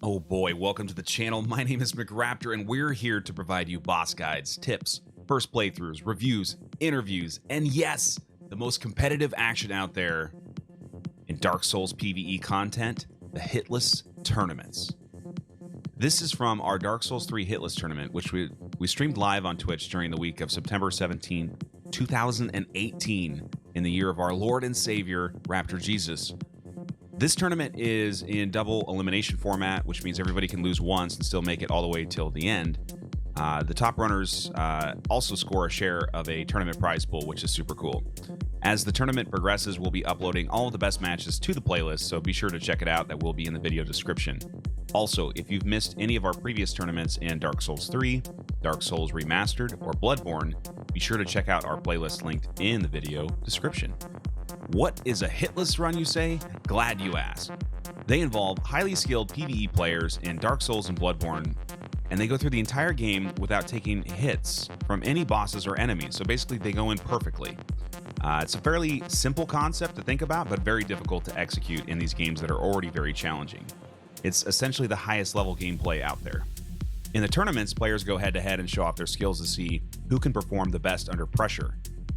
Oh boy, welcome to the channel. My name is McRaptor, and we're here to provide you boss guides, tips, first playthroughs, reviews, interviews, and yes, the most competitive action out there in Dark Souls PvE content, the Hitless tournaments. This is from our Dark Souls 3 Hitless tournament, which we streamed live on Twitch during the week of September 17, 2018, in the year of our Lord and Savior, Raptor Jesus. This tournament is in double elimination format, which means everybody can lose once and still make it all the way till the end. The top runners also score a share of a tournament prize pool, which is super cool. As the tournament progresses, we'll be uploading all of the best matches to the playlist, so be sure to check it out. That will be in the video description. Also, if you've missed any of our previous tournaments in Dark Souls 3, Dark Souls Remastered, or Bloodborne, be sure to check out our playlist linked in the video description. What is a hitless run, you say? Glad you asked. They involve highly skilled PvE players in Dark Souls and Bloodborne, and they go through the entire game without taking hits from any bosses or enemies, so basically they go in perfectly. It's a fairly simple concept to think about, but very difficult to execute in these games that are already very challenging. It's essentially the highest level gameplay out there. In the tournaments, players go head-to-head and show off their skills to see who can perform the best under pressure.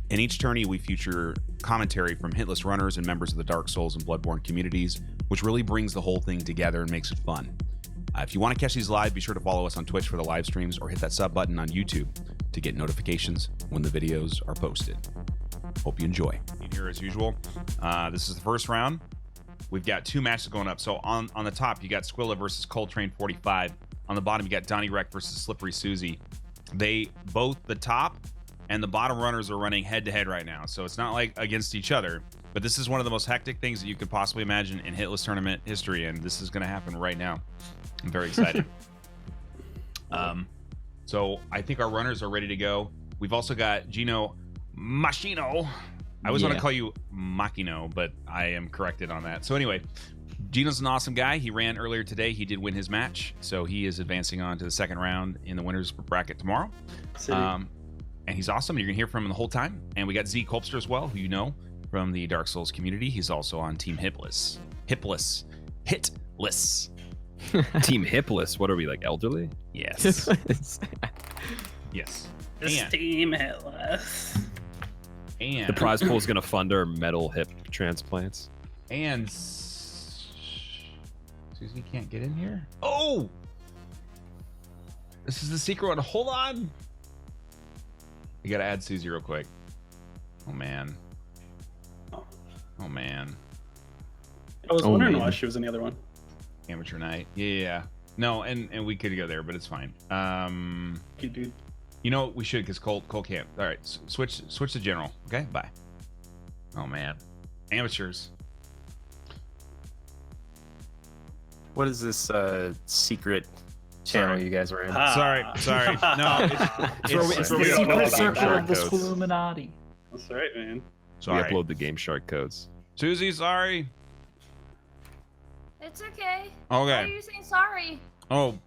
In each tourney, we feature commentary from hitless runners and members of the Dark Souls and Bloodborne communities, which really brings the whole thing together and makes it fun. If you want to catch these live, be sure to follow us on Twitch for the live streams or hit that sub button on YouTube to get notifications when the videos are posted. Hope you enjoy. Here as usual, this is the first round. We've got two matches going up. So on the top, you got Squilla versus Coltrane 45. On the bottom, you got Donnie Wreck versus Slippery Susie. They both, the top and the bottom runners, are running head-to-head right now. So it's not like against each other, but this is one of the most hectic things that you could possibly imagine in Hitless tournament history, and this is going to happen right now. I'm very excited. So I think our runners are ready to go. We've also got Gino Machino. I always want to call you Machino, but I am corrected on that. So anyway, Gino's an awesome guy. He ran earlier today. He did win his match, so he is advancing on to the second round in the winners bracket tomorrow. And he's awesome. You're gonna hear from him the whole time. And we got Z Colpster as well, who you know from the Dark Souls community. He's also on Team Hitless. Hitless. Team Hitless. What are we, like elderly? Yes. Yes. This Team Hitless. And the prize pool is gonna fund our metal hip transplants. And Susie can't get in here. Oh, this is the secret one. Hold on. You gotta add Susie real quick. Oh man. Oh man. I was wondering why she was in the other one. Amateur night. Yeah. No, and we could go there, but it's fine. Dude. You know we should, because Cole can't. All right, switch to general. Okay, bye. Oh man, amateurs. What is this secret channel you guys are in? Sorry. No, it's the secret circle of the Illuminati. That's right, man. Sorry. We upload the Game Shark codes. Susie, sorry. It's okay. Okay. Why are you saying sorry? Oh,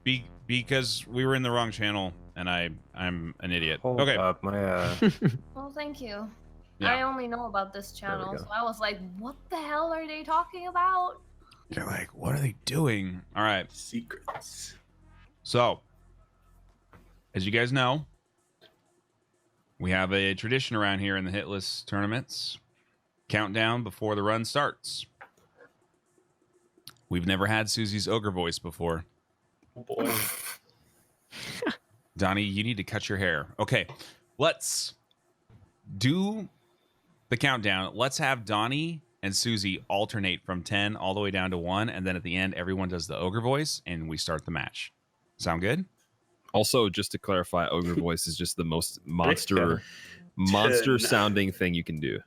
because we were in the wrong channel, and I'm an idiot. Hold okay. up, my Well, thank you. Yeah. I only know about this channel, go. so I was like, what the hell are they talking about? You're like, what are they doing? All right. Secrets. So, as you guys know, we have a tradition around here in the Hitless tournaments. Countdown before the run starts. We've never had Susie's ogre voice before. Oh boy. Donnie, you need to cut your hair. Okay, let's do the countdown. Let's have Donnie and Susie alternate from 10 all the way down to 1, and then at the end, everyone does the ogre voice, and we start the match. Sound good? Also, just to clarify, ogre voice is just the most monster sounding thing you can do.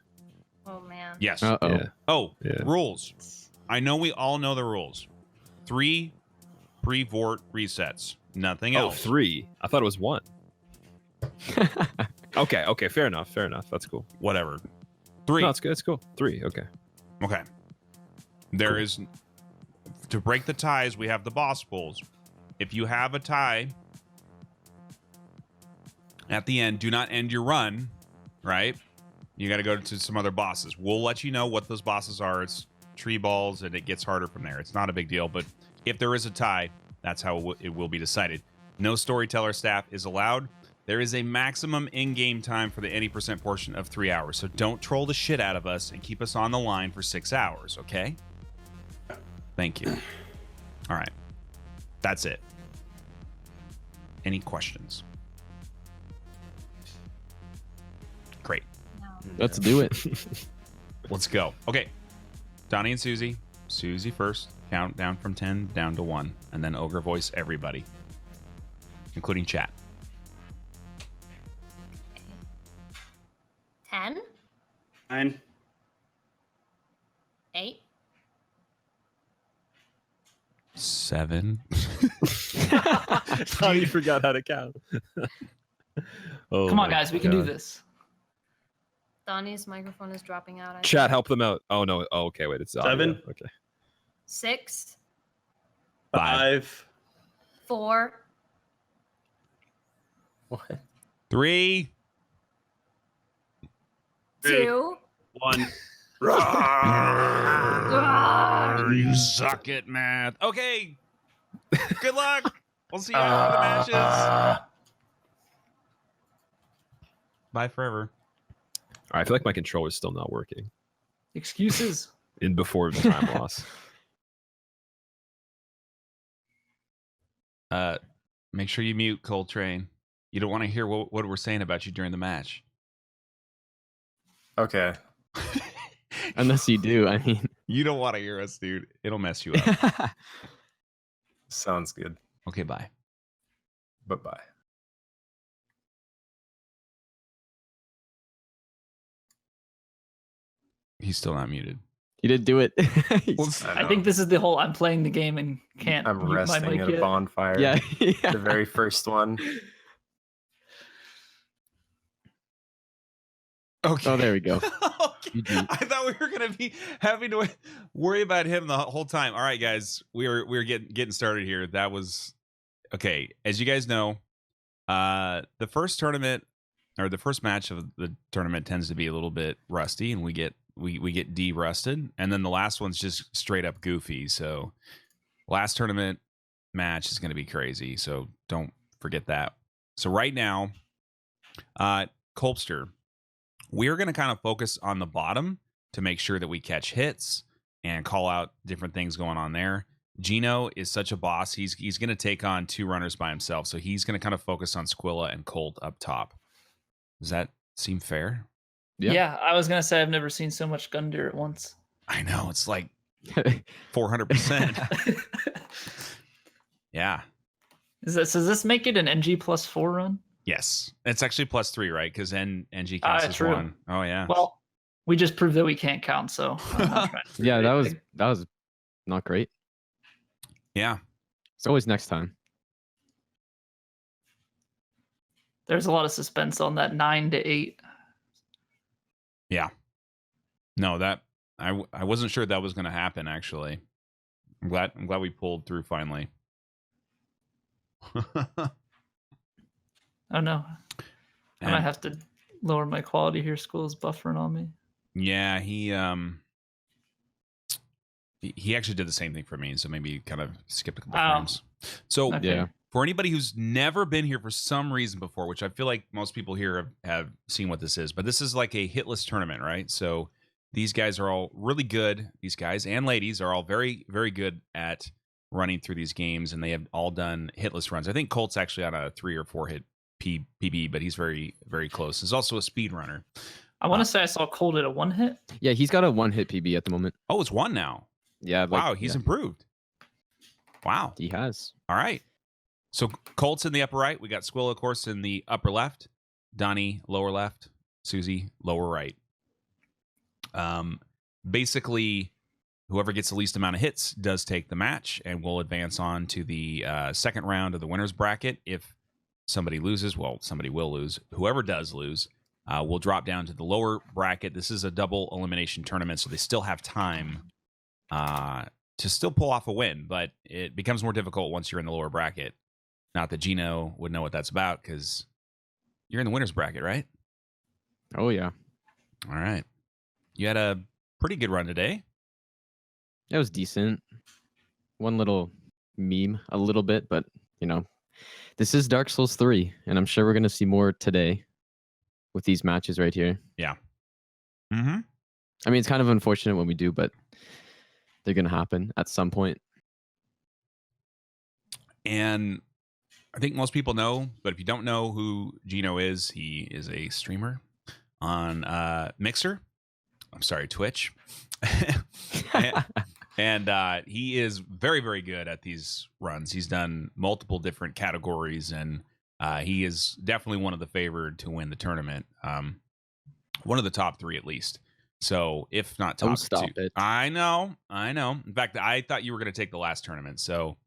Oh man. Yes. Yeah. Oh, Yeah. rules. I know we all know the rules. 3 pre-vort resets. Nothing Oh, else. 3. I thought it was 1. Okay, fair enough. That's cool. Whatever. 3. No, it's good. It's cool. 3, okay. Okay. There is, to break the ties, we have the boss pools. If you have a tie at the end, do not end your run, right? You got to go to some other bosses. We'll let you know what those bosses are. It's tree balls, and it gets harder from there. It's not a big deal, but if there is a tie, That's how it will be decided. No storyteller staff is allowed. There is a maximum in-game time for the any percent portion of 3 hours. So don't troll the shit out of us and keep us on the line for 6 hours, okay? Thank you. All right. That's it. Any questions? Great. Let's do it. Let's go. Okay. Donnie and Susie. Susie first. Count down from 10 down to 1. And then Ogre voice everybody, including chat. 10, 9, 8, 7. How you forgot how to count. Oh Come on, my guys, we can do God. this. Donnie's microphone is dropping out. Chat, help them out. Oh no. Oh, okay, wait, it's audio. 7. Okay. 6, 5, 4, What? 3. 2. 1. You suck at math. Okay. Good luck. We'll see you after the matches. Bye forever. All right, I feel like my controller's still not working. Excuses. In before the time loss. Make sure you mute Coltrane. You don't want to hear what we're saying about you during the match. Okay. Unless you do, I mean. You don't want to hear us, dude. It'll mess you up. Sounds good. Okay, bye. Bye-bye. He's still not muted. You did do it. I think this is the whole I'm playing the game and can't I'm mute my resting mic at a yet. bonfire. yeah. The very first one. Okay. Oh, there we go. Okay. I thought we were gonna be having to worry about him the whole time. All right, guys, we were getting started here. That was okay. As you guys know, the first tournament or the first match of the tournament tends to be a little bit rusty, and we get de-rusted, and then the last one's just straight up goofy. So, last tournament match is gonna be crazy. So don't forget that. So right now, Colpster. We're going to kind of focus on the bottom to make sure that we catch hits and call out different things going on there. Gino is such a boss. He's going to take on 2 runners by himself. So he's going to kind of focus on Squilla and Colt up top. Does that seem fair? Yeah, I was gonna say I've never seen so much Gundyr at once. I know. It's like 400%. Yeah. Does this make it an NG +4 run? Yes. It's actually +3, right? Because NG counts as true. 1. Oh, yeah. Well, we just proved that we can't count, so I'm not trying to Yeah, prove that was not great. Yeah. It's always next time. There's a lot of suspense on that 9 to 8. Yeah. No, that I wasn't sure that was going to happen. Actually, I'm glad we pulled through finally. Oh no, I might And- have to lower my quality here. School's buffering on me. Yeah, he actually did the same thing for me, so maybe kind of skipped a couple Oh. frames. So Okay. Yeah. for anybody who's never been here for some reason before, which I feel like most people here have seen what this is, but this is like a hitless tournament, right? So these guys are all really good. These guys and ladies are all very, very good at running through these games, and they have all done hitless runs. I think Colt's actually on a 3 or 4 hit PB, but he's very, very close. He's also a speed runner. I want to say I saw Cold at a 1 hit. Yeah, he's got a 1-hit PB at the moment. Oh, it's 1 now. Yeah. Like, Wow, he's yeah, improved. Wow. he has. All right. So Colt's in the upper right. We got Squill, of course, in the upper left. Donnie, lower left. Susie, lower right. Basically, whoever gets the least amount of hits does take the match, and we'll advance on to the second round of the winner's bracket. If somebody loses, well, somebody will lose. Whoever does lose, will drop down to the lower bracket. This is a double elimination tournament, so they still have time to still pull off a win, but it becomes more difficult once you're in the lower bracket. Not that Gino would know what that's about, because you're in the winner's bracket, right? Oh, yeah. All right. You had a pretty good run today. That was decent. One little meme a little bit, but you know, this is Dark Souls 3, and I'm sure we're gonna see more today with these matches right here. Yeah. Mm-hmm. I mean, it's kind of unfortunate when we do, but they're gonna happen at some point. And I think most people know, but if you don't know who Gino is, he is a streamer on Mixer. I'm sorry, Twitch. and he is very, very good at these runs. He's done multiple different categories, and he is definitely one of the favored to win the tournament. One of the top 3 at least. So if not top Don't stop 2. it. I know. In fact, I thought you were going to take the last tournament, so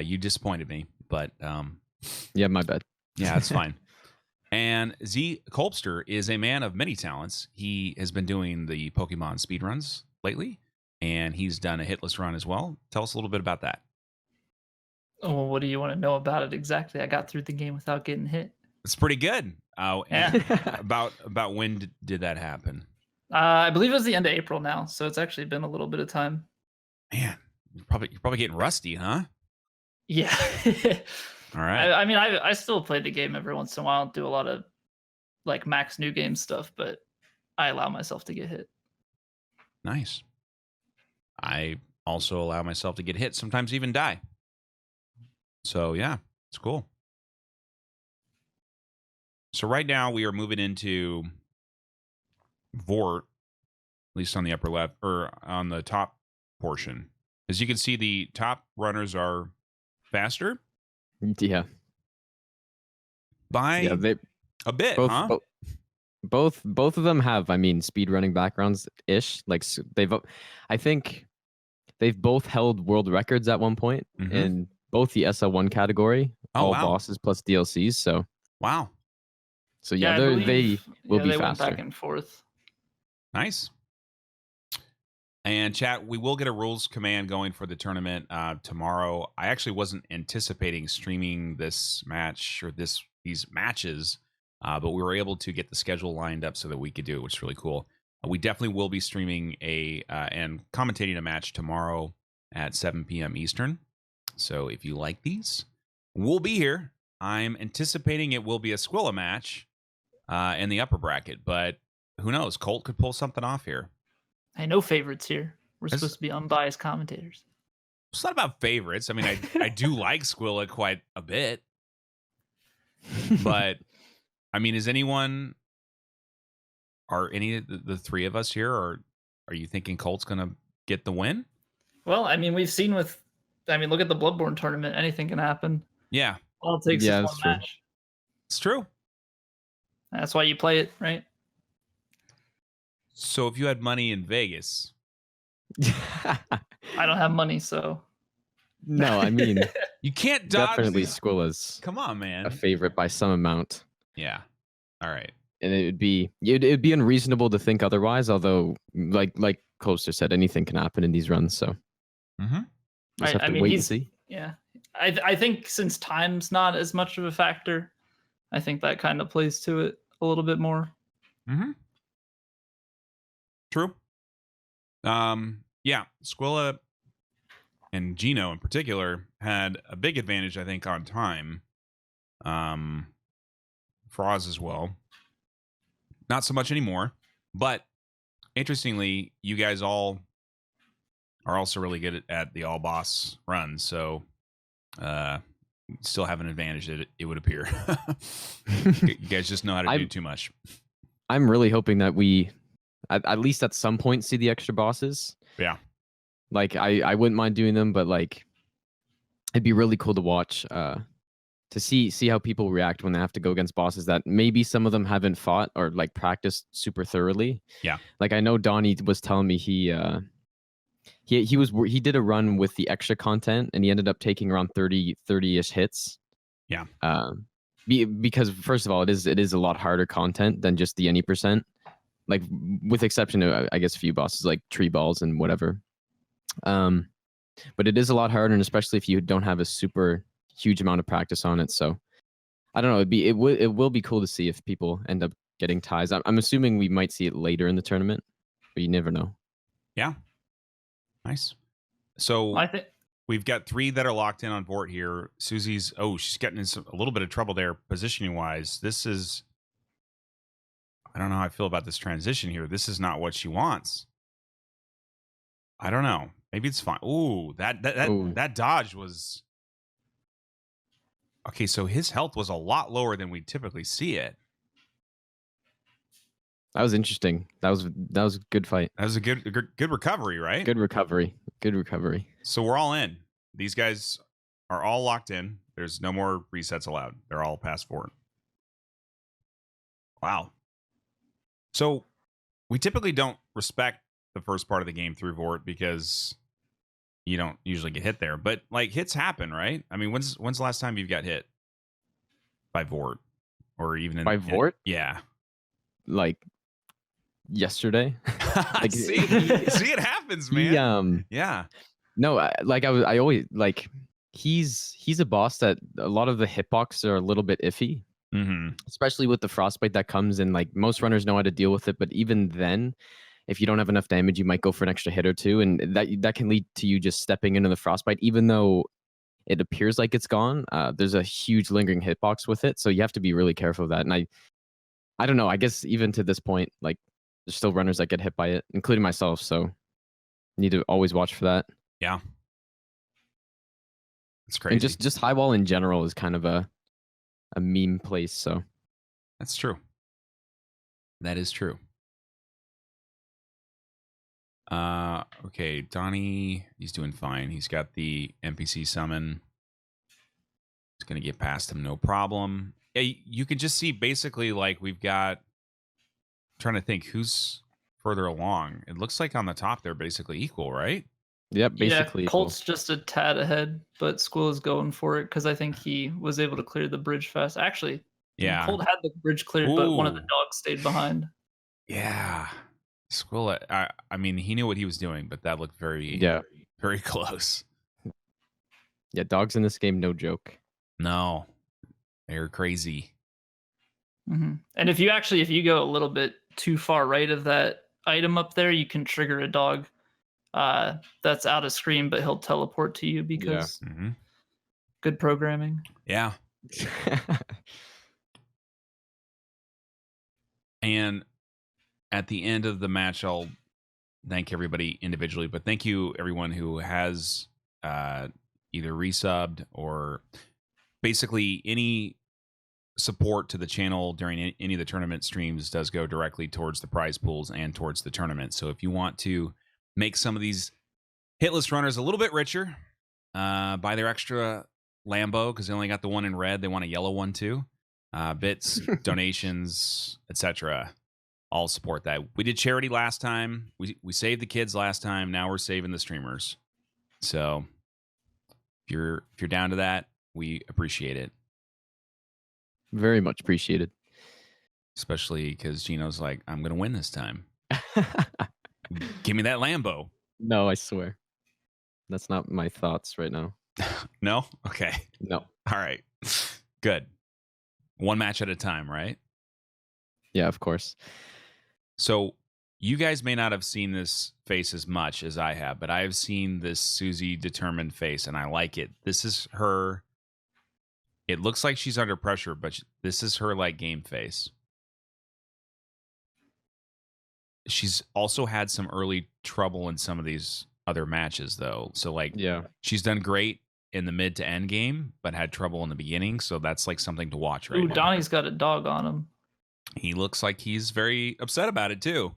you disappointed me. But Yeah, my bad. yeah, it's fine. And Z Kolbster is a man of many talents. He has been doing the Pokemon speedruns lately, and he's done a hitless run as well. Tell us a little bit about that. Oh, well, what do you want to know about it exactly? I got through the game without getting hit. It's pretty good. Yeah. About when did that happen? I believe it was the end of April now, so it's actually been a little bit of time. Man, you're probably getting rusty, huh? Yeah. All right. I mean, I still play the game every once in a while, do a lot of like max new game stuff, but I allow myself to get hit. Nice. I also allow myself to get hit, sometimes even die. So yeah, it's cool. So right now we are moving into Vort, at least on the upper left or on the top portion. As you can see, the top runners are faster Yeah. by Yeah, a bit, both, huh? both of them have, I mean, speed running backgrounds ish. Like I think they've both held world records at one point in both the SL1 category, all bosses plus DLCs. So wow. So yeah, they will be they faster. went back and forth. Nice. And chat, we will get a rules command going for the tournament tomorrow. I actually wasn't anticipating streaming this match or these matches, but we were able to get the schedule lined up so that we could do it, which is really cool. We definitely will be streaming and commentating a match tomorrow at 7 p.m. Eastern. So if you like these, we'll be here. I'm anticipating it will be a Squilla match in the upper bracket, but who knows? Colt could pull something off here. I know favorites here. We're supposed to be unbiased commentators. It's not about favorites. I mean, I do like Squilla quite a bit, but I mean, are any of the 3 of us here, or are you thinking Colt's gonna get the win? Well, I mean, we've seen look at the Bloodborne tournament. Anything can happen. Yeah. All it takes is one match. It's true. That's why you play it, right? So if you had money in Vegas, I don't have money, so no, I mean, you can't dodge definitely these. Squilla's Come on, man. a favorite by some amount. Yeah. All right. And it'd be unreasonable to think otherwise. Although, like Coaster said, anything can happen in these runs. So, just have to wait and see. Yeah, I think since time's not as much of a factor, I think that kind of plays to it a little bit more. True. Yeah, Squilla and Gino in particular had a big advantage, I think, on time. Froz as well. Not so much anymore, but interestingly, you guys all are also really good at the all boss runs, so still have an advantage, it would appear. You guys just know how to do too much. I'm really hoping that we at least at some point see the extra bosses. Yeah. Like I wouldn't mind doing them, but like it'd be really cool to watch to see how people react when they have to go against bosses that maybe some of them haven't fought or like practiced super thoroughly. Yeah. Like I know Donnie was telling me he did a run with the extra content and he ended up taking around 30-ish hits. Yeah. Because first of all, it is a lot harder content than just the any percent. Like with exception of I guess a few bosses like tree balls and whatever. But it is a lot harder, and especially if you don't have a super huge amount of practice on it. So I don't know. It will be cool to see if people end up getting ties. I'm assuming we might see it later in the tournament, but you never know. Yeah. Nice. So I think we've got 3 that are locked in on Vort here. Susie's, she's getting in a little bit of trouble there positioning wise. This is, I don't know how I feel about this transition here. This is not what she wants. I don't know. Maybe it's fine. Ooh, that dodge was okay. So his health was a lot lower than we typically see it. That was interesting. That was a good fight. That was a good recovery, right? Good recovery. Good recovery. So we're all in. These guys are all locked in. There's no more resets allowed. They're all past Vort. Wow. So we typically don't respect the first part of the game through Vort because you don't usually get hit there. But like hits happen, right? I mean, when's the last time you got hit by Vort, or even by Vort? Yeah, like yesterday. Like, see, it happens, man. Yeah. No, I always like he's a boss that a lot of the hitbox are a little bit iffy. Mm-hmm. Especially with the frostbite that comes in. Like most runners know how to deal with it, but even then, if you don't have enough damage, you might go for an extra hit or two, and that can lead to you just stepping into the frostbite, even though it appears like it's gone. There's a huge lingering hitbox with it, so you have to be really careful of that. And I don't know. I guess even to this point, like there's still runners that get hit by it, including myself. So need to always watch for that. Yeah, it's crazy. And just high wall in general is kind of a meme place. So that's true. That is true. Okay, Donnie, he's doing fine. He's got the NPC summon. He's gonna get past him, no problem. Yeah, you can just see basically like we've got. I'm trying to think who's further along. It looks like on the top they're basically equal, right? Yep, basically. Yeah, Colt's just a tad ahead, but Squill is going for it because I think he was able to clear the bridge fast. Actually, yeah, Colt had the bridge cleared, but one of the dogs stayed behind. Yeah. Squill, I mean, he knew what he was doing, but that looked very close. Yeah, dogs in this game, no joke. No, they're crazy. Mm-hmm. And if you go a little bit too far right of that item up there, you can trigger a dog that's out of screen, but he'll teleport to you because good programming. Yeah. And at the end of the match, I'll thank everybody individually, but thank you everyone who has either resubbed or basically any support to the channel during any of the tournament streams does go directly towards the prize pools and towards the tournament. So if you want to make some of these hitless runners a little bit richer, buy their extra Lambo because they only got the one in red. They want a yellow one too. Bits, donations, etc. I'll support that. We did charity last time. We saved the kids last time. Now we're saving the streamers. So if you're down to that, we appreciate it. Very much appreciated. Especially because Gino's like, I'm gonna win this time. Give me that Lambo. No, I swear. That's not my thoughts right now. No? Okay. No. All right. Good. One match at a time, right? Yeah, of course. So you guys may not have seen this face as much as I have, but I have seen this Susie determined face, and I like it. This is her. It looks like she's under pressure, but this is her like game face. She's also had some early trouble in some of these other matches, though. So like, she's done great in the mid to end game, but had trouble in the beginning. So that's like something to watch right now. Donnie's got a dog on him. He looks like he's very upset about it too.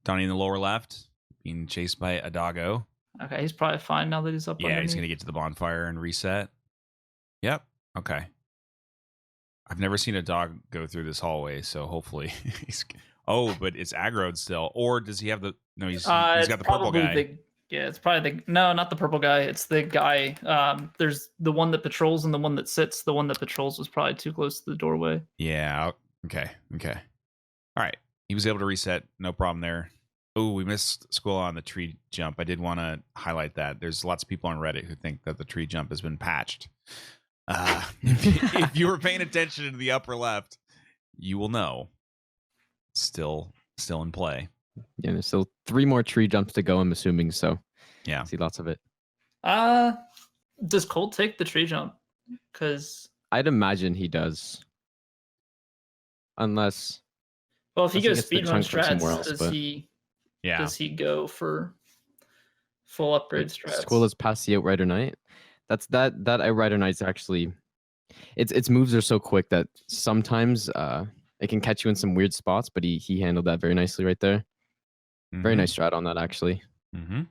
Donnie in the lower left, being chased by a doggo. Okay, he's probably fine now that he's up. Yeah, he's gonna get to the bonfire and reset. Yep. Okay. I've never seen a dog go through this hallway, so hopefully he's. Oh, but it's aggroed still. Or does he have the? No, he's got the purple guy. It's probably no, not the purple guy. It's the guy. There's the one that patrols and the one that sits. The one that patrols was probably too close to the doorway. Yeah. Okay. All right. He was able to reset. No problem there. Oh, we missed Squill on the tree jump. I did want to highlight that. There's lots of people on Reddit who think that the tree jump has been patched. If you were paying attention to the upper left, you will know. Still in play. Yeah, there's still 3 more tree jumps to go, I'm assuming. So yeah, see lots of it. Does Colt take the tree jump? Because I'd imagine he does. Unless well, if he Unless he goes gets the speedrun chunk from somewhere strats, else, does but- he go for full upgrade strats? Squilla's past the Outrider Knight. That Outrider Knight's actually its moves are so quick that sometimes it can catch you in some weird spots, but he handled that very nicely right there. Very nice strat on that actually. Mm-hmm.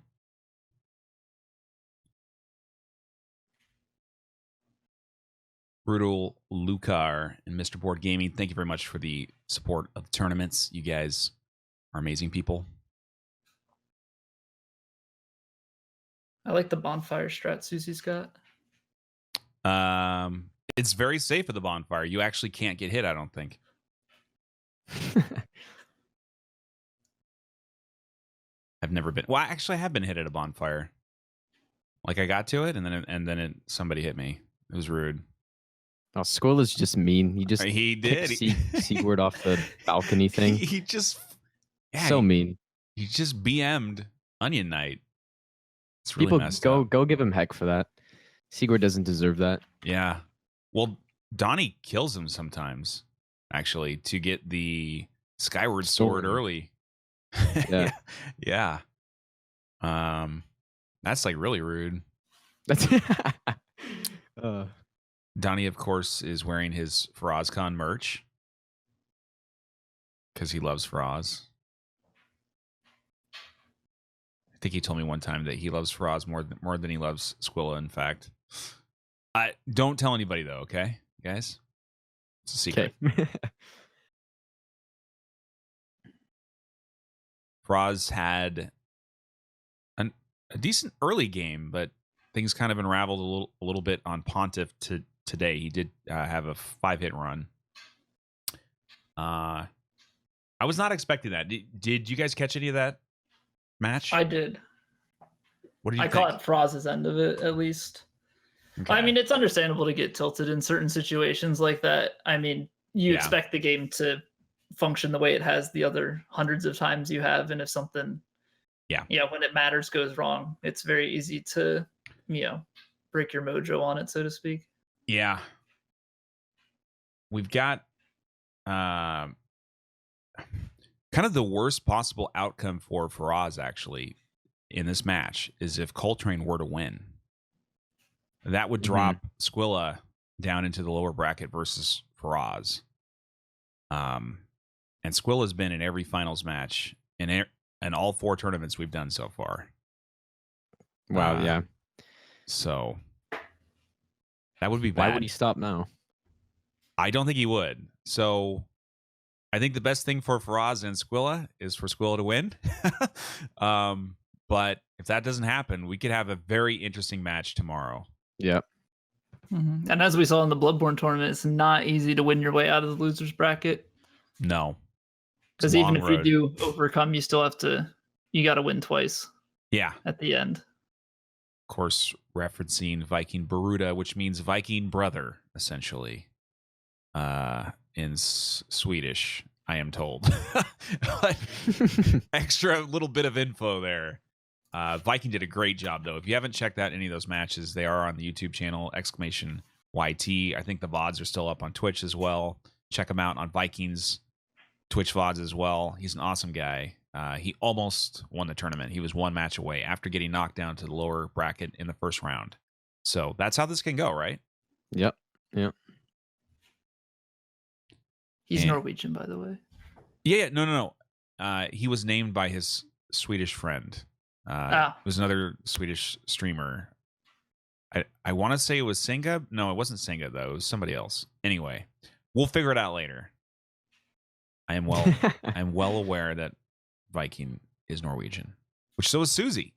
Brutal Lucar and Mr. Board Gaming, thank you very much for the support of the tournaments. You guys are amazing people. I like the bonfire strat Susie's got. It's very safe at the bonfire. You actually can't get hit, I don't think. I've never been. Well, actually, I have been hit at a bonfire. Like I got to it, and then somebody hit me. It was rude. Oh, Squilla's just mean. He just He did. Sigurd off the balcony thing. He just So mean. He just BM'd Onion Knight. It's really People messed go up. go give him heck for that. Sigurd doesn't deserve that. Yeah. Well, Donnie kills him sometimes, actually, to get the Skyward Sword early. Yeah. Yeah. That's like really rude. That's Donnie, of course, is wearing his FarazCon merch because he loves Faraz. I think he told me one time that he loves Faraz more than he loves Squilla. In fact, don't tell anybody though, okay, guys? It's a secret. okay. Faraz had a decent early game, but things kind of unraveled a little bit on Pontiff today. He did have a 5-hit run. I was not expecting that. Did you guys catch any of that match? I did. What did you I think? caught Froz's end of it, at least. Okay. I mean, it's understandable to get tilted in certain situations like that. I mean, you Yeah. expect the game to function the way it has the other hundreds of times you have, and if something, when it matters goes wrong, it's very easy to, break your mojo on it, so to speak. Yeah. We've got kind of the worst possible outcome for Faraz, actually, in this match, is if Coltrane were to win. That would drop Squilla down into the lower bracket versus Faraz. And Squilla's been in every finals match in all 4 tournaments we've done so far. Wow, yeah. So that would be bad. Why would he stop now? I don't think he would. So I think the best thing for Faraz and Squilla is for Squilla to win. But if that doesn't happen, we could have a very interesting match tomorrow. Yep. Mm-hmm. And as we saw in the Bloodborne tournament, it's not easy to win your way out of the losers bracket. No. Because even if you do overcome, you still you got to win twice. Yeah. At the end. Of course, referencing Viking Baruda, which means Viking brother, essentially, in Swedish, I am told. But extra little bit of info there. Viking did a great job, though. If you haven't checked out any of those matches, they are on the YouTube channel, !YT. I think the VODs are still up on Twitch as well. Check them out on Viking's Twitch VODs as well. He's an awesome guy. He almost won the tournament. He was 1 match away after getting knocked down to the lower bracket in the first round. So that's how this can go, right? Yep. He's Norwegian, by the way. Yeah. No. He was named by his Swedish friend. It was another Swedish streamer. I want to say it was Senga. No, it wasn't Senga, though. It was somebody else. Anyway, we'll figure it out later. I'm well aware that Viking is Norwegian, which so is Susie.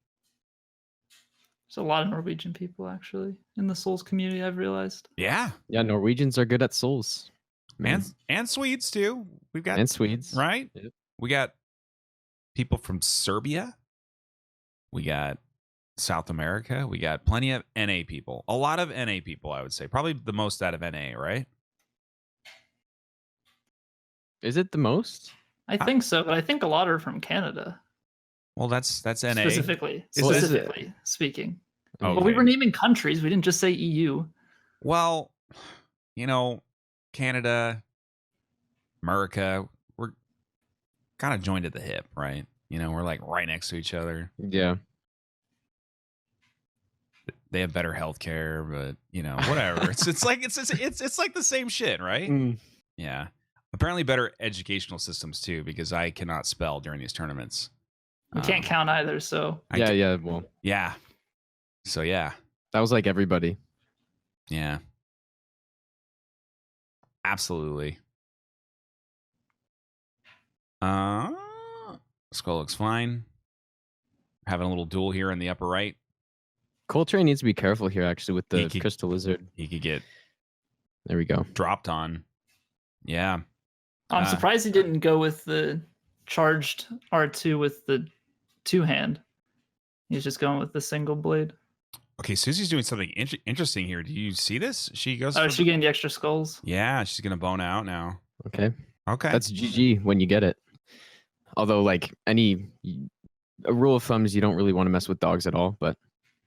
There's a lot of Norwegian people, actually, in the Souls community, I've realized. Yeah. Yeah, Norwegians are good at Souls. And Swedes, too. We've got... And Swedes. Right? Yep. We got people from Serbia. We got South America. We got plenty of NA people. A lot of NA people, I would say. Probably the most out of NA, right? Is it the most? I think so, but I think a lot are from Canada. Well, that's NA. Specifically Is it? speaking. Okay. Well, we were naming countries. We didn't just say EU. Well, Canada, America, we're kind of joined at the hip, right? We're like right next to each other. Yeah. They have better healthcare, but whatever. it's like the same shit, right? Mm. Yeah. Apparently better educational systems too, because I cannot spell during these tournaments. We can't count either, so Yeah. Well, Yeah. So yeah. that was like everybody. Yeah. Absolutely. Skull looks fine. Having a little duel here in the upper right. Coltrane needs to be careful here, actually, with the He could- Crystal Lizard. He could get There we go. dropped on. Yeah. I'm surprised he didn't go with the charged R2 with the two-hand. He's just going with the single blade. Okay, Susie's doing something interesting here. Do you see this? She goes. Oh, is she getting the extra skulls? Yeah, she's gonna bone out now. Okay. Okay. That's GG when you get it. Although, like, a rule of thumb is you don't really want to mess with dogs at all, but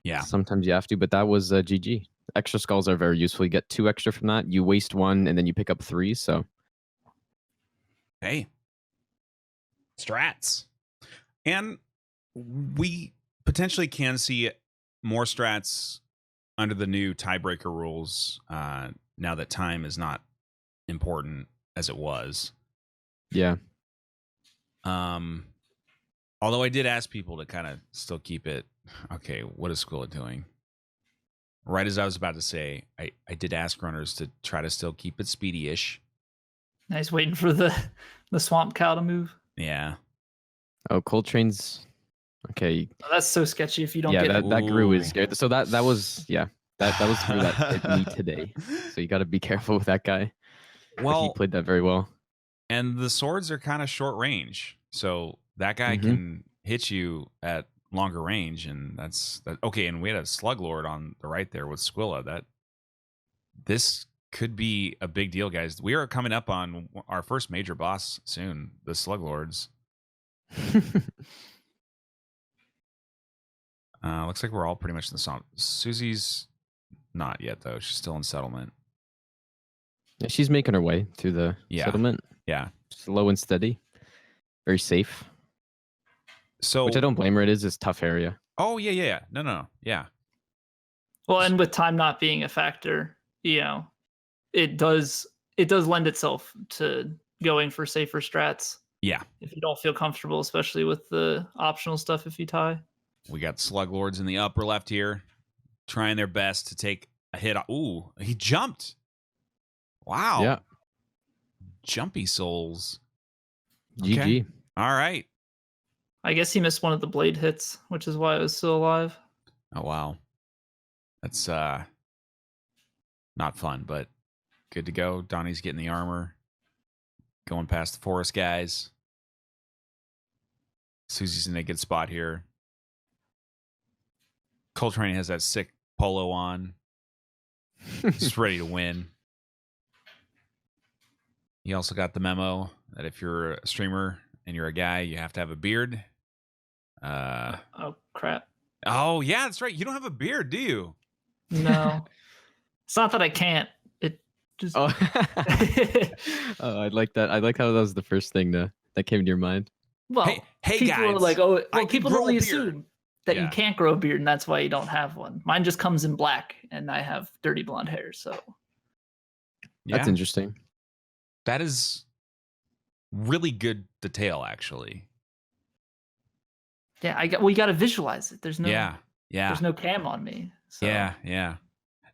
yeah. sometimes you have to. But that was GG. Extra skulls are very useful. You get 2 extra from that. You waste 1, and then you pick up 3. So, Hey. Strats. And we potentially can see more strats under the new tiebreaker rules now that time is not important as it was. yeah. Although I did ask people to kind of still keep it. Okay, what is Squilla doing? Right as I was about to say, I did ask runners to try to still keep it speedy-ish. Nice, waiting for the swamp cow to move. Yeah. Oh, Coltrane's. Okay. Oh, that's so sketchy if you don't Yeah, get it. that grew Ooh. is scared. So that was that was through that hit me today. So you got to be careful with that guy. But he Well, played that very well. and the swords are kind of short range, so that guy Mhm. can hit you at longer range, and that's that. Okay, and we had a slug lord on the right there with Squilla. This could be a big deal, guys. We are coming up on our first major boss soon, the slug lords. Looks like we're all pretty much in the swamp. Susie's not yet though; she's still in settlement. Yeah, she's making her way through the Yeah. settlement. Yeah. Slow and steady. Very safe. So, Which I don't blame her. It is this tough area. oh yeah. No, yeah. Well, and with time not being a factor, it does lend itself to going for safer strats. Yeah. If you don't feel comfortable, especially with the optional stuff if you tie. We got slug lords in the upper left here, trying their best to take a hit. Ooh, he jumped. Wow. Yeah. Jumpy souls. GG. Okay. All right. I guess he missed one of the blade hits, which is why it was still alive. Oh wow. That's not fun, but good to go. Donnie's getting the armor. Going past the forest guys. Susie's in a good spot here. Coltrane has that sick polo on. He's ready to win. He also got the memo that if you're a streamer and you're a guy, you have to have a beard. Oh crap. Oh yeah, that's right. You don't have a beard, do you? No. It's not that I can't. It just Oh. Oh, I like that. I like how that was the first thing that came to your mind. well, Hey people are guys, like, oh, I well, can people grow a only beard. assume that Yeah. you can't grow a beard, and that's why you don't have one. Mine just comes in black, and I have dirty blonde hair. So That's interesting. That is really good detail, actually. yeah, we got to visualize it. There's no Yeah. there's no cam on me. So. Yeah.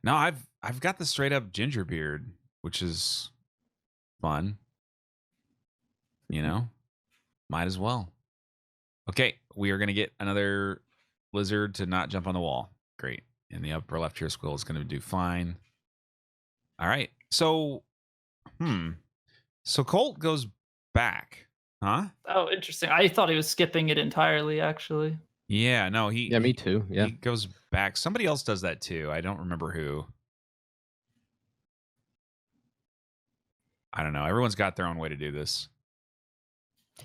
No, I've got the straight up ginger beard, which is fun. Might as well. Okay, we are gonna get another lizard to not jump on the wall. Great. In the upper left here, Squill is gonna do fine. All right. So, So Colt goes back, huh? Oh, interesting. I thought he was skipping it entirely. Actually, Yeah. No, he. Yeah, me too. Yeah. He goes back. Somebody else does that too. I don't remember who. I don't know. Everyone's got their own way to do this.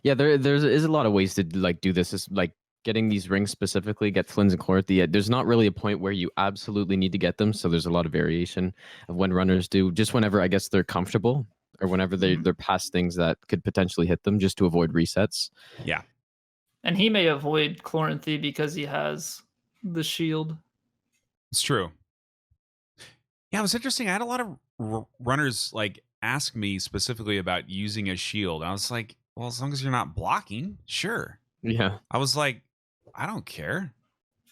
Yeah, there is a lot of ways to like do this. Is like getting these rings specifically, get Flynn's and Chloranthy. There's not really a point where you absolutely need to get them, so there's a lot of variation of when runners do. Just whenever I guess they're comfortable, or whenever they're past things that could potentially hit them, just to avoid resets. Yeah. And he may avoid Chloranthy because he has the shield. It's true. Yeah, it was interesting. I had a lot of runners like ask me specifically about using a shield. I was like, well, as long as you're not blocking, sure. Yeah. I was like, I don't care.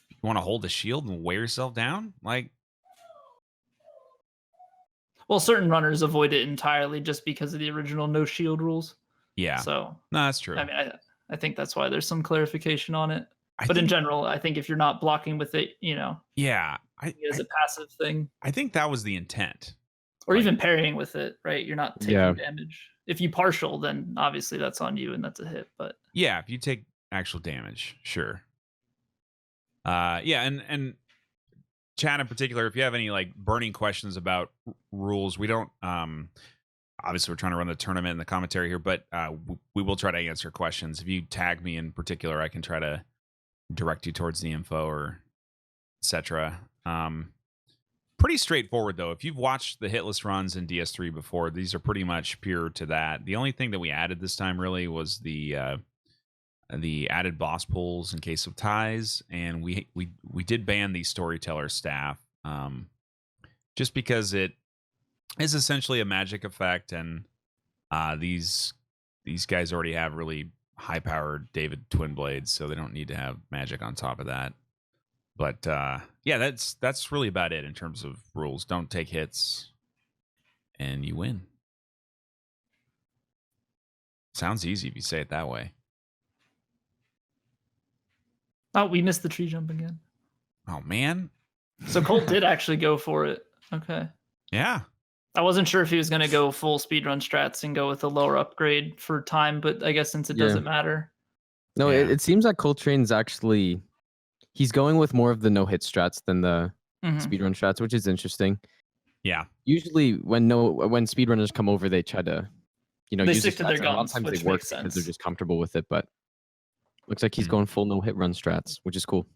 You want to hold a shield and weigh yourself down? Like, Well, certain runners avoid it entirely just because of the original no shield rules. yeah. So No, that's true. I mean, I think that's why there's some clarification on it. I But in think- general, I think if you're not blocking with it, yeah, as a passive thing, I think that was the intent. or Like- even parrying with it, right? You're not taking Yeah. damage. If you partial, then obviously that's on you and that's a hit. But Yeah, if you take actual damage, sure. Yeah, and chat in particular, if you have any like burning questions about rules, we don't obviously we're trying to run the tournament and the commentary here, but we will try to answer questions. If you tag me in particular, I can try to direct you towards the info or etc. Pretty straightforward though. If you've watched the Hitless runs in DS3 before, these are pretty much pure to that. The only thing that we added this time really was the added boss pools in case of ties, and we did ban the storyteller staff just because it is essentially a magic effect, and these guys already have really high powered David twin blades, so they don't need to have magic on top of that. But yeah, that's really about it in terms of rules. Don't take hits and you win. Sounds easy if you say it that way. oh, we missed the tree jump again. Oh man. So Colt did actually go for it. Okay. Yeah. I wasn't sure if he was going to go full speedrun strats and go with a lower upgrade for time, but I guess since it Yeah. doesn't matter. No, Yeah. it seems like Coltrane's actually he's going with more of the no hit strats than the Mhm. speedrun strats, which is interesting. Yeah. Usually when speedrunners come over, they try to, They use the stick to their strats, and a lot guns, of times which they work makes because sense. they're just comfortable with it. But looks like he's Hmm. going full no hit run strats, which is cool.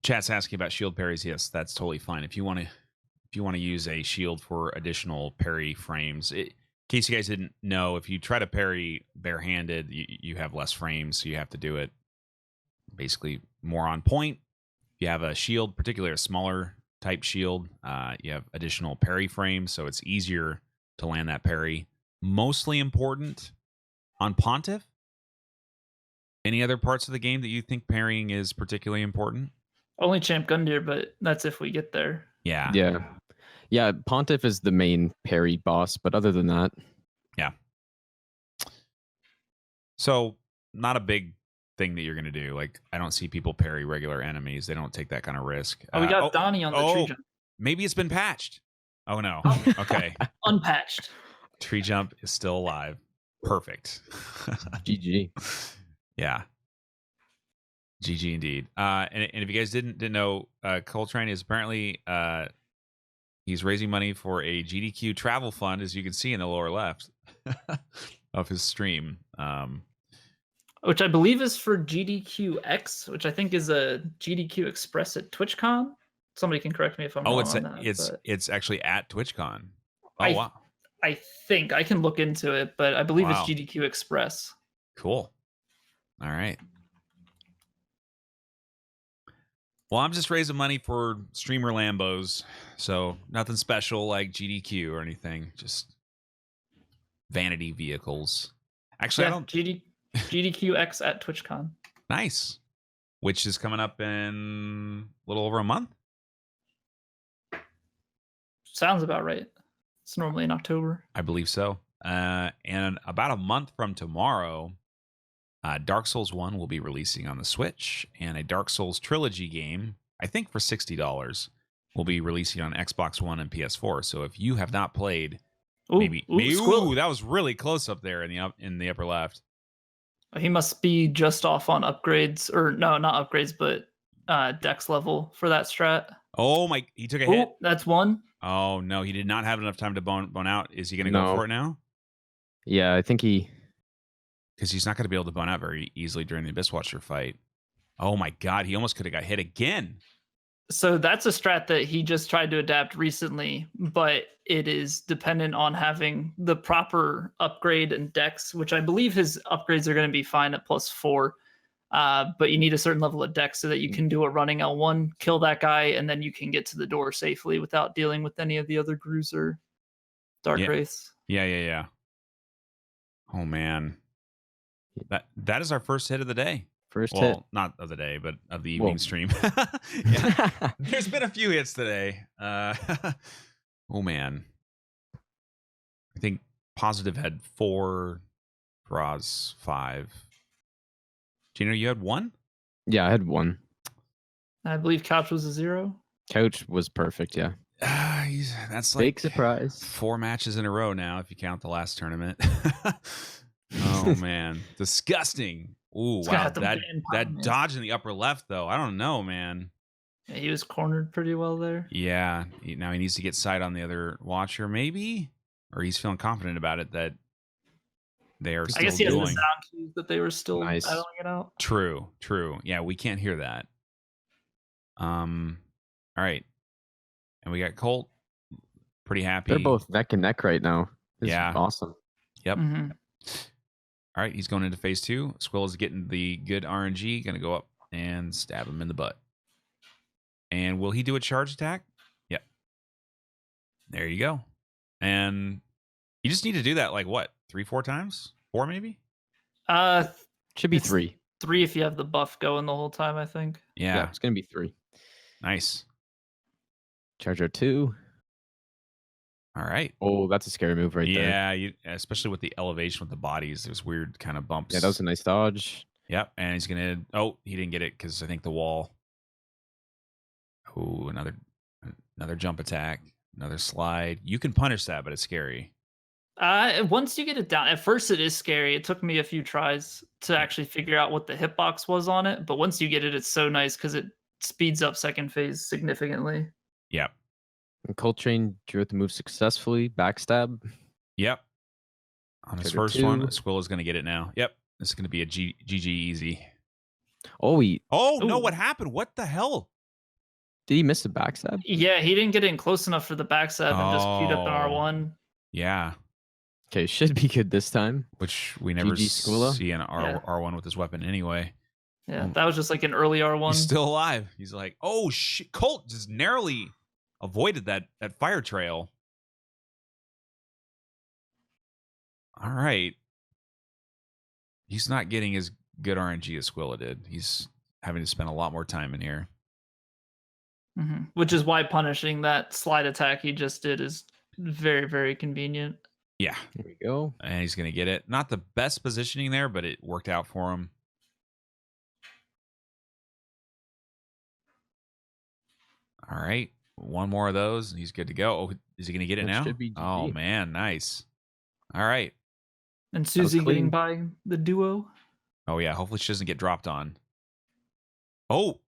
Chat's asking about shield parries. Yes, that's totally fine. If you want to use a shield for additional parry frames, in case you guys didn't know, if you try to parry barehanded, you have less frames, so you have to do it basically more on point. If you have a shield, particularly a smaller type shield, you have additional parry frames, so it's easier to land that parry. Mostly important on Pontiff. Any other parts of the game that you think parrying is particularly important? Only Champ Gundyr, but that's if we get there. Yeah. Yeah. Pontiff is the main parry boss, but other than that, So not a big thing that you're going to do. Like, I don't see people parry regular enemies. They don't take that kind of risk. Oh, we got Donnie on the tree jump. Maybe it's been patched. Oh, no. Okay. Unpatched. Tree jump is still alive. Perfect. GG. Yeah. GG indeed. And if you guys didn't know, Coltrane is apparently he's raising money for a GDQ travel fund, as you can see in the lower left of his stream. Which I believe is for GDQX, which I think is a GDQ Express at TwitchCon. Somebody can correct me if I'm wrong on that. It's actually at TwitchCon. Oh, I- wow. I think I can look into it, but I believe Wow. it's GDQ Express. Cool. All right. Well, I'm just raising money for streamer Lambos, so nothing special like GDQ or anything. Just vanity vehicles. Actually, I don't. GDQX at TwitchCon. Nice. Which is coming up in a little over a month. Sounds about right. It's normally in October. I believe so. And about a month from tomorrow, Dark Souls 1 will be releasing on the Switch, and a Dark Souls trilogy game, I think for $60, will be releasing on Xbox One and PS4. So if you have not played, maybe Squill. ooh, that was really close up there in the upper left. He must be just off on upgrades, or no, not upgrades, but dex level for that strat. Oh my, he took a hit. That's one. Oh no, he did not have enough time to bone out. Is he going to go No. for it now? Yeah, I think he. Because he's not going to be able to bone out very easily during the Abyss Watcher fight. Oh my God, he almost could have got hit again. So that's a strat that he just tried to adapt recently, but it is dependent on having the proper upgrade and dex, which I believe his upgrades are going to be fine at +4. But you need a certain level of dex so that you can do a running L1, kill that guy, and then you can get to the door safely without dealing with any of the other Bruiser Dark Yeah. Wraiths. Yeah. Oh man, that is our first hit of the day. First Well, hit. not of the day, but of the evening Well. stream. Yeah. There's been a few hits today. Oh man, I think Positive had 4, Draws 5. Gino, you had 1? Yeah, I had 1. I believe Couch was a 0. Couch was perfect. Yeah. That's Big like surprise. 4 matches in a row now, if you count the last tournament. Oh man, disgusting. Ooh, He's gonna wow, have to that ban that Pop-Man. dodge in the upper left though. I don't know, man. Yeah, he was cornered pretty well there. Yeah, now he needs to get sight on the other watcher, maybe, or he's feeling confident about it that they are I still guess he has the doing. sound cues that they were still Nice. battling it out. True. Yeah, we can't hear that. All right, and we got Colt. Pretty happy. They're both neck and neck right now. It's Yeah. awesome. Yep. Mhm. All right, he's going into phase 2. Squill is getting the good RNG. Going to go up and stab him in the butt. And will he do a charge attack? Yep. There you go. And you just need to do that like what? 3-4 times? 4 maybe? Should be It's- 3. 3 if you have the buff going the whole time, I think. Yeah. It's gonna be 3. Nice. Charger 2. All right. Oh, that's a scary move right there. Yeah, especially with the elevation with the bodies. There's weird kind of bumps. Yeah, that was a nice dodge. Yep. And he's going to... Oh, he didn't get it because I think the wall... Oh, another jump attack. Another slide. You can punish that, but it's scary. Once you get it down, at first it is scary. It took me a few tries to actually figure out what the hitbox was on it, but once you get it, it's so nice because it speeds up second phase significantly. Yep. And Coltrane drew out the move successfully. Backstab. Yep. On his Trigger first one, 2. Squill is going to get it now. Yep. This is going to be a GG easy. Oh, Oh, no. Ooh. What happened? What the hell? did he miss a backstab? Yeah, he didn't get in close enough for the backstab and just queued up an Oh. R1. Yeah. Okay, should be good this time. Which we never GG Squilla? see an Yeah. R1 with his weapon anyway. Yeah, that was just like an early R1. He's still alive. He's like, oh, shit. Colt just narrowly avoided that fire trail. All right. He's not getting as good RNG as Squilla did. He's having to spend a lot more time in here. Which is why punishing that slide attack he just did is very, very convenient. Yeah. Here we go. And he's going to get it. Not the best positioning there, but it worked out for him. All right. One more of those, and he's good to go. Oh, is he going to get it That now? should be Oh, GG. man. Nice. All right. And Susie clean. getting by the duo. Oh, yeah. Hopefully she doesn't get dropped on. Oh,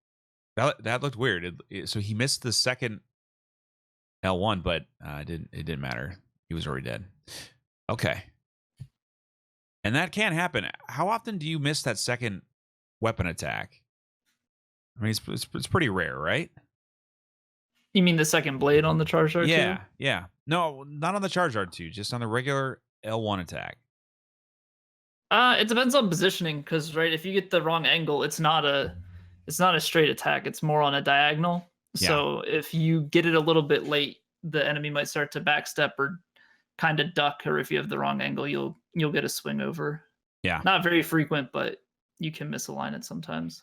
that looked weird. So he missed the second L1, but it didn't matter. He was already dead. Okay. And that can happen. How often do you miss that second weapon attack? I mean, it's pretty rare, right? You mean the second blade on the charge R2? Yeah. No, not on the charge R2, just on the regular L1 attack. It depends on positioning, because right, if you get the wrong angle, it's not a straight attack. It's more on a diagonal. Yeah. So if you get it a little bit late, the enemy might start to backstep or kind of duck, or if you have the wrong angle, you'll get a swing over. Yeah. Not very frequent, but you can misalign it sometimes.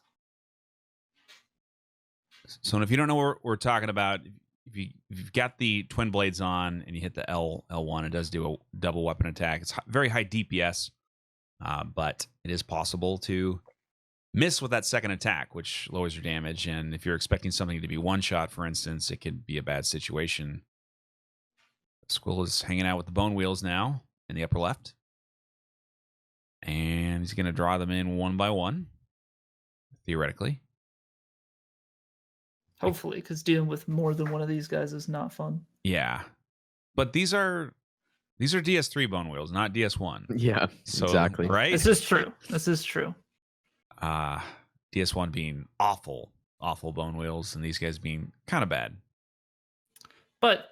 So if you don't know what we're talking about, if you've got the twin blades on and you hit the L1, it does do a double weapon attack. It's very high DPS, but it is possible to miss with that second attack, which lowers your damage. And if you're expecting something to be one shot, for instance, it could be a bad situation. Squill is hanging out with the bone wheels now in the upper left. And he's going to draw them in one by one, theoretically. Hopefully, because dealing with more than one of these guys is not fun. Yeah. But these are DS3 bone wheels, not DS1. Yeah, So, exactly. Right? This is true. This is true. DS1 being awful bone wheels, and these guys being kind of bad. But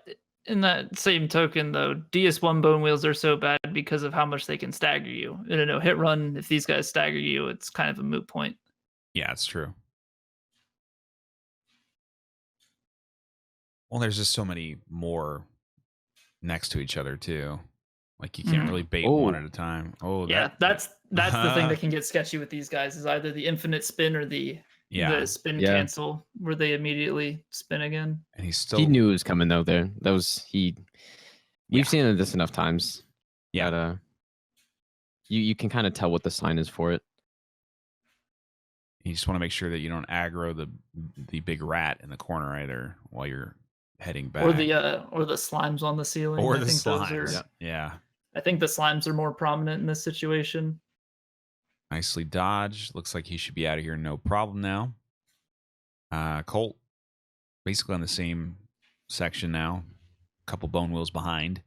in that same token, though, DS1 bone wheels are so bad because of how much they can stagger you. In a no-hit run, if these guys stagger you, it's kind of a moot point. Yeah, it's true. Well, there's just so many more next to each other too. Like you can't really bait one at a time. Oh, yeah, that's the thing that can get sketchy with these guys is either the infinite spin or the spin cancel where they immediately spin again. And he knew it was coming though. We've seen this enough times. Yeah. That, you can kind of tell what the sign is for it. You just want to make sure that you don't aggro the big rat in the corner either while you're heading back. Or the slimes on the ceiling. Or the slimes. Yeah. I think the slimes are more prominent in this situation. Nicely dodged. Looks like he should be out of here no problem now. Colt basically on the same section now. A couple bone wheels behind.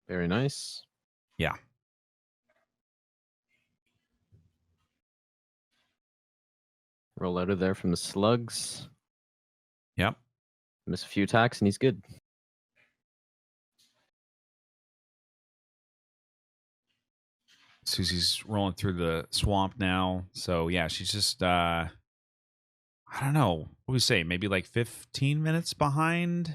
Very nice. Yeah. Roll out of there from the slugs. Yep. Miss a few attacks and he's good. Susie's rolling through the swamp now. So yeah, she's just I don't know. What do we say? Maybe like 15 minutes behind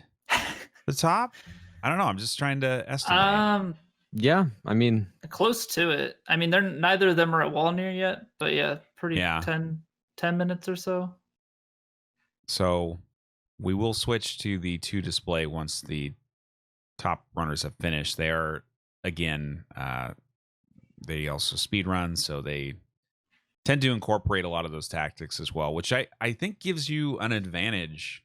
the top? I don't know. I'm just trying to estimate. Yeah, I mean close to it. I mean, they're neither of them are at Walnir yet, but yeah, pretty 10 minutes or so. So we will switch to the 2 display once the top runners have finished. They are again they also speed run, so they tend to incorporate a lot of those tactics as well, which I think gives you an advantage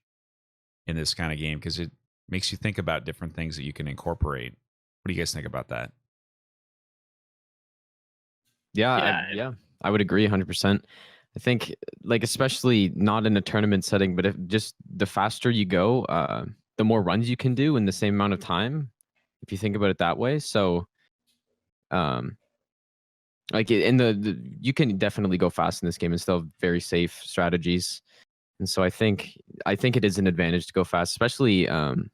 in this kind of game because it makes you think about different things that you can incorporate. What do you guys think about that? Yeah, I would agree 100%. I think, like, especially not in a tournament setting, but if just the faster you go, the more runs you can do in the same amount of time, if you think about it that way. So, like you can definitely go fast in this game and still have very safe strategies. And so I think it is an advantage to go fast, especially again,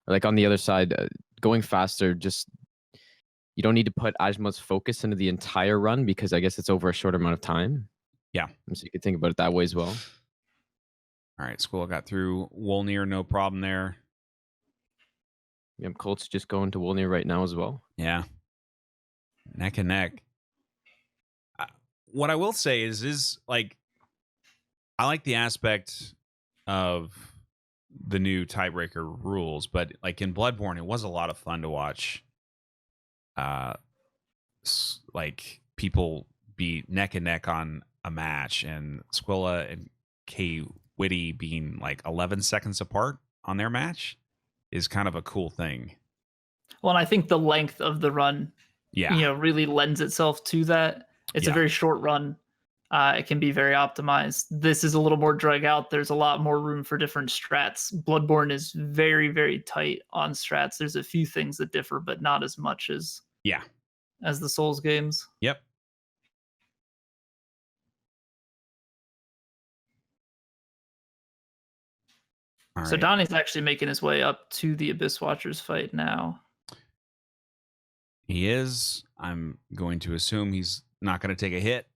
like on the other side, going faster, just you don't need to put as much focus into the entire run because I guess it's over a short amount of time. Yeah. So you could think about it that way as well. All right, Squirrel got through Wolnir, no problem there. Yep, Colt's just going to Wolnir right now as well. Yeah. Neck and neck. What I will say is like, I like the aspect of the new tiebreaker rules, but like in Bloodborne, it was a lot of fun to watch. Like people be neck and neck on a match, and Squilla and K Witty being like 11 seconds apart on their match is kind of a cool thing. Well, and I think the length of the run, really lends itself to that. It's a very short run. It can be very optimized. This is a little more drag out. There's a lot more room for different strats. Bloodborne is very, very tight on strats. There's a few things that differ, but not as much as the Souls games. Yep. All so right. Donnie's actually making his way up to the Abyss Watchers fight now. He is. I'm going to assume he's not going to take a hit,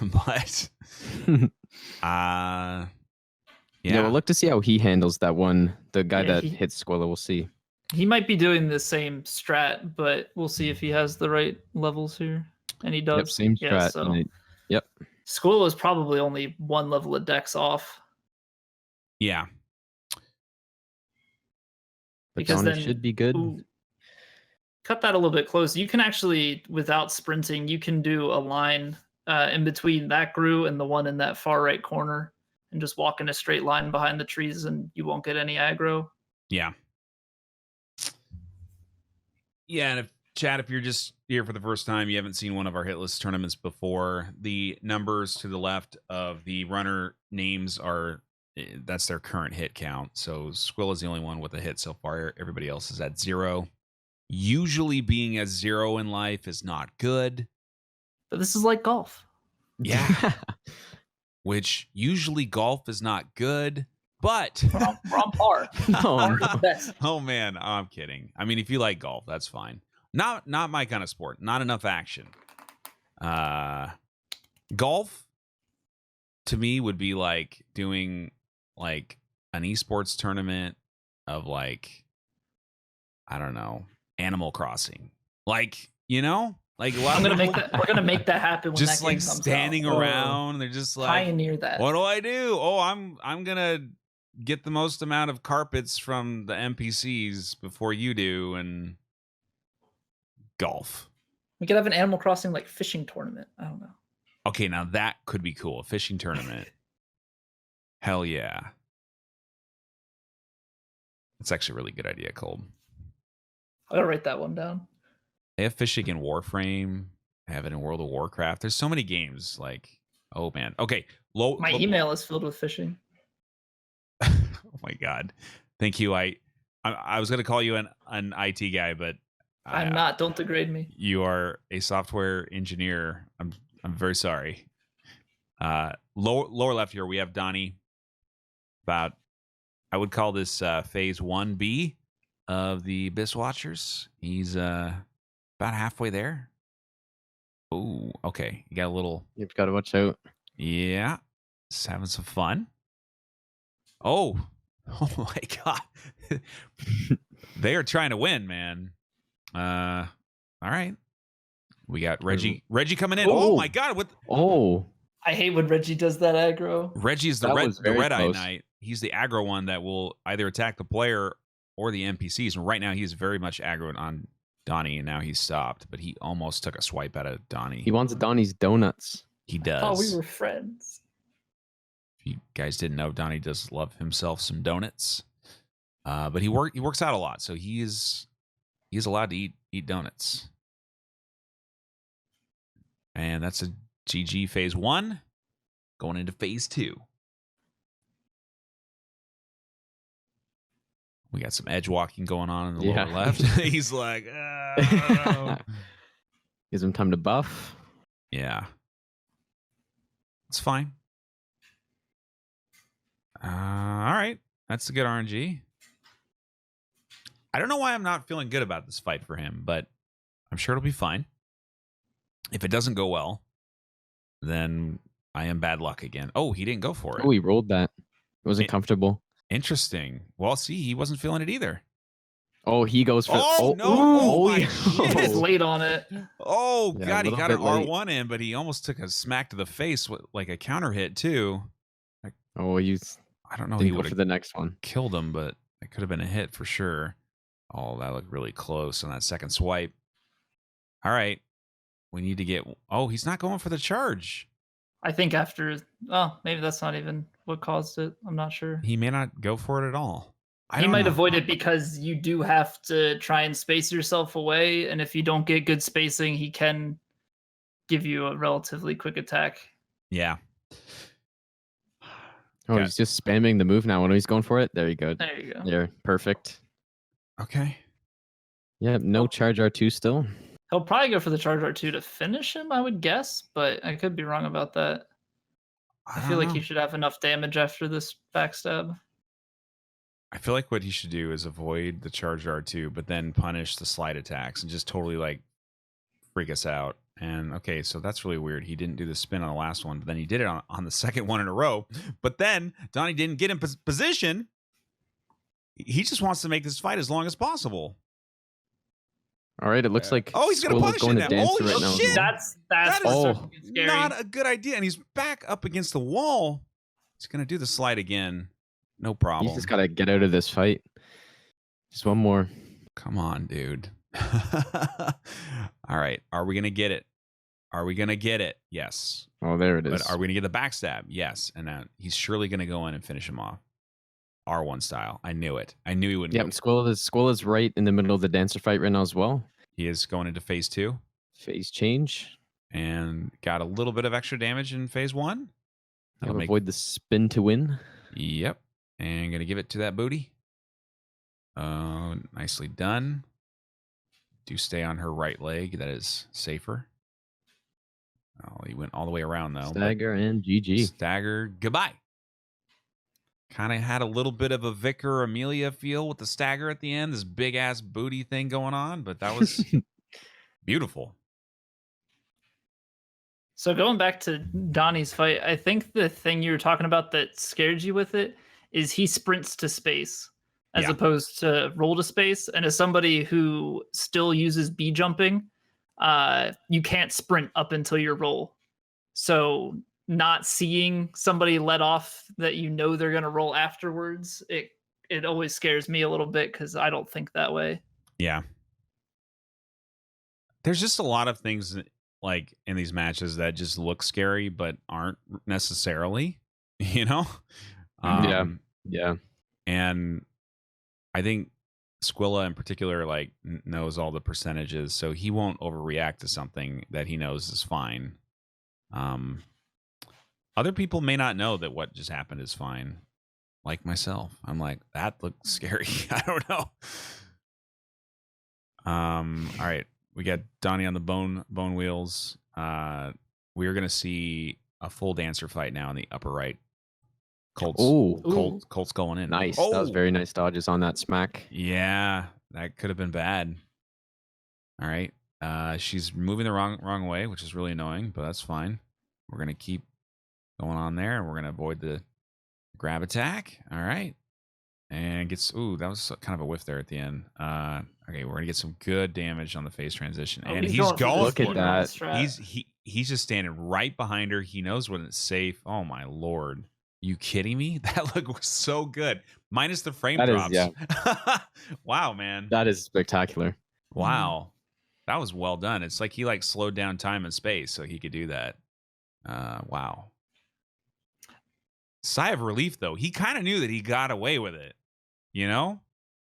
but yeah, we'll look to see how he handles that one. The guy that hits Squilla, we'll see. He might be doing the same strat, but we'll see if he has the right levels here. And he does. Yep, same strat. Yeah, so yep. Squilla is probably only one level of dex off. Yeah. But Donnie should be good. Cut that a little bit close. You can actually, without sprinting, you can do a line in between that Gru and the one in that far right corner and just walk in a straight line behind the trees and you won't get any aggro. Yeah. Yeah, and if you're just here for the first time, you haven't seen one of our Hitless tournaments before, the numbers to the left of the runner names that's their current hit count. So Squill is the only one with a hit so far. Everybody else is at 0. Usually being at 0 in life is not good. But this is like golf. Yeah. Which usually golf is not good, but We're on par. No, Par is no. the best. oh man, I'm kidding. I mean, if you like golf, that's fine. Not my kind of sport. Not enough action. Golf to me would be like doing like an esports tournament of like, I don't know, Animal Crossing. Like, you know, like a lot I'm of gonna people make that. We're gonna make that happen. When just that like game comes standing out. around. They're just like, Pioneer that. what do I do? Oh, I'm gonna get the most amount of carpets from the NPCs before you do, and golf. We could have an Animal Crossing like fishing tournament. I don't know. Okay, now that could be cool. A fishing tournament. Hell yeah. That's actually a really good idea, Cold. I gotta write that one down. They have fishing in Warframe. They have it in World of Warcraft. There's so many games. Like, oh man. Okay. My email is filled with fishing. Oh my god. Thank you. I was gonna call you an IT guy, but I'm not. Don't degrade me. You are a software engineer. I'm very sorry. Lower left here, we have Donnie. About, I would call this phase 1B of the Abyss Watchers. He's about halfway there. Oh, okay. You got a little. You've got to watch out. Yeah, just having some fun. Oh my god. They are trying to win, man. All right. We got Reggie coming in. Oh my god, what? Oh, I hate when Reggie does that aggro. Reggie's the That was very red eye close. knight. He's the aggro one that will either attack the player or the NPCs. And right now he's very much aggro on Donnie, and now he's stopped. But he almost took a swipe out of Donnie. he wants Donnie's donuts. He does. Oh, we were friends. If you guys didn't know, Donnie does love himself some donuts. But he works out a lot, so he's allowed to eat donuts. And that's a GG phase 1. Going into phase 2. We got some edge walking going on in the lower left. He's like, I don't know. Gives him time to buff. Yeah. It's fine. All right. That's a good RNG. I don't know why I'm not feeling good about this fight for him, but I'm sure it'll be fine. If it doesn't go well, then I am bad luck again. Oh, he didn't go for it. Oh, he rolled that. It wasn't comfortable. Interesting. Well, see, he wasn't feeling it either. Oh, he goes for. Oh, no. Oh, my yeah. shit. He's late on it. Oh, Yeah, God, a he little got an bit late. R1 in, but he almost took a smack to the face with like a counter hit, too. Oh, he's I don't know. didn't He go would for have the next one. killed him, but it could have been a hit for sure. Oh, that looked really close on that second swipe. All right. We need to get. Oh, he's not going for the charge. I think after. Oh, maybe that's not even what caused it. I'm not sure. He may not go for it at all. I He don't might know. avoid it because you do have to try and space yourself away, and if you don't get good spacing, he can give you a relatively quick attack. Yeah. Oh, Okay. he's just spamming the move now. When he's going for it, there you go. There you go. There, perfect. Okay. Yeah, no charge R2 still. He'll probably go for the charge R2 to finish him, I would guess, but I could be wrong about that. I feel like he should have enough damage after this backstab. I feel like what he should do is avoid the charge R2, but then punish the slide attacks and just totally like freak us out. And okay, so that's really weird. He didn't do the spin on the last one, but then he did it on the second one in a row. But then Donnie didn't get in position. He just wants to make this fight as long as possible. All right, it looks like. Oh, he's gonna Squirrel's punish going it to now. dance Holy right now. shit! That's That what's is starting to get scary. Not a good idea. And he's back up against the wall. He's gonna do the slide again. No problem. He's just got to get out of this fight. Just one more. Come on, dude. All right. Are we going to get it? Are we going to get it? Yes. Oh, there it is. But are we going to get the backstab? Yes. And now he's surely going to go in and finish him off. R1 style. I knew it. I knew he wouldn't. Yep, go. Squirrel is right in the middle of the dancer fight right now as well. He is going into phase 2 Phase change. and got a little bit of extra damage in phase 1. That'll I'll make- avoid the spin to win. Yep. And going to give it to that booty. Nicely done. Do stay on her right leg. That is safer. Oh, he went all the way around though. Stagger and GG. Stagger, goodbye. Kind of had a little bit of a Vicar Amelia feel with the stagger at the end, this big ass booty thing going on, but that was beautiful. So going back to Donnie's fight, I think the thing you were talking about that scared you with it is he sprints to space as Yeah. opposed to roll to space. And as somebody who still uses B jumping, you can't sprint up until your roll. So not seeing somebody let off that you know they're going to roll afterwards, it always scares me a little bit because I don't think that way. Yeah. There's just a lot of things like in these matches that just look scary but aren't necessarily, you know? Yeah. And I think Squilla in particular like knows all the percentages, so he won't overreact to something that he knows is fine. Other people may not know that what just happened is fine. Like myself. I'm like, that looks scary. I don't know. All right. We got Donnie on the bone wheels. We are gonna see a full dancer fight now in the upper right. Colt's going in. Nice. Oh! That was very nice dodges on that smack. Yeah, that could have been bad. All right. She's moving the wrong way, which is really annoying, but that's fine. We're gonna keep going on there, and we're gonna avoid the grab attack. All right. And gets that was kind of a whiff there at the end. Okay, we're gonna get some good damage on the phase transition, and he's going. Look at that. He's just standing right behind her. He knows when it's safe. Oh my lord! You kidding me? That look was so good. Minus the frame drops. Wow, man. That is spectacular. Wow, that was well done. It's like he like slowed down time and space so he could do that. Wow. Sigh of relief though. He kind of knew that he got away with it. You know?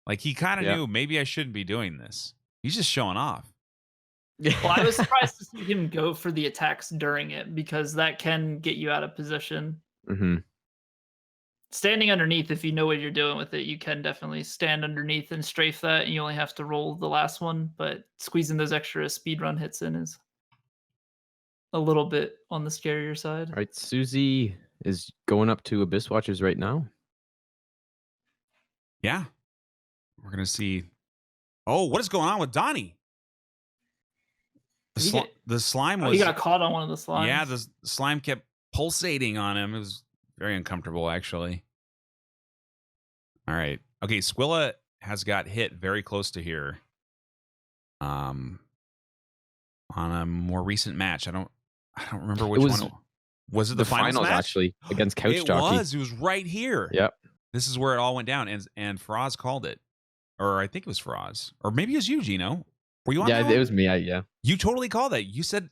Like he kind of knew maybe I shouldn't be doing this. He's just showing off. Well, I was surprised to see him go for the attacks during it because that can get you out of position. Mm-hmm. Standing underneath, if you know what you're doing with it, you can definitely stand underneath and strafe that, and you only have to roll the last one. But squeezing those extra speedrun hits in is a little bit on the scarier side. All right, Susie is going up to Abyss Watchers right now. Yeah. We're going to see. Oh, what is going on with Donnie? The slime was. He got caught on one of the slimes. Yeah, the slime kept pulsating on him. It was very uncomfortable, actually. All right. Okay, Squilla has got hit very close to here. On a more recent match. I don't remember which one. Was it the finals match? Actually against Couch Jockey? It was right here. Yep. This is where it all went down, and Faraz called it, or I think it was Faraz, or maybe it was you, Gino. Were you on? Yeah, it was me. Yeah. You totally called that. You said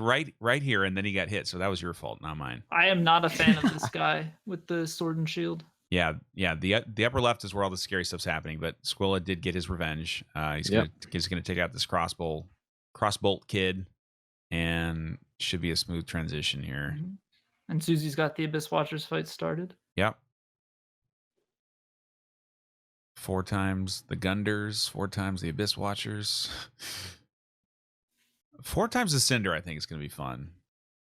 right here, and then he got hit. So that was your fault, not mine. I am not a fan of this guy with the sword and shield. Yeah. The upper left is where all the scary stuff's happening. But Squilla did get his revenge. He's gonna take out this crossbolt kid, and should be a smooth transition here. Mm-hmm. And Susie's got the Abyss Watchers fight started. Yep. 4 times the Gunders, 4 times the Abyss Watchers. 4 times the Cinder, I think is going to be fun.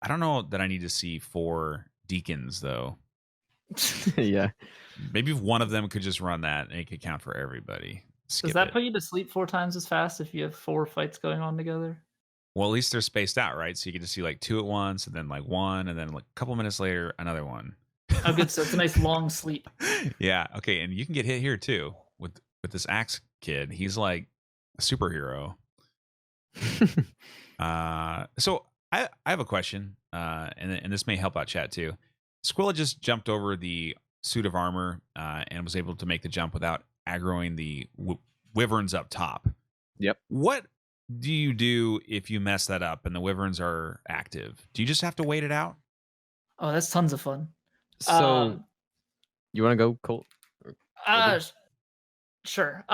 I don't know that I need to see 4 Deacons, though. Yeah. Maybe if one of them could just run that and it could count for everybody. Does that put you to sleep 4 times as fast if you have 4 fights going on together? Well, at least they're spaced out, right? So you get to see like 2 at once, and then like 1, and then like a couple minutes later, another one. Oh, good. So it's a nice long sleep. Yeah. Okay. And you can get hit here too with this axe kid. He's like a superhero. So I have a question, and this may help out chat too. Squilla just jumped over the suit of armor and was able to make the jump without aggroing the wyverns up top. Yep. What do you do if you mess that up and the wyverns are active? Do you just have to wait it out? Oh, that's tons of fun. So you want to go, Colt? Sure.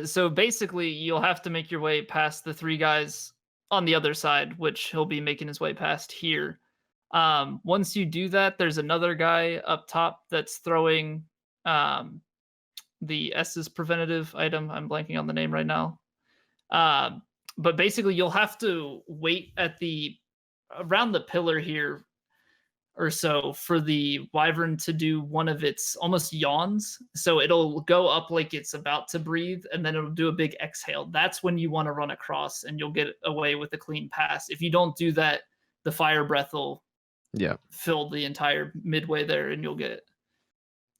So basically, you'll have to make your way past the 3 guys on the other side, which he'll be making his way past here. Once you do that, there's another guy up top that's throwing the S's preventative item. I'm blanking on the name right now. But basically, you'll have to wait at the around the pillar here or so for the wyvern to do one of its almost yawns. So it'll go up like it's about to breathe, and then it'll do a big exhale. That's when you want to run across, and you'll get away with a clean pass. If you don't do that, the fire breath will fill the entire midway there, and you'll get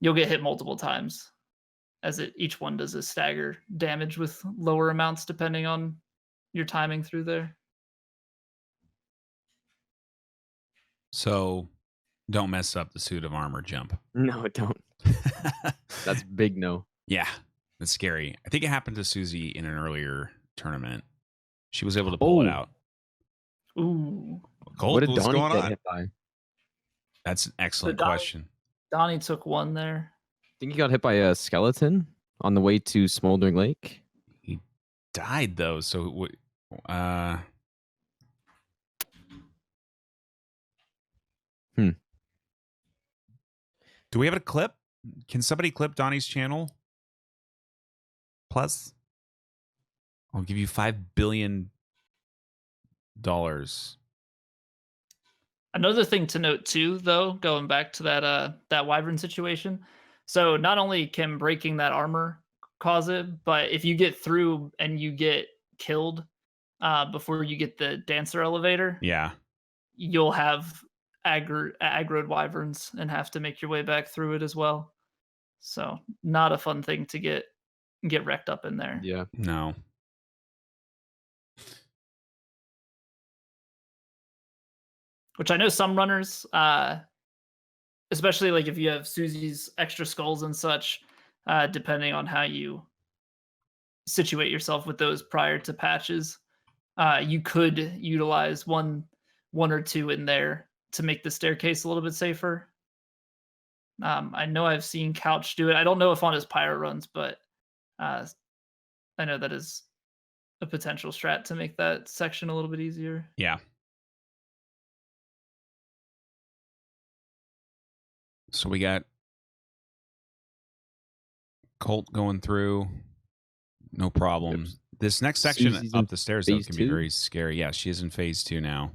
hit multiple times, as each one does a stagger damage with lower amounts depending on your timing through there. So don't mess up the suit of armor jump. No, don't. That's big no. Yeah, that's scary. I think it happened to Susie in an earlier tournament. She was able to pull it out. Ooh. Colt, what did what's Donnie going get on? hit by? That's an excellent So question. Donnie took one there. I think he got hit by a skeleton on the way to Smoldering Lake. He died though, so do we have a clip? Can somebody clip Donnie's channel? Plus, I'll give you $5 billion. Another thing to note too, though, going back to that wyvern situation. So not only can breaking that armor cause it, but if you get through and you get killed before you get the dancer elevator, Yeah, you'll have aggroed wyverns and have to make your way back through it as well. So not a fun thing to get wrecked up in there. Yeah. no. Which I know some runners, especially like if you have Susie's extra skulls and such, depending on how you situate yourself with those prior to patches, you could utilize one or two in there to make the staircase a little bit safer. I know I've seen Couch do it. I don't know if on his pyro runs, but I know that is a potential strat to make that section a little bit easier. Yeah. So we got Colt going through. No problems. Yep. This next section Susie's up the stairs though, can be 2? very scary. Yeah, she is in phase 2 now.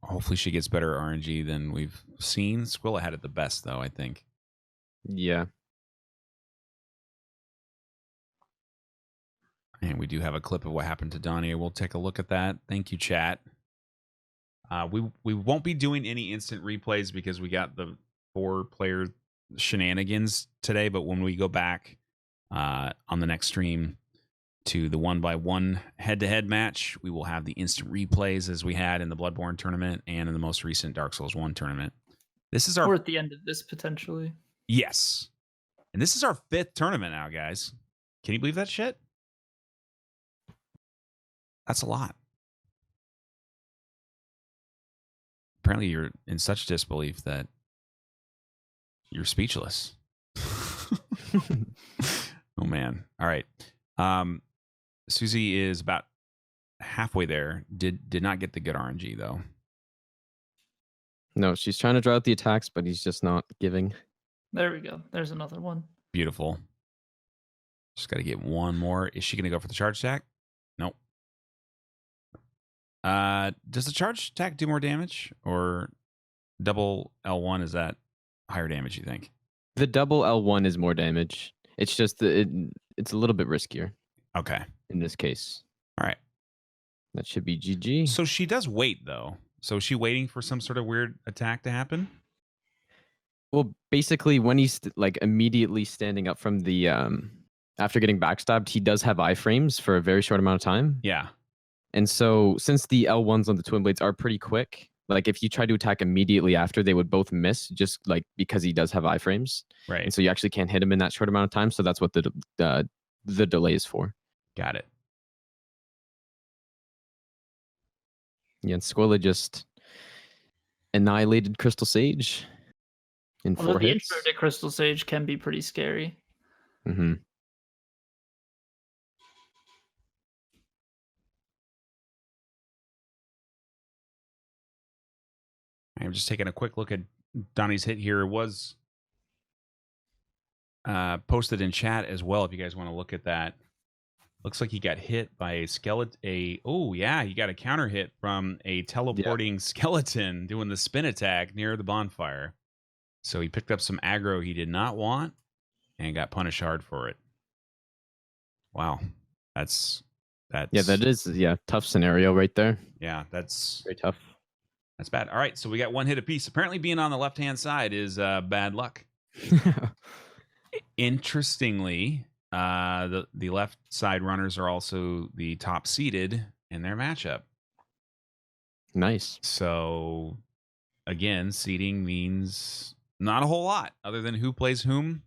Hopefully she gets better RNG than we've seen. Squilla had it the best though, I think. Yeah. And we do have a clip of what happened to Donnie. We'll take a look at that. Thank you, chat. We won't be doing any instant replays because we got the 4-player shenanigans today. But when we go back on the next stream to the 1x1 head-to-head match, we will have the instant replays as we had in the Bloodborne tournament and in the most recent Dark Souls 1 tournament. This is our... We're at the end of this potentially. Yes. And this is our 5th tournament now, guys. Can you believe that shit? That's a lot. Apparently you're in such disbelief that you're speechless. Oh man. All right. Susie is about halfway there. Did not get the good RNG though. No, she's trying to draw out the attacks, but he's just not giving. There we go. There's another one. Beautiful. Just got to get one more. Is she going to go for the charge attack? Nope. Does the charge attack do more damage, or double L1, is that higher damage, you think? The double L1 is more damage. It's just it's a little bit riskier. Okay. In this case. All right. That should be GG. So she does wait though. So is she waiting for some sort of weird attack to happen? Well, basically when he's like immediately standing up from the after getting backstabbed, he does have iframes for a very short amount of time. Yeah. And so since the L1s on the twin blades are pretty quick, like if you try to attack immediately after, they would both miss just like because he does have iframes. Right. And so you actually can't hit him in that short amount of time. So that's what the delay is for. Got it. Yeah, and Squilla just annihilated Crystal Sage in 4 the hits. intro to Crystal Sage can be pretty scary. Mm-hmm. I'm just taking a quick look at Donnie's hit here. It was posted in chat as well if you guys want to look at that. Looks like he got hit by a skeleton. Oh yeah, he got a counter hit from a teleporting skeleton doing the spin attack near the bonfire. So he picked up some aggro he did not want and got punished hard for it. Wow, that's that is tough scenario right there. Yeah, that's Very tough. That's bad. All right, so we got one hit apiece. Apparently, being on the left-hand side is bad luck. Interestingly, the left side runners are also the top seeded in their matchup. Nice. So, again, seeding means not a whole lot other than who plays whom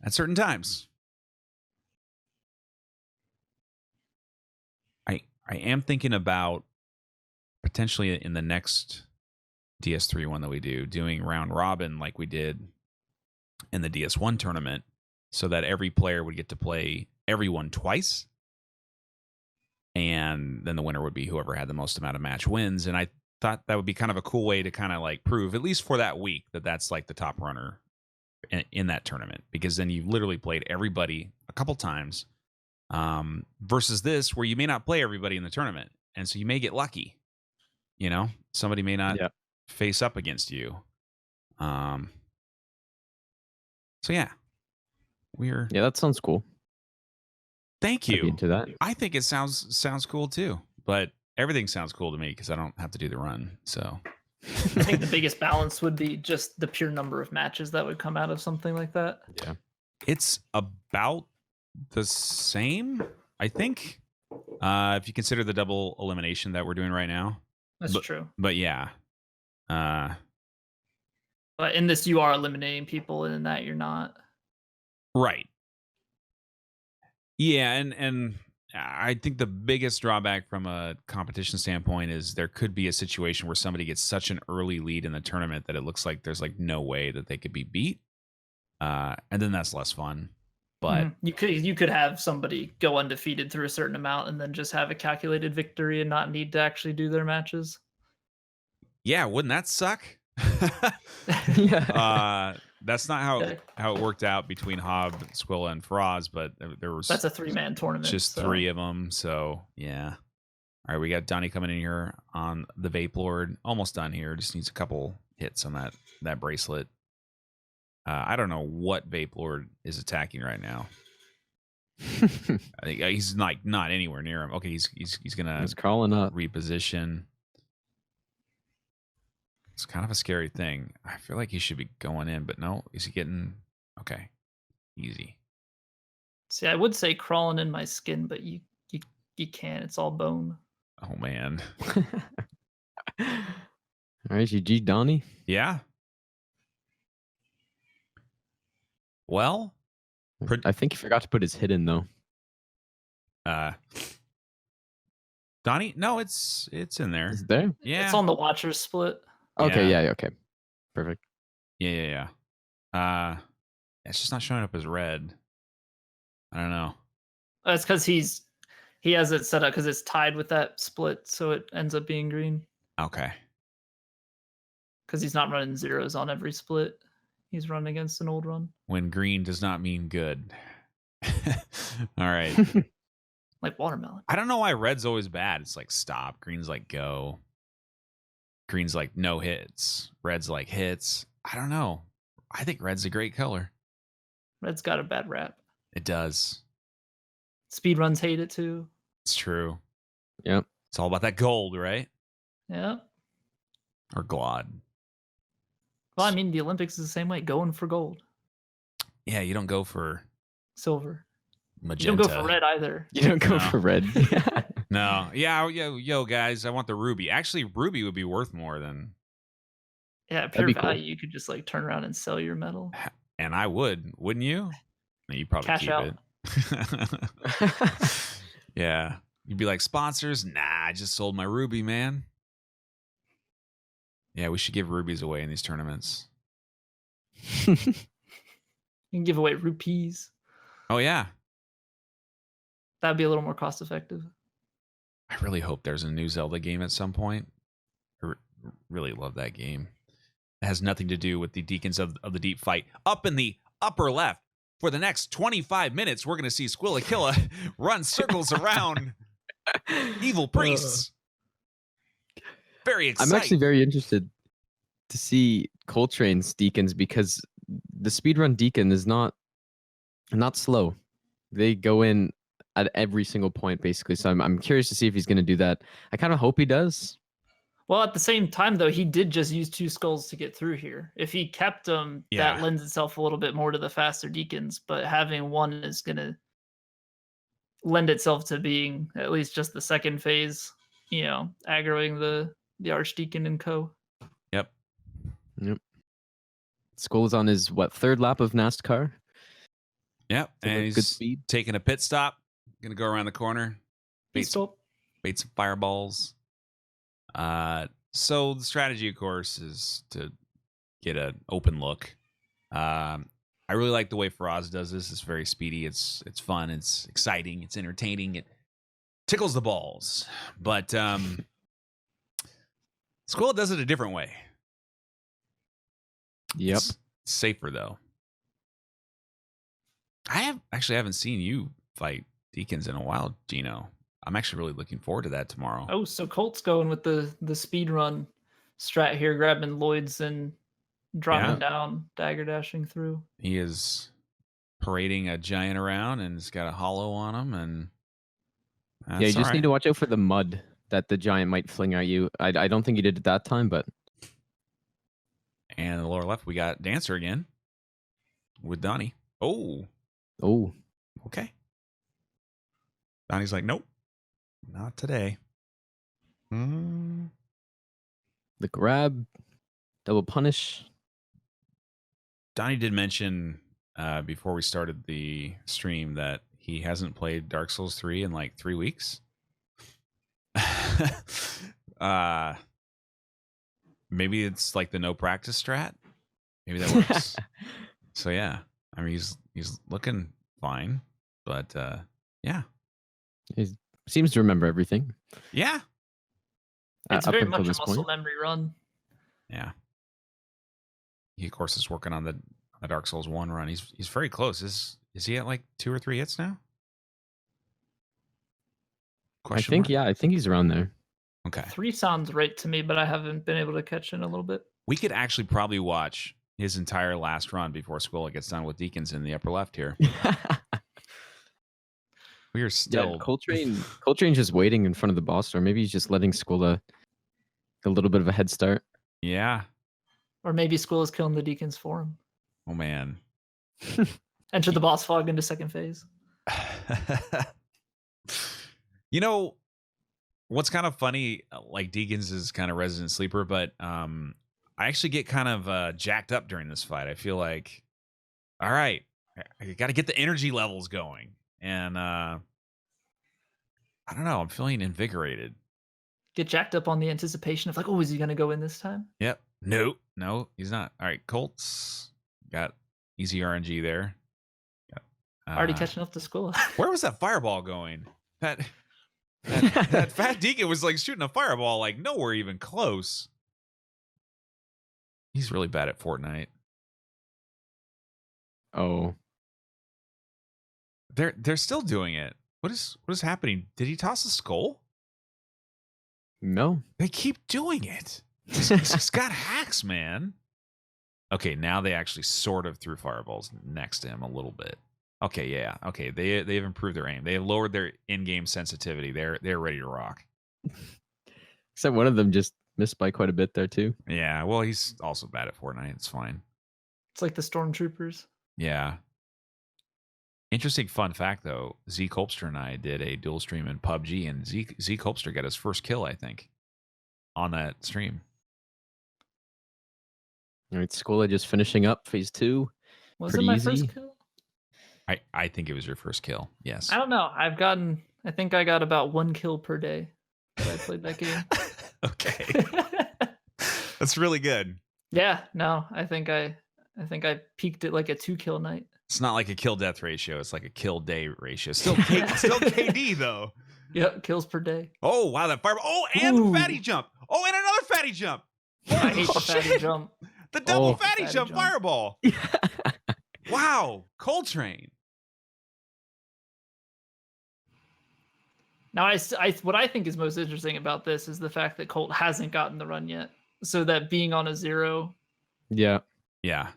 at certain times. I am thinking about potentially in the next DS3 one that we do, doing round robin like we did in the DS1 tournament, so that every player would get to play everyone twice. And then the winner would be whoever had the most amount of match wins. And I thought that would be kind of a cool way to kind of like prove, at least for that week, that that's like the top runner in that tournament. Because then you literally played everybody a couple times, versus this where you may not play everybody in the tournament. And so you may get lucky. You know, somebody may not face up against you. So yeah, that sounds cool. Thank you. Into that. I think it sounds cool too. But everything sounds cool to me because I don't have to do the run. So I think the biggest balance would be just the pure number of matches that would come out of something like that. Yeah, it's about the same, I think. If you consider the double elimination that we're doing right now. That's true. But yeah. But in this, you are eliminating people, and in that, you're not. Right. Yeah, and I think the biggest drawback from a competition standpoint is there could be a situation where somebody gets such an early lead in the tournament that it looks like there's like no way that they could be beat. And then that's less fun. But you could have somebody go undefeated through a certain amount and then just have a calculated victory and not need to actually do their matches. Yeah, wouldn't that suck? That's not how it worked out between Hob, Squilla, and Froz, but that's a 3-man tournament. Just 3 of them, so yeah. All right, we got Donnie coming in here on the Vape Lord. Almost done here. Just needs a couple hits on that bracelet. I don't know what Vape Lord is attacking right now. I think he's like not anywhere near him. Okay, he's gonna crawling up. Reposition. It's kind of a scary thing. I feel like he should be going in, but no. Is he getting okay? Easy. See, I would say crawling in my skin, but you can't. It's all bone. Oh man. All right, GG, Donnie. Yeah. Well, I think he forgot to put his hit in though. Donnie, no, it's in there. Is it there? Yeah, it's on the Watchers split. Okay, yeah, okay, perfect. Yeah. It's just not showing up as red. I don't know. That's because he has it set up because it's tied with that split, so it ends up being green. Okay. Because he's not running zeros on every split. He's running against an old run. When green does not mean good. All right. Like watermelon. I don't know why red's always bad. It's like stop. Green's like go. Green's like no hits. Red's like hits. I don't know. I think red's a great color. Red's got a bad rap. It does. Speedruns hate it too. It's true. Yep. It's all about that gold, right? Yeah. Or glod. Well, I mean, the Olympics is the same way, going for gold. Yeah, you don't go for silver. Magenta. You don't go for red either. You don't go for red. No. Yeah, yo, guys, I want the ruby. Actually, ruby would be worth more than. Yeah, pure value. Cool. You could just like turn around and sell your metal. And I would, wouldn't you? No, you probably cash keep out. It. Yeah, you'd be like sponsors. Nah, I just sold my ruby, man. Yeah, we should give rubies away in these tournaments. You can give away rupees. Oh, yeah. That'd be a little more cost effective. I really hope there's a new Zelda game at some point. I really love that game. It has nothing to do with the Deacons of the Deep fight. Up in the upper left. For the next 25 minutes, we're going to see Squillakilla run circles around evil priests. Very exciting. I'm actually very interested to see Coltrane's deacons because the speedrun deacon is not slow. They go in at every single point basically. So I'm curious to see if he's going to do that. I kind of hope he does. Well, at the same time, though, he did just use 2 skulls to get through here. If he kept them, Yeah. that lends itself a little bit more to the faster deacons. But having 1 is going to lend itself to being at least just the second phase, aggroing the archdeacon and co. Yep. Skull is on his 3rd lap of NASCAR. Yep. So And good he's speed. taking a pit stop. Going to go around the corner. Bait some fireballs. So the strategy, of course, is to get an open look. I really like the way Faraz does this. It's very speedy. It's fun. It's exciting. It's entertaining. It tickles the balls. But Squilla does it a different way. Yep. It's safer though. I haven't seen you fight deacons in a while, Gino. I'm actually really looking forward to that tomorrow. Oh, so Colt's going with the speed run strat here, grabbing Lloyd's and dropping down, dagger dashing through. He is parading a giant around and it's got a hollow on him, and Yeah, you just need to watch out for the mud that the giant might fling at you. I don't think he did it that time, but And in the lower left, we got Dancer again with Donnie. Oh, okay. Donnie's like, nope, not today. the grab, double punish. Donnie did mention before we started the stream that he hasn't played Dark Souls 3 in like 3 weeks. Maybe it's like the no practice strat. Maybe that works. So yeah, I mean he's looking fine, but yeah, He seems to remember everything. yeah, It's up very until much a this muscle point. memory run. yeah. He of course is working on the Dark Souls 1 run. He's very close. Is he at like 2 or 3 hits now? I think he's around there. Okay. 3 sounds right to me, but I haven't been able to catch in a little bit. We could actually probably watch his entire last run before Squilla gets done with Deacons in the upper left here. We are still Coltrane's just waiting in front of the boss, or maybe he's just letting Squilla a little bit of a head start. Yeah. Or maybe Squilla's killing the deacons for him. Oh man. Enter the boss fog into second phase. You know, what's kind of funny, like Deacons is kind of resident sleeper, but I actually get kind of jacked up during this fight. I feel like, all right, I got to get the energy levels going. And I don't know, I'm feeling invigorated. Get jacked up on the anticipation of like, oh, is he going to go in this time? Yep. No, he's not. All right, Colts got easy RNG there. Already catching up to Squilla. Where was that fireball going? That fat deacon was like shooting a fireball like nowhere even close. He's really bad at Fortnite. Oh, They're still doing it. What is happening? Did he toss a skull? no. They keep doing it. He's got hacks, man. Okay, now they actually sort of threw fireballs next to him a little bit. Okay, yeah. Okay, they've improved their aim. They have lowered their in-game sensitivity. They're ready to rock. Except one of them just missed by quite a bit there too. Yeah, well, he's also bad at Fortnite. It's fine. It's like the stormtroopers. Yeah. Interesting fun fact, though. Z Colpster and I did a dual stream in PUBG, and Z Colpster got his first kill, I think, on that stream. All right, Squilla just finishing up phase 2. Was Pretty it my easy. first kill? I think it was your first kill. Yes. I don't know. I think I got about 1 kill per day that I played that game. Okay. That's really good. Yeah, no, I think I peaked at like a 2 kill night. It's not like a kill death ratio. It's like a kill day ratio. Still KD, though. Yep, kills per day. Oh, wow. That fireball. Oh, and Ooh. the fatty jump. Oh, and another fatty jump. I hate the Shit. fatty jump. The double Oh. fatty Fatty jump jump. fireball. Wow, Coltrane. Now, what I think is most interesting about this is the fact that Colt hasn't gotten the run yet. So that being on a 0, Yeah. Yeah.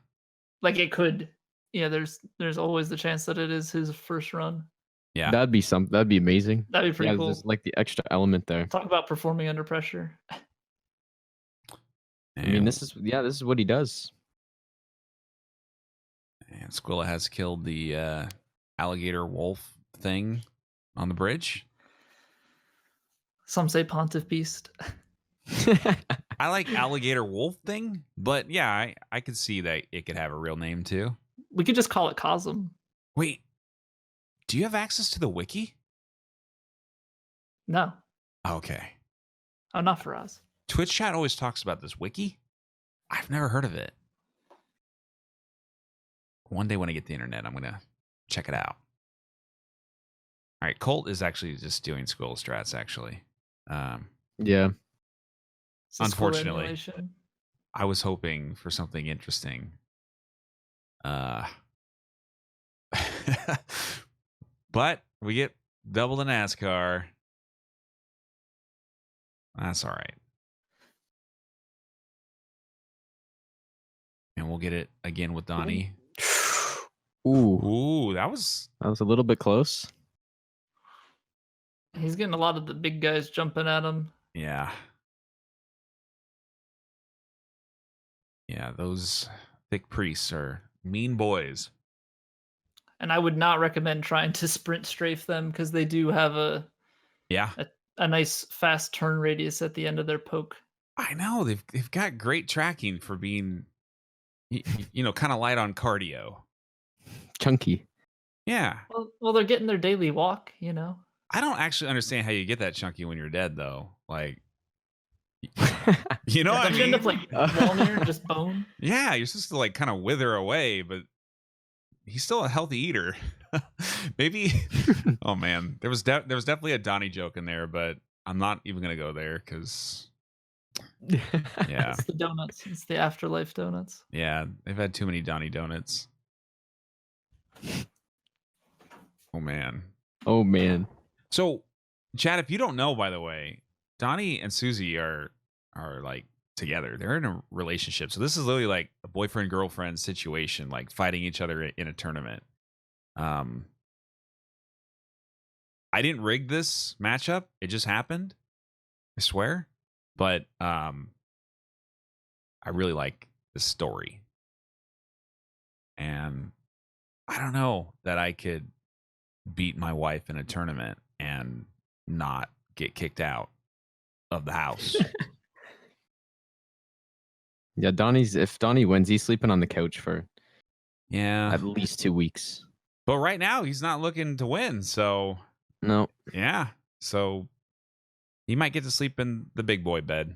like it could, there's always the chance that it is his first run. Yeah. That'd be amazing. That'd be pretty cool. There's like the extra element there. Talk about performing under pressure. I mean, this is what he does. And Squilla has killed the alligator wolf thing on the bridge. Some say Pontiff Beast. I like alligator wolf thing, but yeah, I could see that it could have a real name too. We could just call it Cosm. Wait, do you have access to the wiki? No. Okay. Oh, not for us. Twitch chat always talks about this wiki. I've never heard of it. One day when I get the internet, I'm going to check it out. All right, Colt is actually just doing Squirrel strats, actually. Yeah. It's a school Unfortunately. emulation. I was hoping for something interesting. But we get double the NASCAR. That's all right. And we'll get it again with Donnie. Ooh, Ooh, that was... that was a little bit close. He's getting a lot of the big guys jumping at him. Yeah. Yeah, those thick priests are mean boys. And I would not recommend trying to sprint strafe them because they do have a nice fast turn radius at the end of their poke. I know they've got great tracking for being, kind of light on cardio. Chunky. Yeah, Well, they're getting their daily walk, I don't actually understand how you get that chunky when you're dead, though. Like, what Don't I you end mean? up like Walner and just bone? Yeah, you're supposed to like kind of wither away, but he's still a healthy eater. Maybe. Oh man, there was definitely a Donnie joke in there, but I'm not even gonna go there because yeah, It's the donuts. It's the afterlife donuts. yeah, they've had too many Donnie donuts. Oh man. Oh man. So, Chad, if you don't know, by the way, Donnie and Susie are like together. They're in a relationship. So this is literally like a boyfriend girlfriend situation, like fighting each other in a tournament. I didn't rig this matchup. It just happened. I swear. But I really like the story. And I don't know that I could beat my wife in a tournament and not get kicked out of the house. Yeah, if Donnie wins, he's sleeping on the couch for Yeah. at least 2 weeks. But right now he's not looking to win, so No. yeah. So he might get to sleep in the big boy bed.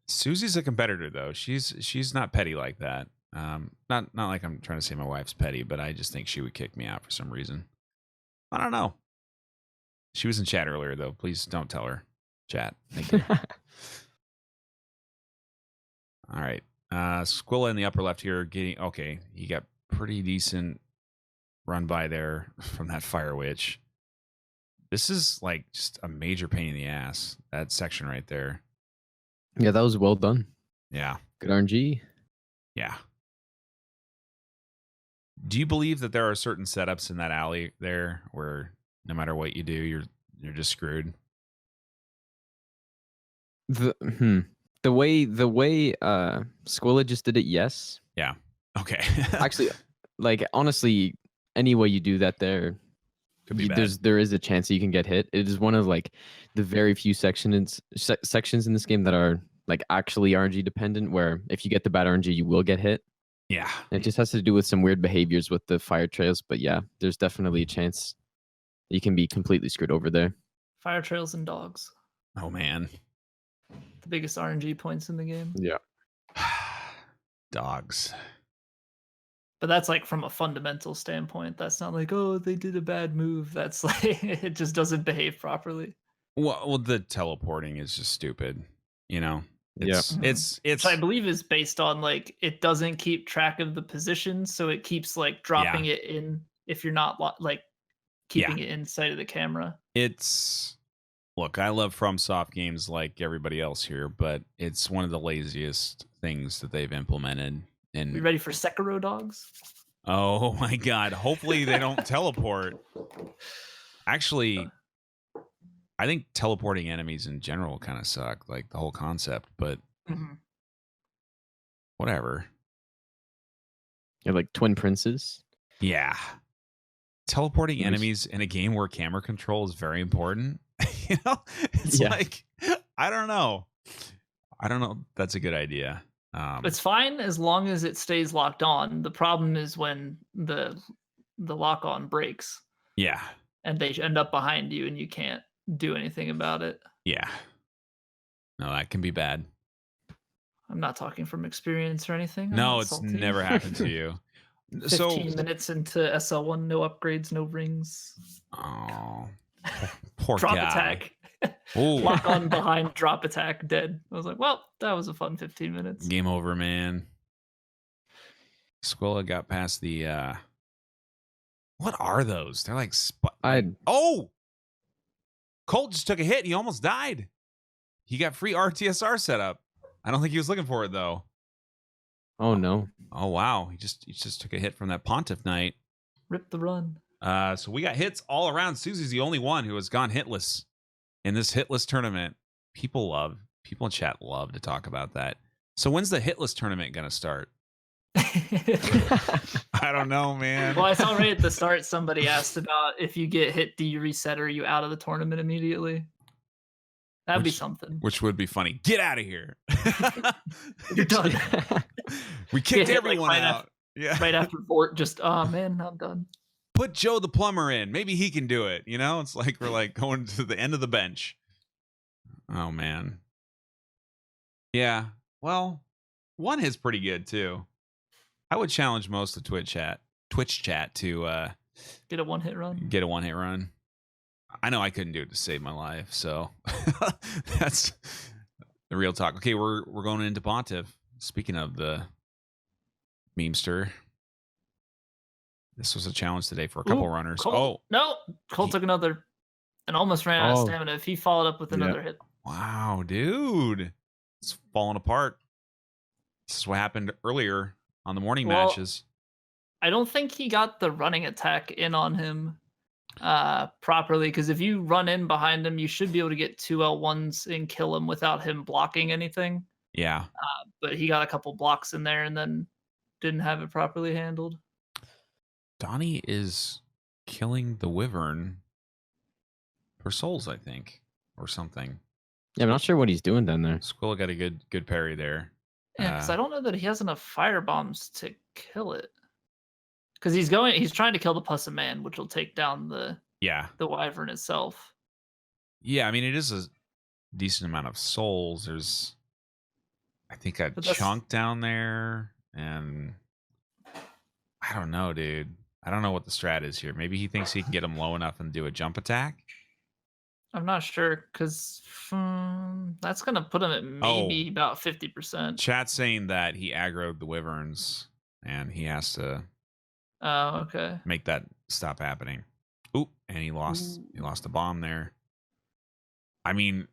Susie's a competitor though. She's not petty like that. Not like I'm trying to say my wife's petty, but I just think she would kick me out for some reason. I don't know. She was in chat earlier though. Please don't tell her. Chat. Thank you. All right. Squilla in the upper left here he got pretty decent run by there from that fire witch. This is like just a major pain in the ass, that section right there. Yeah, that was well done. Yeah. Good RNG. Yeah. Do you believe that there are certain setups in that alley there where no matter what you do, you're just screwed? The way Squilla just did it, yes. Yeah. Okay. Actually, like honestly, any way you do that there, Could be bad. there is a chance that you can get hit. It is one of like the very few sections in this game that are like actually RNG dependent, where if you get the bad RNG, you will get hit. Yeah. It just has to do with some weird behaviors with the fire trails, but yeah, there's definitely a chance you can be completely screwed over there. Fire trails and dogs. Oh man. The biggest RNG points in the game. Yeah. Dogs. But that's like from a fundamental standpoint. That's not like, oh, they did a bad move. That's like it just doesn't behave properly. Well, the teleporting is just stupid, It's Which I believe is based on like it doesn't keep track of the position, so it keeps like dropping it in if you're not like keeping it inside of the camera. It's look, I love FromSoft games like everybody else here, but it's one of the laziest things that they've implemented. And We ready for Sekiro dogs? oh my god! Hopefully they don't teleport. Actually, I think teleporting enemies in general kind of suck, like the whole concept. But whatever. You're like twin princes. Yeah. Teleporting enemies in a game where camera control is very important. You know, it's like I don't know. That's a good idea. It's fine as long as it stays locked on. The problem is when the lock on breaks. Yeah. And they end up behind you and you can't do anything about it. Yeah. No, that can be bad. I'm not talking from experience or anything. No, it's never happened to you. 15 minutes into SL1, no upgrades, no rings. Oh, poor drop guy. attack. Ooh. Lock on behind, drop attack, dead. I was like, well, that was a fun 15 minutes. Game over, man. Squilla got past the what are those? They're like oh! Colt just took a hit. He almost died. He got free RTSR setup. I don't think he was looking for it though. Oh no. Oh wow. He just took a hit from that Pontiff Knight. Rip the run. So we got hits all around. Susie's the only one who has gone hitless in this hitless tournament. People in chat love to talk about that. So when's the hitless tournament gonna start? I don't know, man. Well, I saw right at the start somebody asked about if you get hit, do you reset or are you out of the tournament immediately? That'd be something. Which would be funny. Get out of here. You're done. We kicked hit, everyone like, out. Yeah. Right after Fort, just oh man, I'm done. Put Joe the plumber in. Maybe he can do it. You know, it's like we're like going to the end of the bench. Oh man. Yeah. Well, one is pretty good too. I would challenge most of Twitch chat to get a one-hit run. I know I couldn't do it to save my life, so that's the real talk. Okay, we're going into Pontiff. Speaking of the memester, this was a challenge today for a couple runners. Colt. No, Colt took another and almost ran out of stamina. If he followed up with another hit. Wow, dude, it's falling apart. This is what happened earlier on the morning matches. I don't think he got the running attack in on him properly, because if you run in behind him, you should be able to get 2 L1s and kill him without him blocking anything. Yeah. But he got a couple blocks in there and then didn't have it properly handled. Donnie is killing the Wyvern for souls, I think, or something. Yeah, I'm not sure what he's doing down there. Squilla got a good parry there. Yeah, because I don't know that he has enough fire bombs to kill it. Because he's trying to kill the Puss of Man, which will take down the Wyvern itself. Yeah, I mean it is a decent amount of souls. There's I think a chunk down there, and I don't know, dude. I don't know what the strat is here. Maybe he thinks he can get him low enough and do a jump attack. I'm not sure, because that's going to put him at maybe about 50%. Chat's saying that he aggroed the Wyverns, and he has to make that stop happening. Oop, and he lost a bomb there. I mean,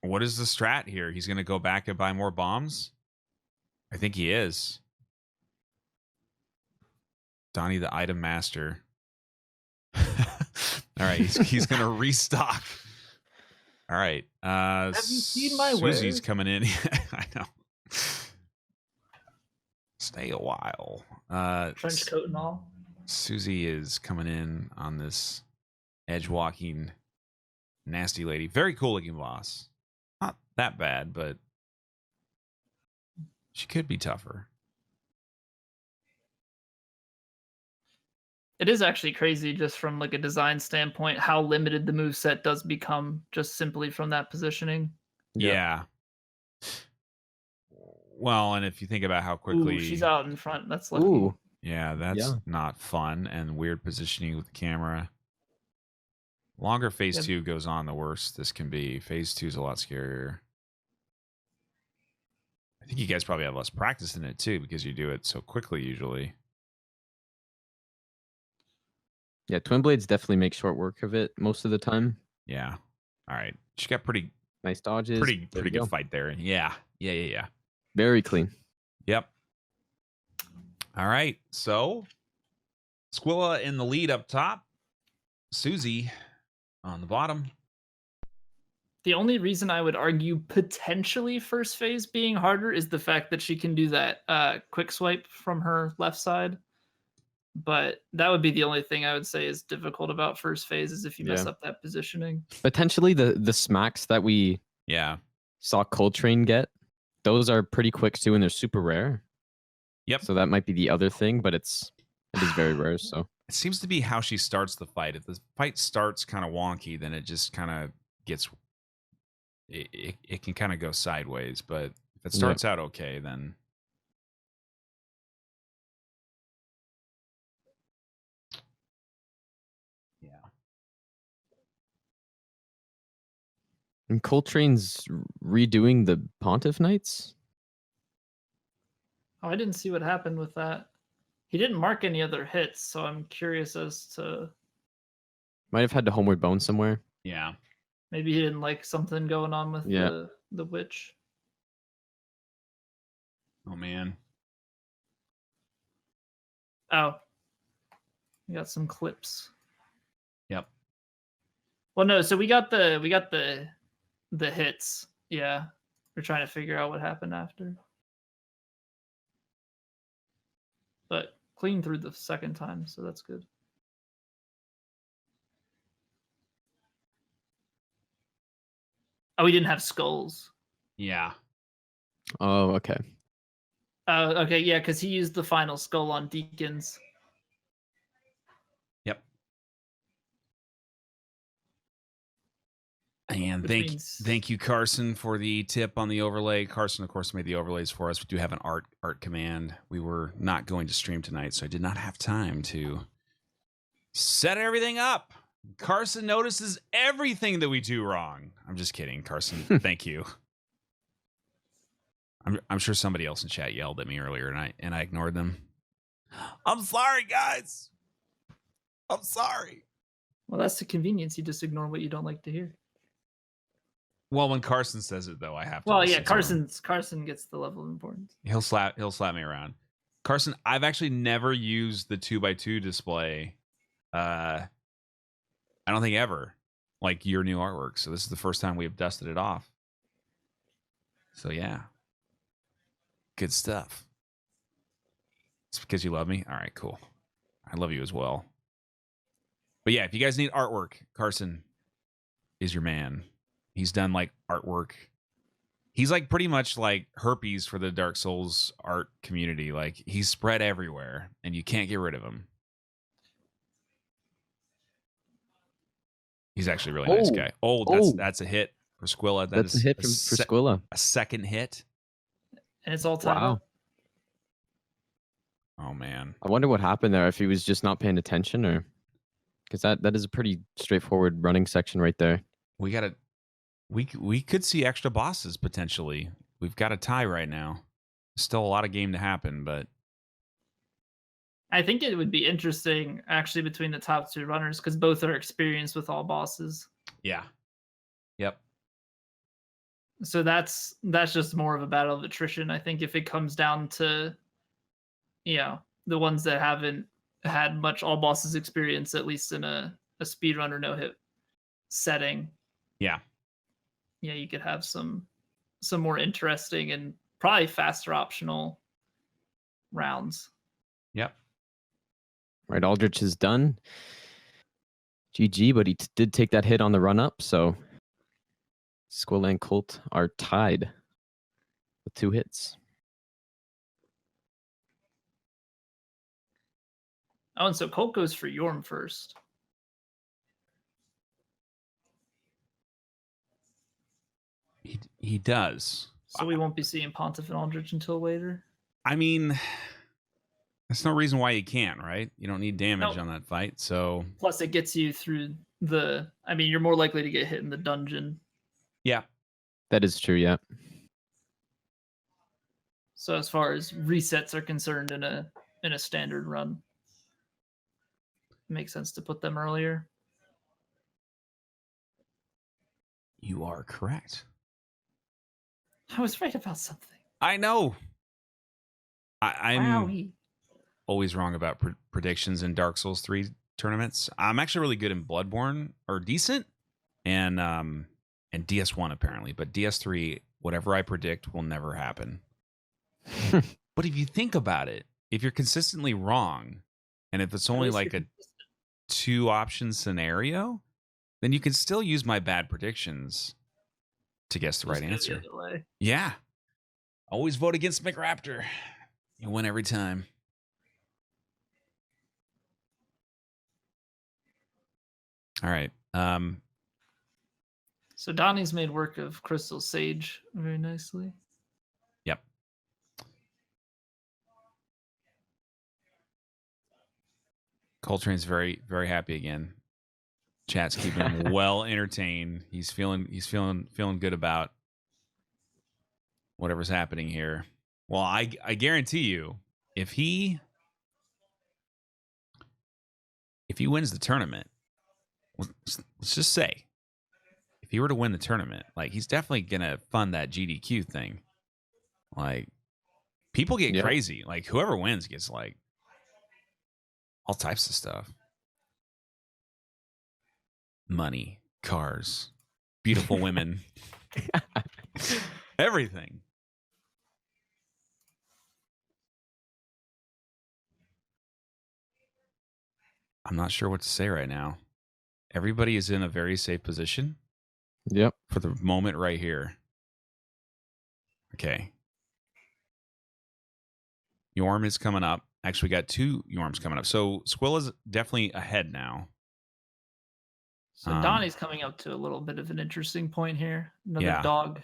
what is the strat here? He's going to go back and buy more bombs? I think he is. Donnie the item master. All right, he's going to restock. All right. Have you seen my Susie's wares? coming in. I know. Stay a while. Trench coat and all. Susie is coming in on this edge walking nasty lady. Very cool looking boss. Not that bad, but she could be tougher. It is actually crazy, just from like a design standpoint, how limited the moveset does become just simply from that positioning. Yeah. Well, and if you think about how quickly she's out in front, that's lucky. Ooh. Yeah, that's not fun, and weird positioning with the camera. Longer phase 2 goes on, the worse this can be. Phase 2 is a lot scarier. I think you guys probably have less practice in it too because you do it so quickly usually. Yeah, Twin Blades definitely make short work of it most of the time. Yeah. All right. She got pretty Nice dodges. pretty There we good go. fight there. Yeah. Yeah. Very clean. Yep. All right. So Squilla in the lead up top. Susie on the bottom. The only reason I would argue potentially first phase being harder is the fact that she can do that quick swipe from her left side. But that would be the only thing I would say is difficult about first phase is if you mess up that positioning. Potentially the smacks that we saw Coltrane get, those are pretty quick too, and they're super rare. Yep. So that might be the other thing, but it is very rare. So it seems to be how she starts the fight. If the fight starts kind of wonky, then it just kind of gets it can kind of go sideways. But if it starts out okay, then and Coltrane's redoing the Pontiff Knights. Oh, I didn't see what happened with that. He didn't mark any other hits, so I'm curious as to. Might have had to homeward bone somewhere. Yeah. Maybe he didn't like something going on with the witch. Oh man. Oh. We got some clips. Yep. Well, no, so we got the hits. Yeah. We're trying to figure out what happened after. But clean through the second time, so that's good. Oh, we didn't have skulls. Yeah. Oh, okay. Okay, yeah, because he used the final skull on Deacons. Yep. And thank you, Carson, for the tip on the overlay. Carson, of course, made the overlays for us. We do have an art command. We were not going to stream tonight, so I did not have time to set everything up. Carson notices everything that we do wrong. I'm just kidding, Carson. Thank you. I'm sure somebody else in chat yelled at me earlier, and I ignored them. I'm sorry, guys. I'm sorry. Well, that's the convenience. You just ignore what you don't like to hear. Well, when Carson says it, though, I have to. Well, yeah, Carson gets the level of importance. He'll slap me around. Carson, I've actually never used the 2x2 display. I don't think ever, like your new artwork. So this is the first time we have dusted it off. So yeah, good stuff. It's because you love me. All right, cool. I love you as well. But yeah, if you guys need artwork, Carson is your man. He's done like artwork. He's like pretty much like herpes for the Dark Souls art community. Like he's spread everywhere and you can't get rid of him. He's actually a really nice guy. That's a hit for Squilla. That's a hit for Squilla. A second hit. And it's all tied up. Oh man. I wonder what happened there, if he was just not paying attention, or because that is a pretty straightforward running section right there. We could see extra bosses potentially. We've got a tie right now. Still a lot of game to happen, but I think it would be interesting actually between the top two runners because both are experienced with all bosses. Yeah. Yep. So that's just more of a battle of attrition. I think if it comes down to, the ones that haven't had much all bosses experience, at least in a speedrunner no hit setting. Yeah. Yeah, you could have some more interesting and probably faster optional rounds. Yep. Right, Aldrich is done. GG, but he did take that hit on the run up, so Squilla and Colt are tied with 2 hits. Oh, and so Colt goes for Yorm first. He does. So we won't be seeing Pontiff and Aldrich until later. I mean, there's no reason why you can't, right? You don't need damage on that fight, so. Plus, it gets you through you're more likely to get hit in the dungeon. Yeah. That is true, yeah. So as far as resets are concerned in a standard run, it makes sense to put them earlier. You are correct. I was right about something. I know. I'm Wowie. always wrong about predictions in Dark Souls 3 tournaments. I'm actually really good in Bloodborne, or decent, and DS1 apparently, but DS3, whatever I predict will never happen. But if you think about it, if you're consistently wrong, and if it's only like a 2-option scenario, then you can still use my bad predictions to guess the right answer. Yeah. Always vote against McRaptor. You win every time. All right. So Donnie's made work of Crystal Sage very nicely. Yep. Coltrane's very, very happy again. Chat's keeping him well entertained. He's feeling good about whatever's happening here. Well, I guarantee you, if he wins the tournament, let's just say, if he were to win the tournament, like, he's definitely gonna fund that GDQ thing. Like, people get crazy. Like, whoever wins gets like all types of stuff. Money, cars, beautiful women, everything. I'm not sure what to say right now. Everybody is in a very safe position. Yep. For the moment right here. Okay. Yorm is coming up. Actually, we got 2 Yorms coming up. So Squilla's definitely ahead now. So Donnie's coming up to a little bit of an interesting point here. Another dog.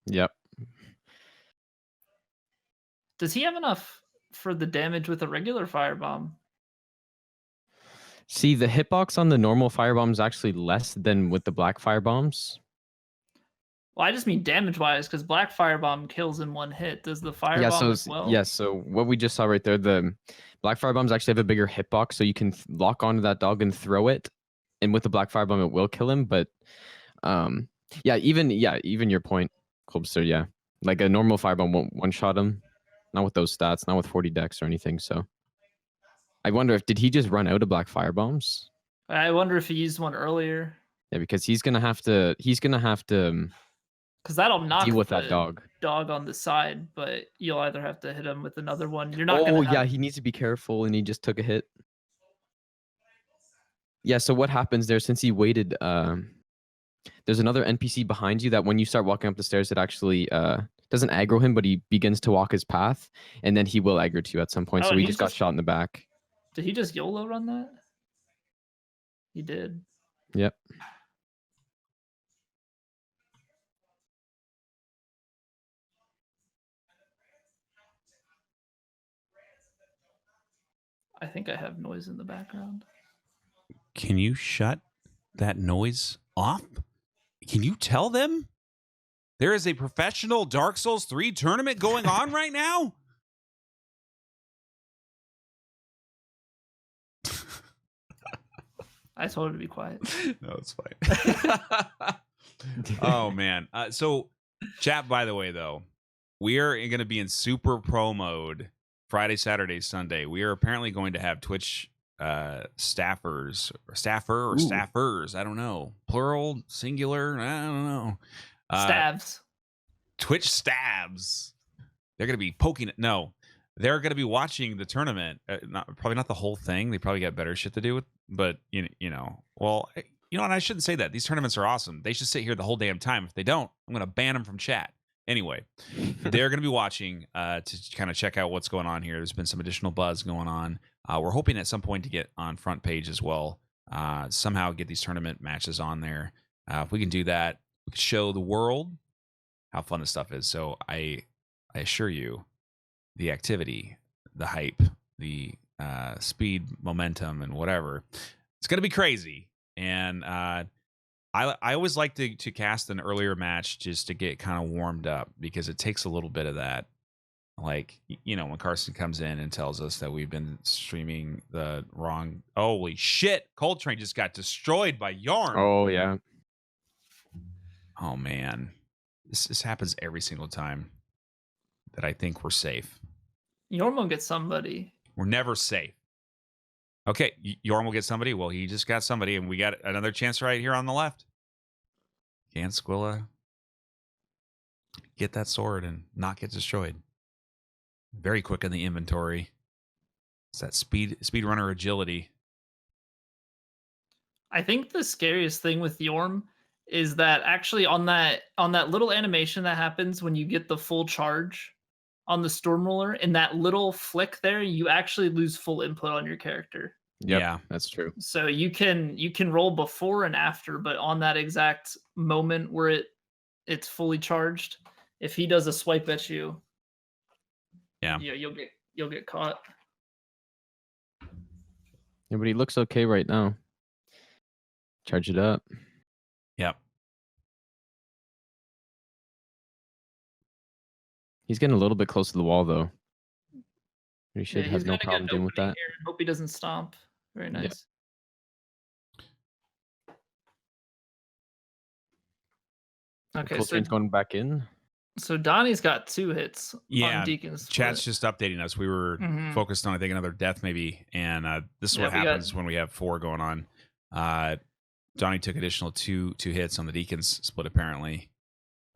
Yep. Does he have enough for the damage with a regular firebomb? See, the hitbox on the normal firebombs is actually less than with the black firebombs. Well, I just mean damage-wise, because black firebomb kills in 1 hit. Does the firebomb as well? Yeah, so what we just saw right there, the black firebombs actually have a bigger hitbox, so you can lock onto that dog and throw it, and with the black firebomb, it will kill him. But even your point, Clubster, yeah, like a normal firebomb won't one-shot him, not with those stats, not with 40 dex or anything. So I wonder did he just run out of black firebombs? I wonder if he used one earlier. Yeah, because he's gonna have to. Because that'll knock deal with the that dog on the side, but you'll either have to hit him with another one. You're not. He needs to be careful, and he just took a hit. Yeah. So what happens there? Since he waited, there's another NPC behind you that when you start walking up the stairs, it actually doesn't aggro him, but he begins to walk his path, and then he will aggro to you at some point. So he just got shot in the back. Did he just YOLO run that? He did. Yep. I think I have noise in the background. Can you shut that noise off? Can you tell them there is a professional Dark Souls 3 tournament going on right now? I told her to be quiet. No, it's fine. Oh, man. So, chat, by the way, though, we are going to be in super pro mode Friday, Saturday, Sunday. We are apparently going to have Twitch staffers, I don't know. Plural, singular, I don't know. Stabs. Twitch stabs. They're going to be poking it. No, they're going to be watching the tournament. Probably not the whole thing. They probably got better shit to do with. But well, and I shouldn't say that. These tournaments are awesome. They should sit here the whole damn time. If they don't, I'm going to ban them from chat. Anyway, they're going to be watching to kind of check out what's going on here. There's been some additional buzz going on. We're hoping at some point to get on front page as well. Somehow get these tournament matches on there. If we can do that, we can show the world how fun this stuff is. So I assure you, the activity, the hype, the speed, momentum, and whatever, it's going to be crazy. And I always like to cast an earlier match just to get kind of warmed up, because it takes a little bit of that Like, when Carson comes in and tells us that we've been streaming the wrong. Holy shit! Coltrane just got destroyed by Yarn. Oh yeah. Oh man, this happens every single time that I think we're safe. Yorm will get somebody. We're never safe. Okay, Yorm will get somebody. Well, he just got somebody, and we got another chance right here on the left. Can Squilla get that sword and not get destroyed? Very quick in the inventory. It's that speedrunner agility. I think the scariest thing with Yorm is that actually on that little animation that happens when you get the full charge on the storm roller, in that little flick there, you actually lose full input on your character. Yep, Yeah, that's true. So you can roll before and after, but on that exact moment where it's fully charged, if he does a swipe at you, yeah, you'll get caught. Yeah, but he looks okay right now. Charge it up. yep. He's getting a little bit close to the wall though. He should he's have no gonna get problem an dealing with opening that. here and hope he doesn't stomp. Very Yeah. nice. Okay, Coltrane's going back in. so Donnie's got 2 hits Yeah, on Deacon's Chat's split. just updating us. We were focused on, I think, another death maybe, and this is Yeah, what we got- happens when we have 4 going on. Donnie took additional two hits on the Deacons split, apparently.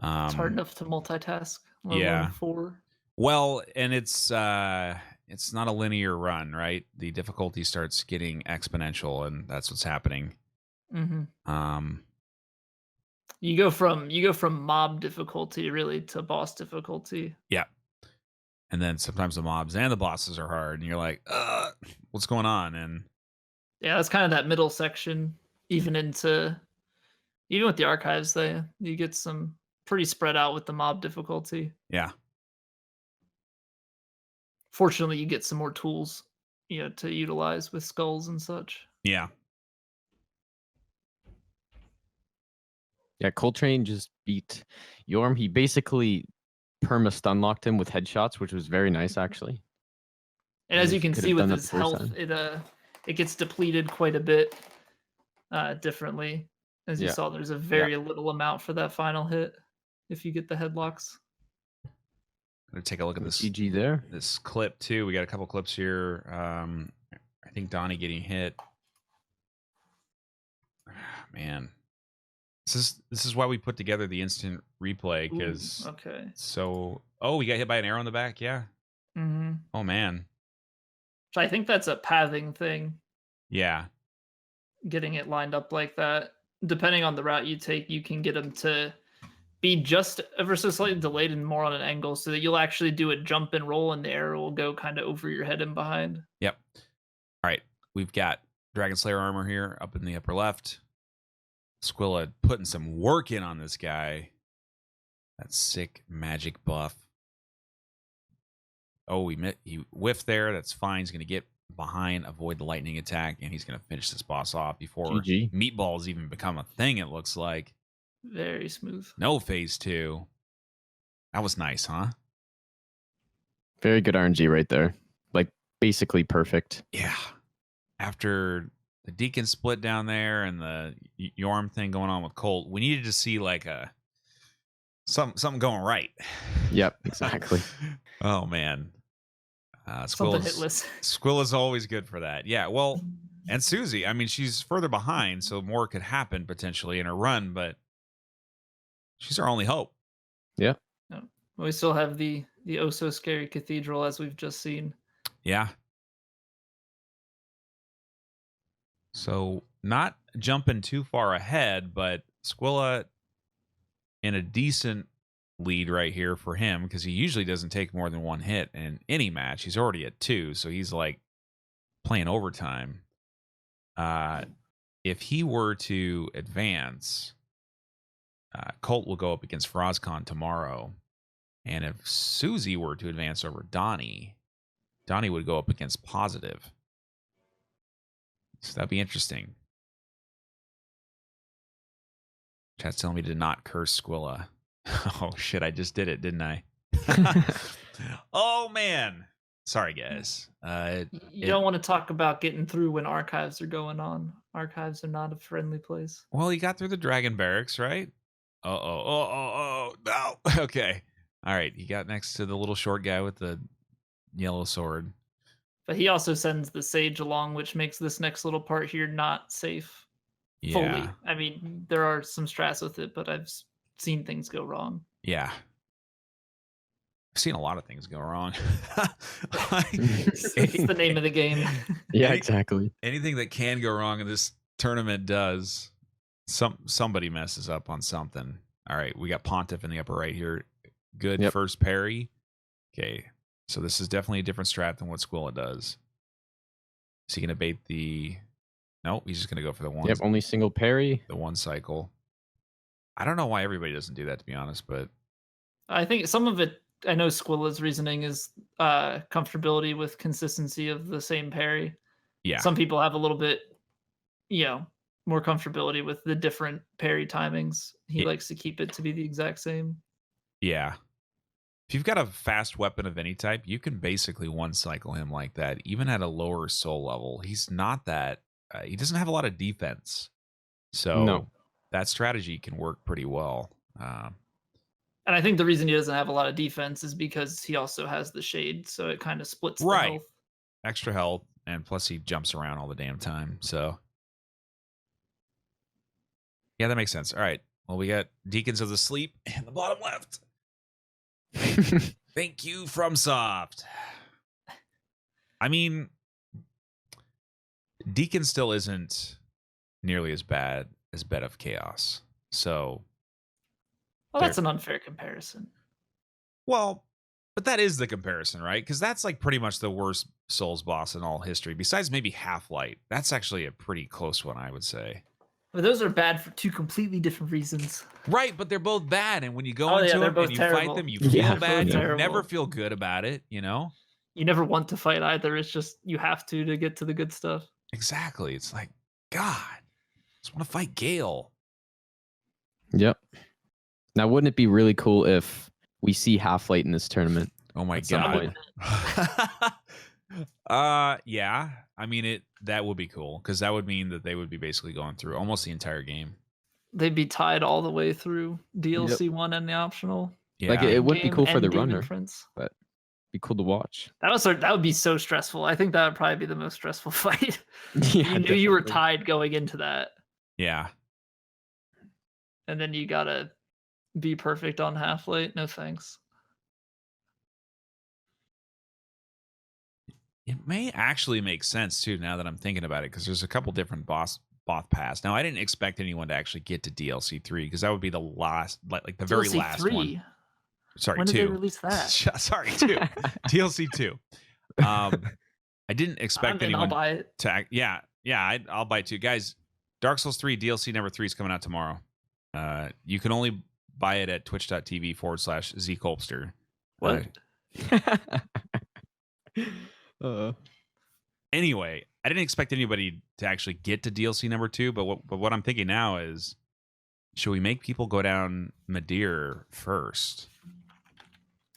It's hard enough to multitask. let alone yeah. 4. Well, and it's not a linear run, right? The difficulty starts getting exponential, and that's what's happening. Mm-hmm. You go from mob difficulty really to boss difficulty. Yeah. And then sometimes the mobs and the bosses are hard, and you're like, what's going on? And Yeah, that's kind of that middle section. Even with the archives, you get some pretty spread out with the mob difficulty. yeah. Fortunately, you get some more tools, to utilize with skulls and such. Yeah. Yeah, Coltrane just beat Yorm. He basically perma-stun locked him with headshots, which was very nice, actually. And as you can Could see have with done that his the first health, time. it gets depleted quite a bit differently. As you Yeah. saw, there's a very little amount for that final hit if you get the headlocks. Gonna take a look at this GG there. this clip too. We got a couple clips here. I think Donnie getting hit. Man, this is why we put together the instant replay, because Okay. we got hit by an arrow in the back. Yeah. Mm-hmm. Oh man. So I think that's a pathing thing. Yeah. Getting it lined up like that, depending on the route you take, you can get them to be just ever so slightly delayed and more on an angle, so that you'll actually do a jump and roll, and the arrow will go kind of over your head and behind. Yep. All right. We've got Dragon Slayer armor here up in the upper left. Squilla putting some work in on this guy. That sick magic buff. Oh, he whiffed there. That's fine. He's going to get behind, avoid the lightning attack, and he's going to finish this boss off before GG. meatballs even become a thing, it looks like. Very smooth. No phase 2. That was nice, huh? Very good RNG right there. Like, basically perfect. Yeah. After the Deacon split down there and the Yorm thing going on with Colt, we needed to see like something going right. Yep, exactly. Oh man. Something hitless. Squilla's always good for that. Yeah, well, and Susie, I mean, she's further behind, so more could happen potentially in her run, but she's our only hope. Yeah. We still have the oh so scary cathedral, as we've just seen. Yeah. So not jumping too far ahead, but Squilla in a decent lead right here for him, because he usually doesn't take more than 1 hit in any match. He's already at 2, so he's like playing overtime. If he were to advance, Colt will go up against Frozcon tomorrow. And if Susie were to advance over Donnie would go up against Positive. So that'd be interesting. Chat's telling me to not curse Squilla. Oh shit, I just did it, didn't I? Oh man. Sorry guys. You don't want to talk about getting through when archives are going on. Archives are not a friendly place. Well, you got through the dragon barracks, right? No. Okay. All right. You got next to the little short guy with the yellow sword. But he also sends the sage along, which makes this next little part here not safe fully. Yeah. I mean, there are some strats with it, but I've seen things go wrong. Yeah. I've seen a lot of things go wrong. It's the name of the game. Yeah, exactly. Anything that can go wrong in this tournament does. Somebody messes up on something. All right, we got Pontiff in the upper right here. Good first parry. Okay, so this is definitely a different strat than what Squilla does. Is he going to bait the... Nope, he's just going to go for the one. Yep, only single parry. The one cycle. I don't know why everybody doesn't do that, to be honest, but... I think some of it, I know Squilla's reasoning is comfortability with consistency of the same parry. Yeah. Some people have a little bit, more comfortability with the different parry timings. He likes to keep it to be the exact same. Yeah. If you've got a fast weapon of any type, you can basically one cycle him like that, even at a lower soul level. He's not that... he doesn't have a lot of defense. So that strategy can work pretty well. And I think the reason he doesn't have a lot of defense is because he also has the shade, so it kind of splits the health. Extra health, and plus he jumps around all the damn time. So yeah, that makes sense. All right. Well, we got Deacons of the Sleep in the bottom left. Thank you, FromSoft. I mean, Deacon still isn't nearly as bad as Bed of Chaos. So... Well, that's an unfair comparison. Well, but that is the comparison, right? Because that's like pretty much the worst Souls boss in all history. Besides maybe Half-Light. That's actually a pretty close one, I would say. But those are bad for two completely different reasons. Right, but they're both bad. And when you go into them and you fight them, you feel bad. You never feel good about it, you know? You never want to fight either. It's just you have to get to the good stuff. Exactly. It's like, God, I just want to fight Gale. Yep. Now, wouldn't it be really cool if we see Half-Light in this tournament? Oh my God. Yeah. I mean, that would be cool because that would mean that they would be basically going through almost the entire game. They'd be tied all the way through DLC 1 and the optional. Yeah. Like it would be cool for the Demon runner, Prince. but it'd be cool to watch. That would be so stressful. I think that would probably be the most stressful fight. Yeah, you knew you were tied going into that. Yeah. And then you gotta be perfect on Half-Light. No thanks. It may actually make sense too now that I'm thinking about it because there's a couple different boss paths. Now I didn't expect anyone to actually get to DLC 3 because that would be the last, like the very DLC last 3? one. Sorry, when 2. did they release that? Sorry, 2. DLC 2. I didn't expect anyone I'll buy it. to. Yeah, I'll buy it too, guys. Dark Souls 3 DLC number 3 is coming out tomorrow. You can only buy it at twitch.tv/zcolpster. What? Anyway, I didn't expect anybody to actually get to DLC number 2, but what I'm thinking now is, should we make people go down Madeir first,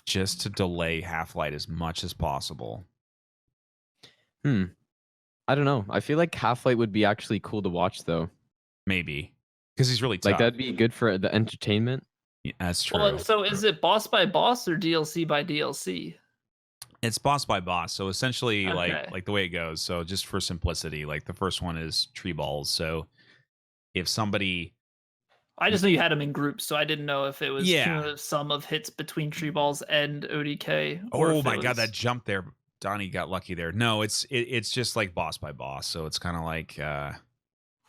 just to delay Half-Light as much as possible? I don't know. I feel like Half-Light would be actually cool to watch, though. Maybe because he's really tough. Like that'd be good for the entertainment. Yeah, that's true. Well, so is it boss by boss or DLC by DLC? It's boss by boss. So essentially, Okay. like the way it goes. So just for simplicity, like the first one is tree balls. So if somebody, I just knew you had them in groups, so I didn't know if it was Yeah. cumulative sum of hits between tree balls and ODK. or oh if my it god, was- that jump there, Donnie got lucky there. No, it's just like boss by boss. So it's kind of like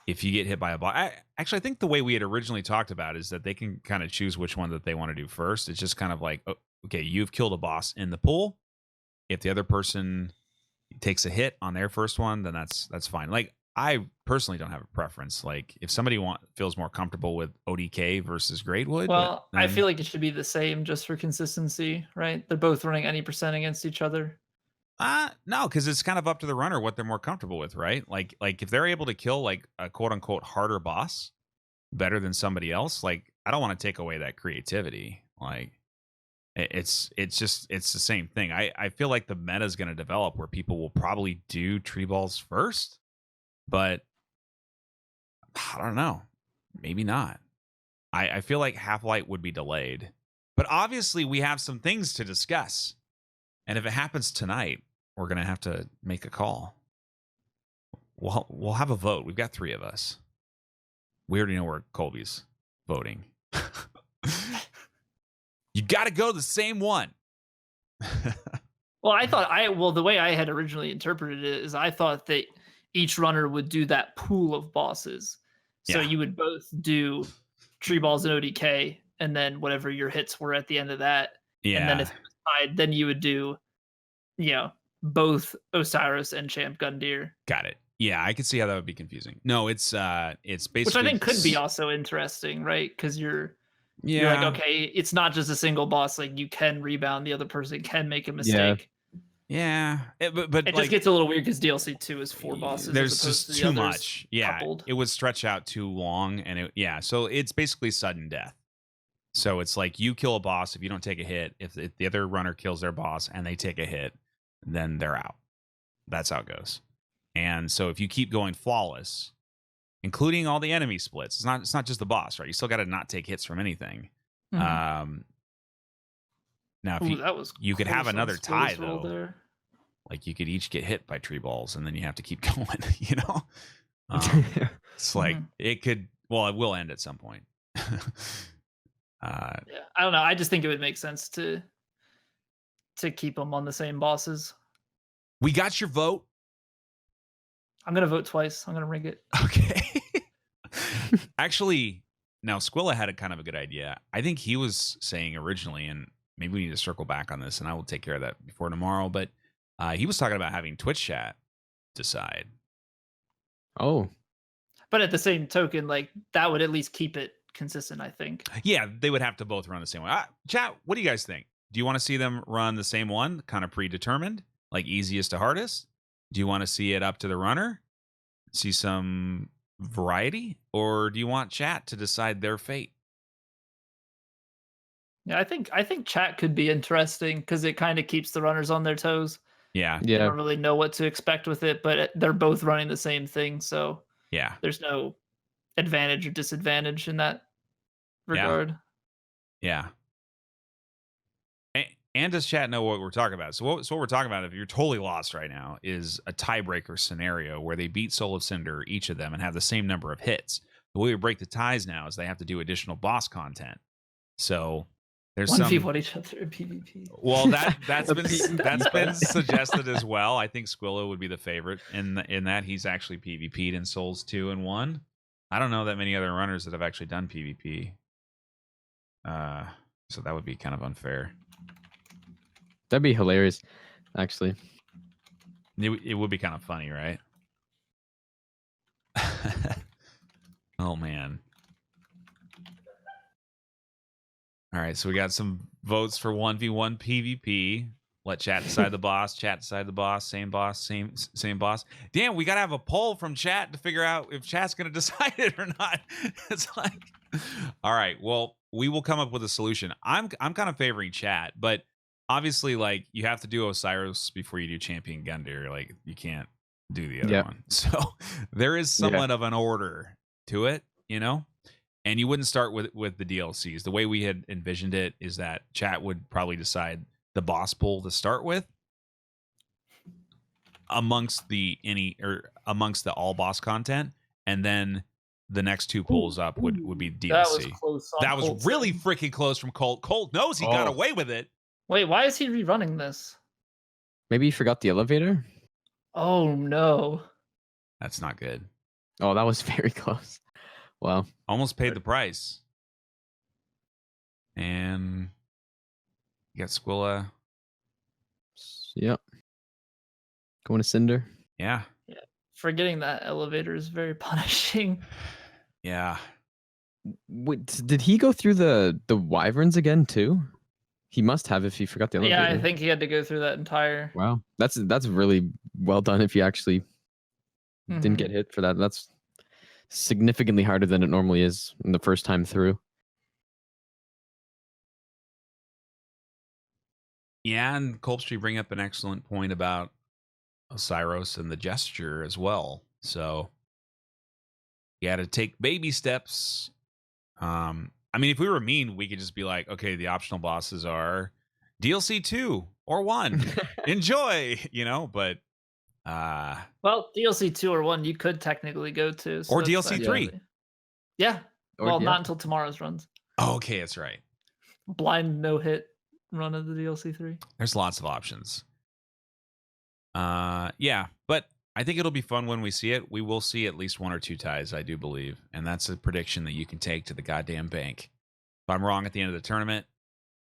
if you get hit by a boss. I think the way we had originally talked about is that they can kind of choose which one that they want to do first. It's just kind of like, okay, you've killed a boss in the pool. If the other person takes a hit on their first one, then that's fine. Like I personally don't have a preference. Like if somebody feels more comfortable with ODK versus Greatwood, Well, I then- feel like it should be the same just for consistency, right? They're both running any percent against each other. No, because it's kind of up to the runner what they're more comfortable with, right? Like if they're able to kill like a quote unquote harder boss better than somebody else, like I don't want to take away that creativity. Like It's the same thing. I feel like the meta is going to develop where people will probably do tree balls first, but I don't know. Maybe not. I feel like Half-Light would be delayed. But obviously we have some things to discuss. And if it happens tonight, we're going to have to make a call. We'll have a vote. We've got 3 of us. We already know where Colby's voting. You got to go the same one. Well, the way I had originally interpreted it is I thought that each runner would do that pool of bosses. So Yeah. you would both do tree balls and ODK, and then whatever your hits were at the end of that. Yeah. And then if it was tied, then you would do, both Osiris and Champ Gundyr. Got it. Yeah, I could see how that would be confusing. No, it's basically, Which I think could be also interesting, right? Because you're like, okay, it's not just a single boss. Like you can rebound, the other person can make a mistake. Yeah, but It just gets a little weird because DLC 2 is 4 bosses. There's as opposed just to the too others much. Yeah, coupled. it would stretch out too long, and so it's basically sudden death. So it's like you kill a boss if you don't take a hit. If the other runner kills their boss and they take a hit, then they're out. That's how it goes. And so if you keep going flawless, including all the enemy splits, it's not just the boss, right? You still got to not take hits from anything. Mhm. Now, if Ooh, that was you could close have on another Squill's tie roll though. there. Like you could each get hit by tree balls, and then you have to keep going. It's like it could. Well, it will end at some point. Yeah, I don't know. I just think it would make sense to keep them on the same bosses. We got your vote. I'm gonna vote twice. I'm gonna ring it. Okay. Actually, now Squilla had a kind of a good idea. I think he was saying originally, and maybe we need to circle back on this, and I will take care of that before tomorrow. But he was talking about having Twitch chat decide. Oh, But at the same token, like that would at least keep it consistent, I think. Yeah, they would have to both run the same one. Chat, what do you guys think? Do you want to see them run the same one, kind of predetermined, like easiest to hardest? Do you want to see it up to the runner? See some variety? Or do you want chat to decide their fate? Yeah, I think chat could be interesting because it kind of keeps the runners on their toes. Yeah. They yeah. don't really know what to expect with it, but they're both running the same thing, so Yeah. there's no advantage or disadvantage in that regard. Yeah. And does chat know what we're talking about? So what we're talking about, if you're totally lost right now, is a tiebreaker scenario where they beat Soul of Cinder, each of them, and have the same number of hits. The way we break the ties now is they have to do additional boss content. So there's 1v1 each other in PvP. Well, that's been suggested as well. I think Squillo would be the favorite in that he's actually PvP'd in Souls 2 and 1. I don't know that many other runners that have actually done PvP. So that would be kind of unfair. That'd be hilarious, actually. It would be kind of funny, right? Oh man. All right, so we got some votes for 1v1 PvP. Let chat decide the boss. Chat decide the boss. Same boss. Same boss. Damn, we gotta have a poll from chat to figure out if chat's gonna decide it or not. It's like, all right. Well, we will come up with a solution. I'm kind of favoring chat, but obviously, like you have to do Osiris before you do Champion Gundyr. Like you can't do the other one. So there is somewhat of an order to it, And you wouldn't start with the DLCs. The way we had envisioned it is that chat would probably decide the boss pool to start with amongst the all boss content, and then the next 2 pulls up would be DLC. That was close. That was really freaking close from Colt. Colt knows he got away with it. Wait, why is he rerunning this? Maybe you forgot the elevator? Oh no. That's not good. Oh, that was very close. Wow. Almost paid the price. And you got Squilla. Yep. Going to Cinder. Yeah. Forgetting that elevator is very punishing. Yeah. Wait, did he go through the wyverns again too? He must have if he forgot the elevator. Yeah, I think he had to go through that entire. Wow, that's really well done. If you actually didn't get hit for that, that's significantly harder than it normally is in the first time through. Yeah, and Colpstreet bring up an excellent point about Osiris and the gesture as well. So you got to take baby steps. I mean, if we were mean, we could just be like, okay, the optional bosses are DLC 2 or 1. Enjoy, but Well, DLC 2 or 1 you could technically go to. Or that's DLC 3. Yeah. Or- Well, yeah. not until tomorrow's runs. oh, okay, that's right. Blind no hit run of the DLC 3. There's lots of options. Yeah, but I think it'll be fun when we see it. We will see at least 1 or 2 ties, I do believe. And that's a prediction that you can take to the goddamn bank. If I'm wrong at the end of the tournament,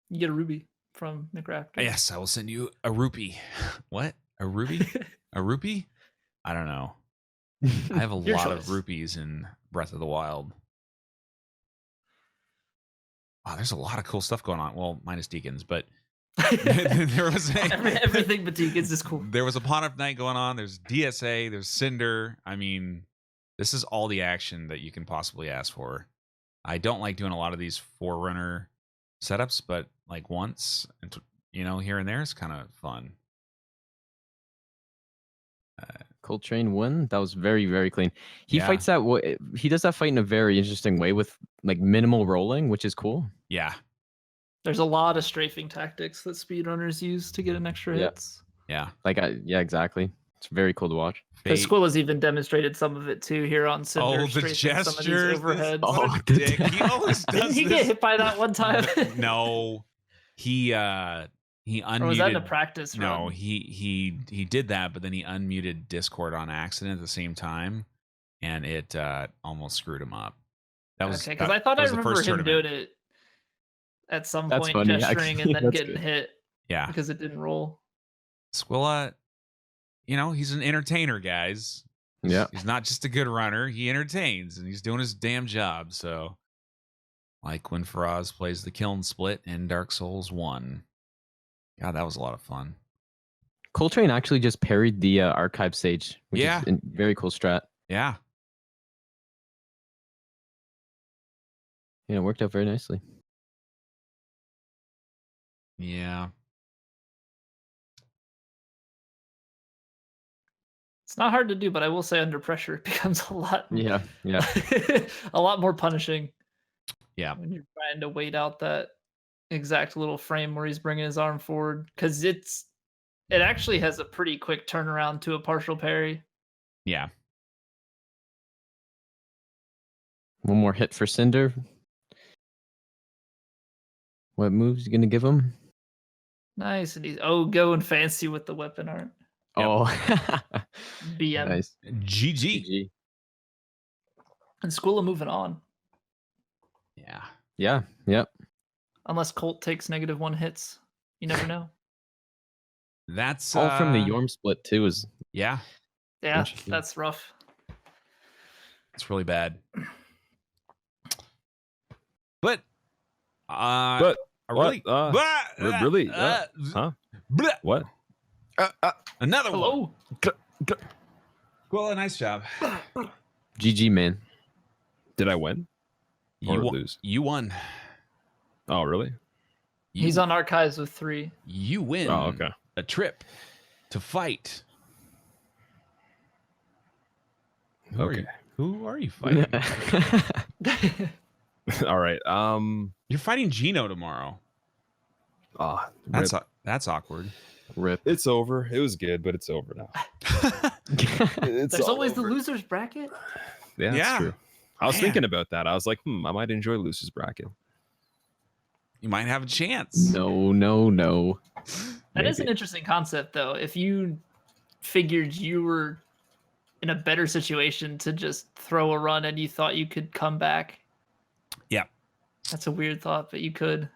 You get a ruby from McRaptor. yes, I will send you a rupee. What? A ruby? A rupee? I don't know. I have a Your lot choice. of rupees in Breath of the Wild. Wow, there's a lot of cool stuff going on. Well, minus Deacons, but there was Everything but Deacons is cool. There was a Pawn of Night going on. There's DSA. There's Cinder. I mean, this is all the action that you can possibly ask for. I don't like doing a lot of these Forerunner setups, but like once, here and there is kind of fun. Coltrane won. That was very, very clean. He Yeah. fights that way. He does that fight in a very interesting way with like minimal rolling, which is cool. Yeah. There's a lot of strafing tactics that speedrunners use to get an extra Yeah. hits. Yeah. Yeah, exactly. It's very cool to watch. Because Fate- Squilla's even demonstrated some of it too here on Cinder. Oh, the strafing some of these gestures. overheads. Oh, What a the- dick. He always does Didn't he this. get hit by that one time? No. He unmuted. Or was that in a practice run? No, he did that, but then he unmuted Discord on accident at the same time, and it almost screwed him up. That was Okay, because I thought that I was the remember first him tournament. doing it at some That's point, funny, gesturing actually. and then That's getting good. hit Yeah, because it didn't roll. Squilla, he's an entertainer, guys. Yeah. He's not just a good runner; he entertains, and he's doing his damn job. So, like when Faraz plays the Kiln Split in Dark Souls 1. God, that was a lot of fun. Coltrane actually just parried the archive sage, which Yeah. is a very cool strat. Yeah, Yeah, it worked out very nicely. yeah. It's not hard to do, but I will say under pressure it becomes a lot. Yeah, yeah. a lot more punishing. Yeah. When you're trying to wait out that exact little frame where he's bringing his arm forward, because it actually has a pretty quick turnaround to a partial parry. Yeah. One more hit for Cinder. What moves you gonna give him? Nice, and he's going fancy with the weapon art. Yep. Oh, BM nice. GG. GG. and Squilla moving on, Yeah. Yeah, yep. unless Colt takes -1 hits. You never know. That's All from the Yorm split too is Yeah, Yeah, Interesting. that's rough. it's really bad. But But I what? really, Really? Huh? Blah. What? Another one. Hello. Well, nice job. GG, man. Did I win or You, lose? you won. Oh, really? You, He's on archives with 3. You win. Oh, okay. A trip to fight. Who are Okay. you, who are you fighting? All right. You're fighting Gino tomorrow. That's That's awkward. Rip. it's over. It was good, but it's over now. It's There's all always the over. losers bracket. Yeah, that's Yeah. true. I was Man. thinking about that. I was like, I might enjoy losers bracket. You might have a chance. No. That is an Maybe. interesting concept, though. If you figured you were in a better situation to just throw a run and you thought you could come back. Yeah. That's a weird thought, but you could.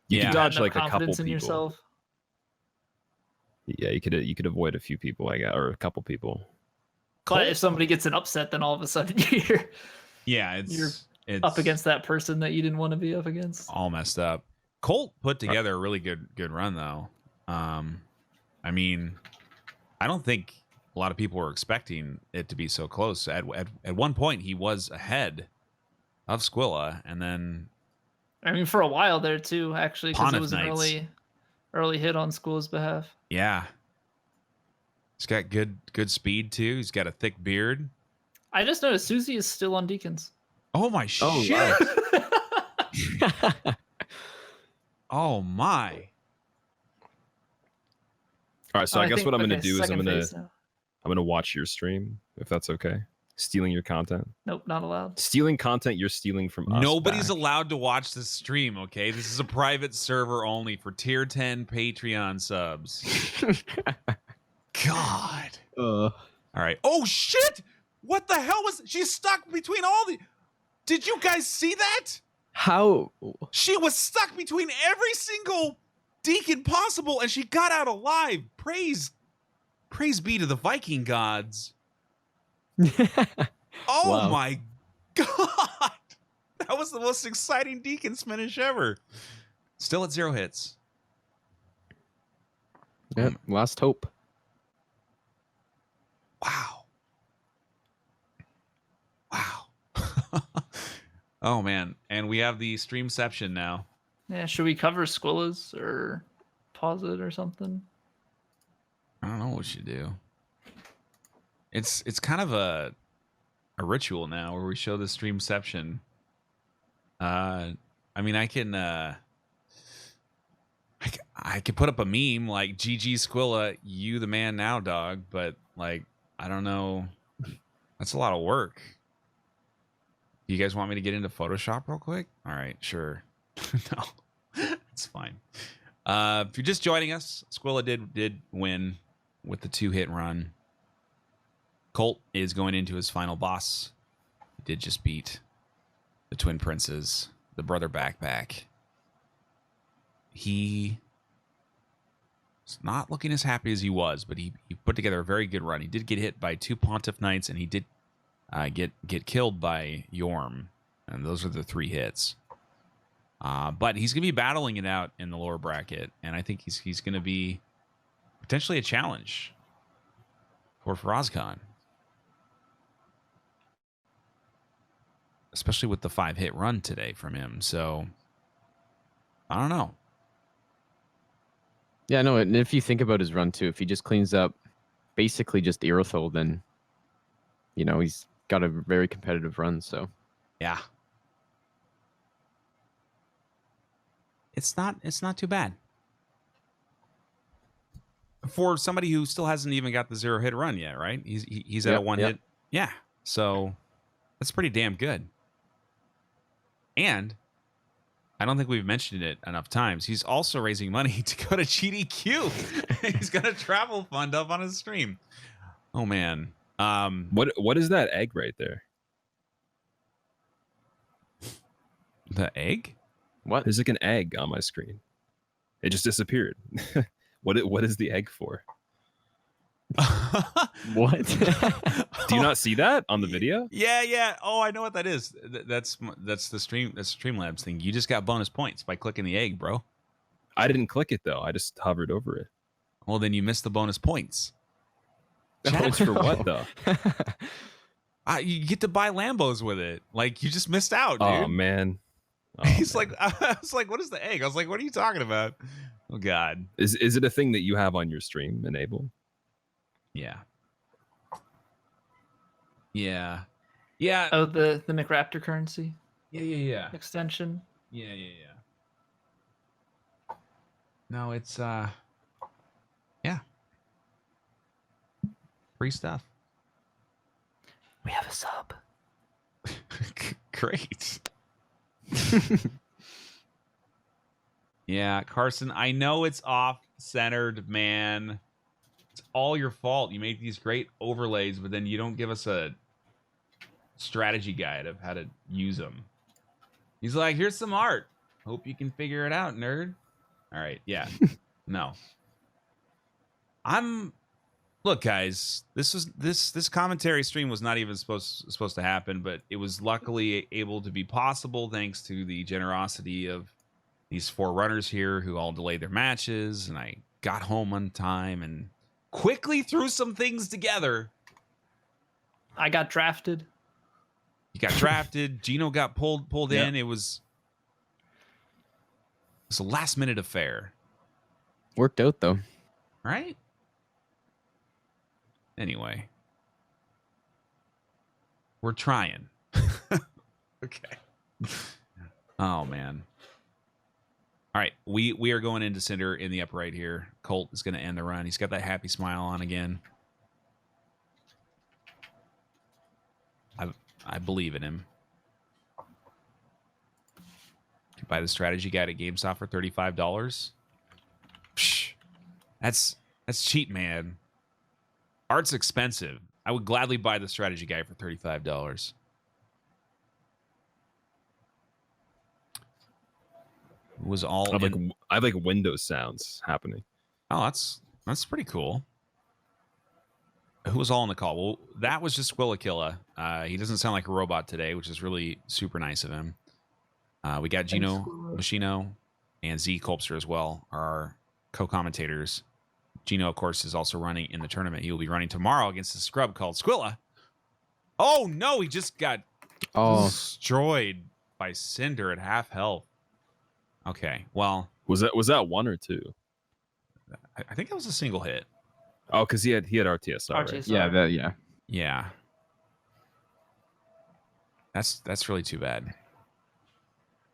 You Yeah. could You had dodge enough like a couple confidence people. in yourself. Yeah, you could avoid a few people, I guess, or a couple people. But if somebody gets an upset, then all of a sudden you're Yeah, You're it's up against that person that you didn't want to be up against. all messed up. Colt put together a really good run though. I mean, I don't think a lot of people were expecting it to be so close. At one point, he was ahead of Squilla, and then I mean, for a while there too, actually, because Pawn it of was Knights. an early hit on School's behalf. Yeah. He's got good speed too. He's got a thick beard. I just noticed Susie is still on Deacons. Oh my Oh, shit. wow. Oh my. All right, so I guess what I'm gonna do is I'm second phase now. gonna watch your stream if that's okay. Stealing your content. Nope, not allowed. Stealing content you're stealing from us. Nobody's back. allowed to watch this stream, okay? This is a private server only for tier 10 Patreon subs. God. All right. Oh shit! What the hell was she's stuck between all the Did you guys see that? How? She was stuck between every single deacon possible and she got out alive. Praise be to the Viking gods. Oh Wow. my god. That was the most exciting Deacon's finish ever. Still at 0 hits. Yep, last hope. Wow. Wow. Oh man. And we have the streamception now. Yeah, should we cover Squilla's or pause it or something? I don't know what we should do. It's kind of a ritual now where we show the streamception. I mean, I can put up a meme like GG Squilla, you the man now, dog, but like I don't know. That's a lot of work. You guys want me to get into Photoshop real quick? All right, sure. No. It's fine. If you're just joining us, Squilla did win with the 2-hit run. Colt is going into his final boss. He did just beat the Twin Princes, the Brother Backpack. He's not looking as happy as he was, but he put together a very good run. He did get hit by 2 Pontiff Knights, and he did get killed by Yorm. And those are the 3 hits. But he's going to be battling it out in the lower bracket, and I think he's going to be potentially a challenge for Farazkhan. Especially with the 5-hit run today from him. So, I don't know. Yeah, no, and if you think about his run too, if he just cleans up basically just Irothel, then, you know, he's got a very competitive run, so. Yeah. It's not too bad. For somebody who still hasn't even got the 0-hit run yet, right? He's at a 1-hit. Yeah. So, that's pretty damn good. And I don't think we've mentioned it enough times. He's also raising money to go to GDQ. He's got a travel fund up on his stream. Oh man. What is that egg right there? The egg? What? There's like an egg on my screen. It just disappeared. What is the egg for? What? Do you not see that on the video? Yeah. Oh, I know what that is. That's the stream. That's Streamlabs thing. You just got bonus points by clicking the egg, bro. I didn't click it though. I just hovered over it. Well, then you missed the bonus points. Points for what though? You get to buy Lambos with it. Like you just missed out, dude. Oh man. Oh, He's man. like, I was like, what is the egg? I was like, what are you talking about? Oh God. Is it a thing that you have on your stream enable? Yeah. Yeah. Oh, the McRaptor currency Yeah. extension. Yeah. No, it's yeah. Free stuff. We have a sub. Great. Yeah, Carson, I know it's off-centered, man. It's all your fault. You make these great overlays, but then you don't give us a strategy guide of how to use them. He's like, here's some art. Hope you can figure it out, nerd. All right, yeah. No. Look, guys, this commentary stream was not even supposed to happen, but it was luckily able to be possible thanks to the generosity of these 4 runners here who all delayed their matches, and I got home on time and quickly threw some things together. I got drafted. You got drafted. Gino got pulled in. It was a last minute affair. Worked out though. Right? Anyway. We're trying. Okay. Oh, man. All right. We are going into Cinder in the upper right here. Colt is going to end the run. He's got that happy smile on again. I believe in him. You buy the strategy guide at GameStop for $35. Psh, that's cheap, man. Art's expensive. I would gladly buy the strategy guide for $35. It was all I have like Windows sounds happening. Oh, that's pretty cool. Who was all on the call? Well, that was just Squillakilla. He doesn't sound like a robot today, which is really super nice of him. We got Gino Machino and Z Colpster as well, are our co-commentators. Gino, of course, is also running in the tournament. He will be running tomorrow against a scrub called Squilla. Oh, no, he just got destroyed by Cinder at half health. Okay, well. Was that one or two? I think that was a single hit. Oh, because he had RTSR. Right? Yeah, Yeah. That's really too bad.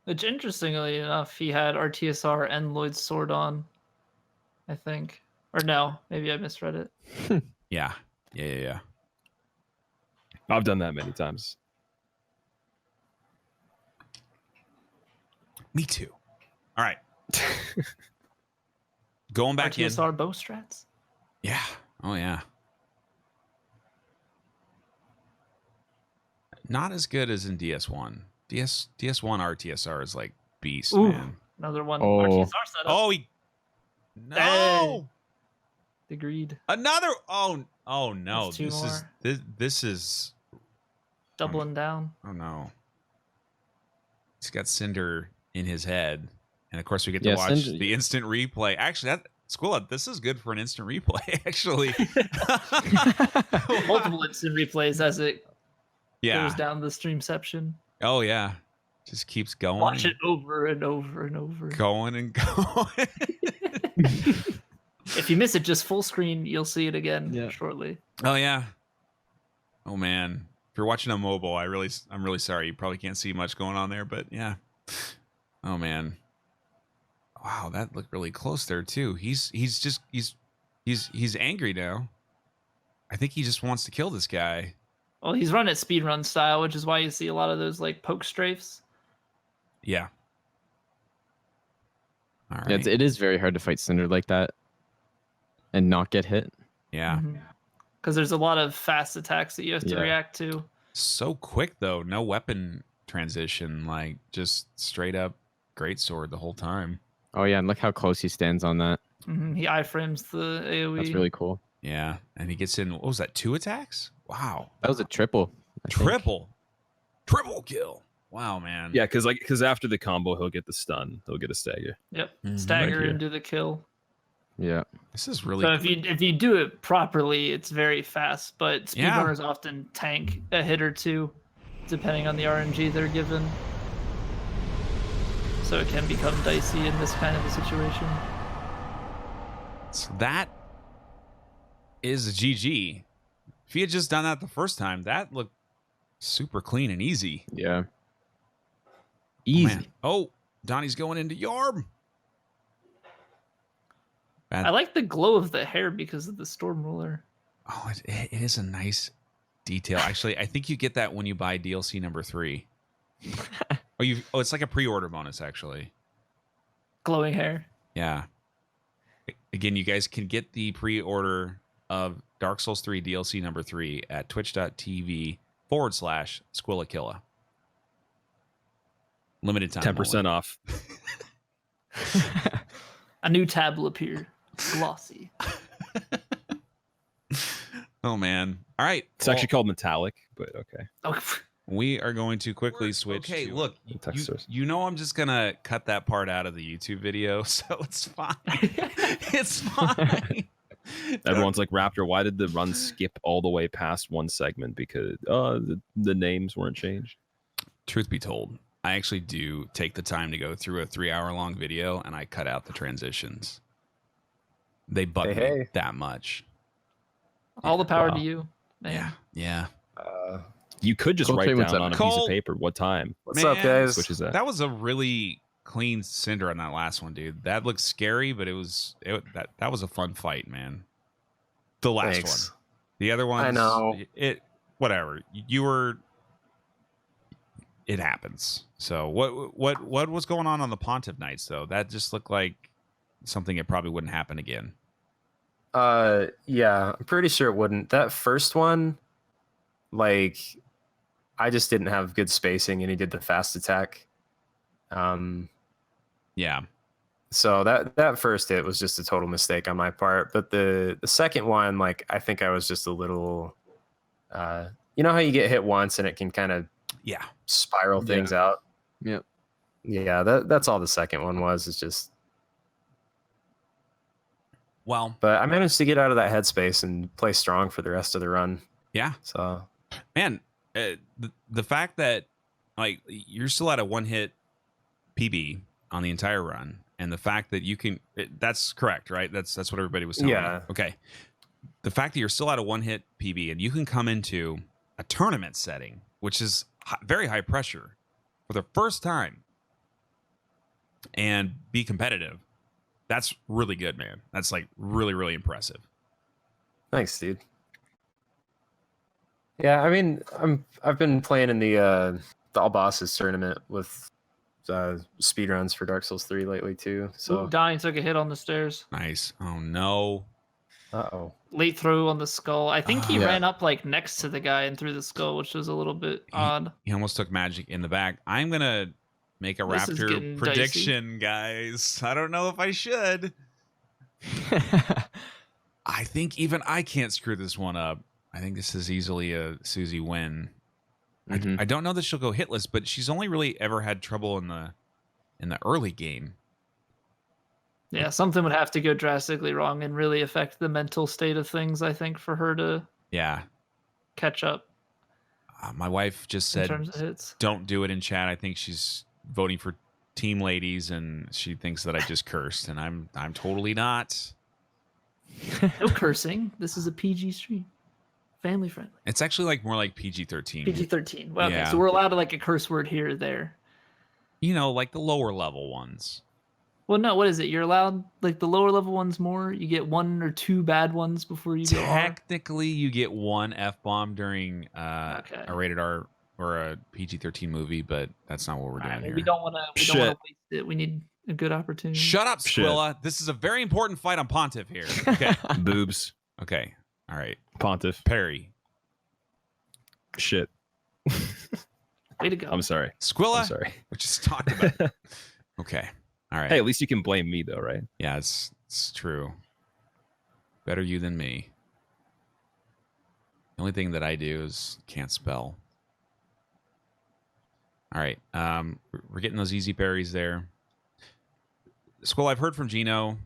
Which, interestingly enough, he had RTSR and Lloyd's Sword on, I think. Or no, maybe I misread it. Yeah. I've done that many times. Me too. All right. Going back RTSR in. bow strats? Yeah. Oh, yeah. Not as good as in DS1. DS1 RTSR is like beast, man. Another one. Oh. RTSR setup. Oh, no. Agreed. Another. Oh no. That's two more. This is Doubling down. Oh no. He's got Cinder in his head, and of course we get to watch Cinder, the instant replay. Actually, this is good for an instant replay. Actually, Multiple instant replays as it yeah. goes down the streamception. Oh yeah, just keeps going. Watch it over and over and over. Going and going. If you miss it just full screen, you'll see it again shortly. Oh yeah. Oh man. If you're watching on mobile, I'm really sorry. You probably can't see much going on there, but yeah. Oh man. Wow, that looked really close there too. He's angry now. I think he just wants to kill this guy. Well, he's run it speedrun style, which is why you see a lot of those like poke strafes. Yeah. All right. Yeah, it is very hard to fight Cinder like that and not get hit. Yeah. Because there's a lot of fast attacks that you have to react to. So quick though, no weapon transition, like just straight up greatsword the whole time. Oh yeah, and look how close he stands on that. He iframes the AoE. That's really cool. Yeah, and he gets in. What was that? 2 attacks? Wow. That was a triple. Triple kill. Wow, man. Yeah, because after the combo, he'll get the stun. He'll get a stagger. Yep. Stagger Right into the kill. Yeah. This is really. So if you do it properly, it's very fast. But speedrunners often tank a hit or two, depending on the RNG they're given. So it can become dicey in this kind of a situation. So that is a GG. If he had just done that the first time, that looked super clean and easy. Yeah. Easy. Oh, Donnie's going into Yarb. I like the glow of the hair because of the Storm Ruler. Oh, it is a nice detail. Actually, I think you get that when you buy DLC number 3. It's like a pre-order bonus, actually. Glowing hair. Yeah. Again, you guys can get the pre-order of Dark Souls 3 DLC number 3 at twitch.tv/Squillakilla. Limited time. 10% off. A new tab will appear. Glossy. Oh, man. All right. It's actually called metallic, but okay. Oh, We are going to quickly switch. Okay, look, you know I'm just going to cut that part out of the YouTube video, so it's fine. It's fine. Everyone's like, Raptor, why did the run skip all the way past one segment? Because the names weren't changed. Truth be told, I actually do take the time to go through a 3-hour-long video, and I cut out the transitions. They bugged me Hey. that much. All the power Wow. to you, man. Yeah. You could just Cold write Train, what's down up, on a man? piece of Cold. paper what time. What's up, Man, guys? Switches that. That was a really clean Cinder on that last one, dude. That looked scary, but that was a fun fight, man. The last Thanks. one. The other one, I know. Whatever. You were. It happens. So what was going on the Pontiff nights though? That just looked like something that probably wouldn't happen again. Yeah, I'm pretty sure it wouldn't. That first one, like, I just didn't have good spacing, and he did the fast attack. Yeah. So that first hit was just a total mistake on my part. But the second one, like, I think I was just a little, you know how you get hit once and it can kind of Yeah. spiral things out. Yep. Yeah, that's all the second one was. It's just, Well, but I managed to get out of that headspace and play strong for the rest of the run. yeah. So Man, the fact that like you're still at a one hit PB on the entire run, and the fact that you can that's correct, right? That's what everybody was telling Yeah. me. Okay. The fact that you're still at a one hit PB and you can come into a tournament setting, which is very high pressure for the first time, and be competitive. That's really good, man. That's like really, really impressive. thanks, dude. Yeah, I mean, I've been playing in the All Bosses tournament with speedruns for Dark Souls 3 lately too. So Ooh, Donnie took a hit on the stairs. Nice. Oh no. uh-oh. Late throw on the skull. I think he Yeah. ran up like next to the guy and threw the skull, which was a little bit odd. He almost took magic in the back. I'm gonna make a This is Raptor getting prediction, guys. I don't know if I should. I think even I can't screw this one up. I think this is easily a Susie win. Mhm. I don't know that she'll go hitless, but she's only really ever had trouble in the early game. Yeah, something would have to go drastically wrong and really affect the mental state of things, I think, for her to Yeah. catch up My wife just in said, terms of hits. don't do it in chat. I think she's voting for Team Ladies, and she thinks that I just cursed, and I'm totally not. No cursing. This is a PG stream. Family friendly. It's actually like more like PG-13. PG-13. Well, okay, Yeah. so we're allowed like a curse word here or there. You know, like the lower level ones. Well, no, what is it? You're allowed like the lower level ones more. You get one or two bad ones before you go R. Technically, you get one F-bomb during Okay. a rated R or a PG-13 movie, but that's not what we're doing Alright, well, here. we don't want to waste it. We need a good opportunity. Shut up, Shit. Squilla. This is a very important fight on Pontiff here. Okay. Boobs. Okay. All right. Pontiff. Perry. Shit. Way to go. I'm sorry. Squilla. I'm sorry. We just talked about. Okay. All right. Hey, at least you can blame me though, right? Yeah, it's true. Better you than me. The only thing that I do is can't spell. All right. We're getting those easy parries there. Squill, I've heard from Gino.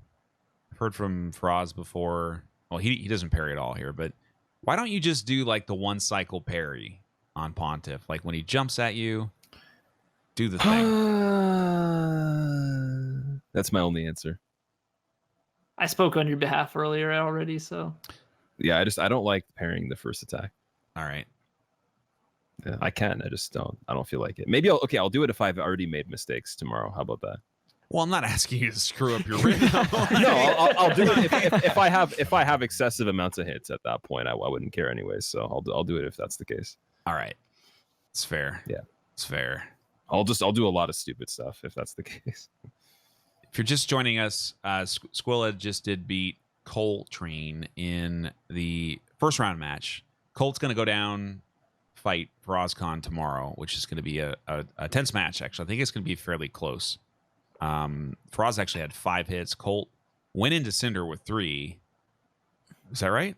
I've heard from Faraz before. Well, he doesn't parry at all here, but why don't you just do like the one cycle parry on Pontiff? Like when he jumps at you, do the thing. That's my only answer. I spoke on your behalf earlier already, so Yeah, I don't like pairing the first attack. All right. Yeah, I can. I just don't. I don't feel like it. Maybe I'll do it if I've already made mistakes tomorrow. How about that? Well, I'm not asking you to screw up your rhythm. No, I'll do it if I have excessive amounts of hits at that point. I wouldn't care anyways. So I'll do it if that's the case. All right. It's fair. Yeah. It's fair. I'll do a lot of stupid stuff if that's the case. If you're just joining us, Squilla just did beat Coltrane in the first round match. Colt's going to go down, fight for OzCon tomorrow, which is going to be a tense match, actually. I think it's going to be fairly close. Faraz actually had 5 hits. Colt went into Cinder with 3. Is that right?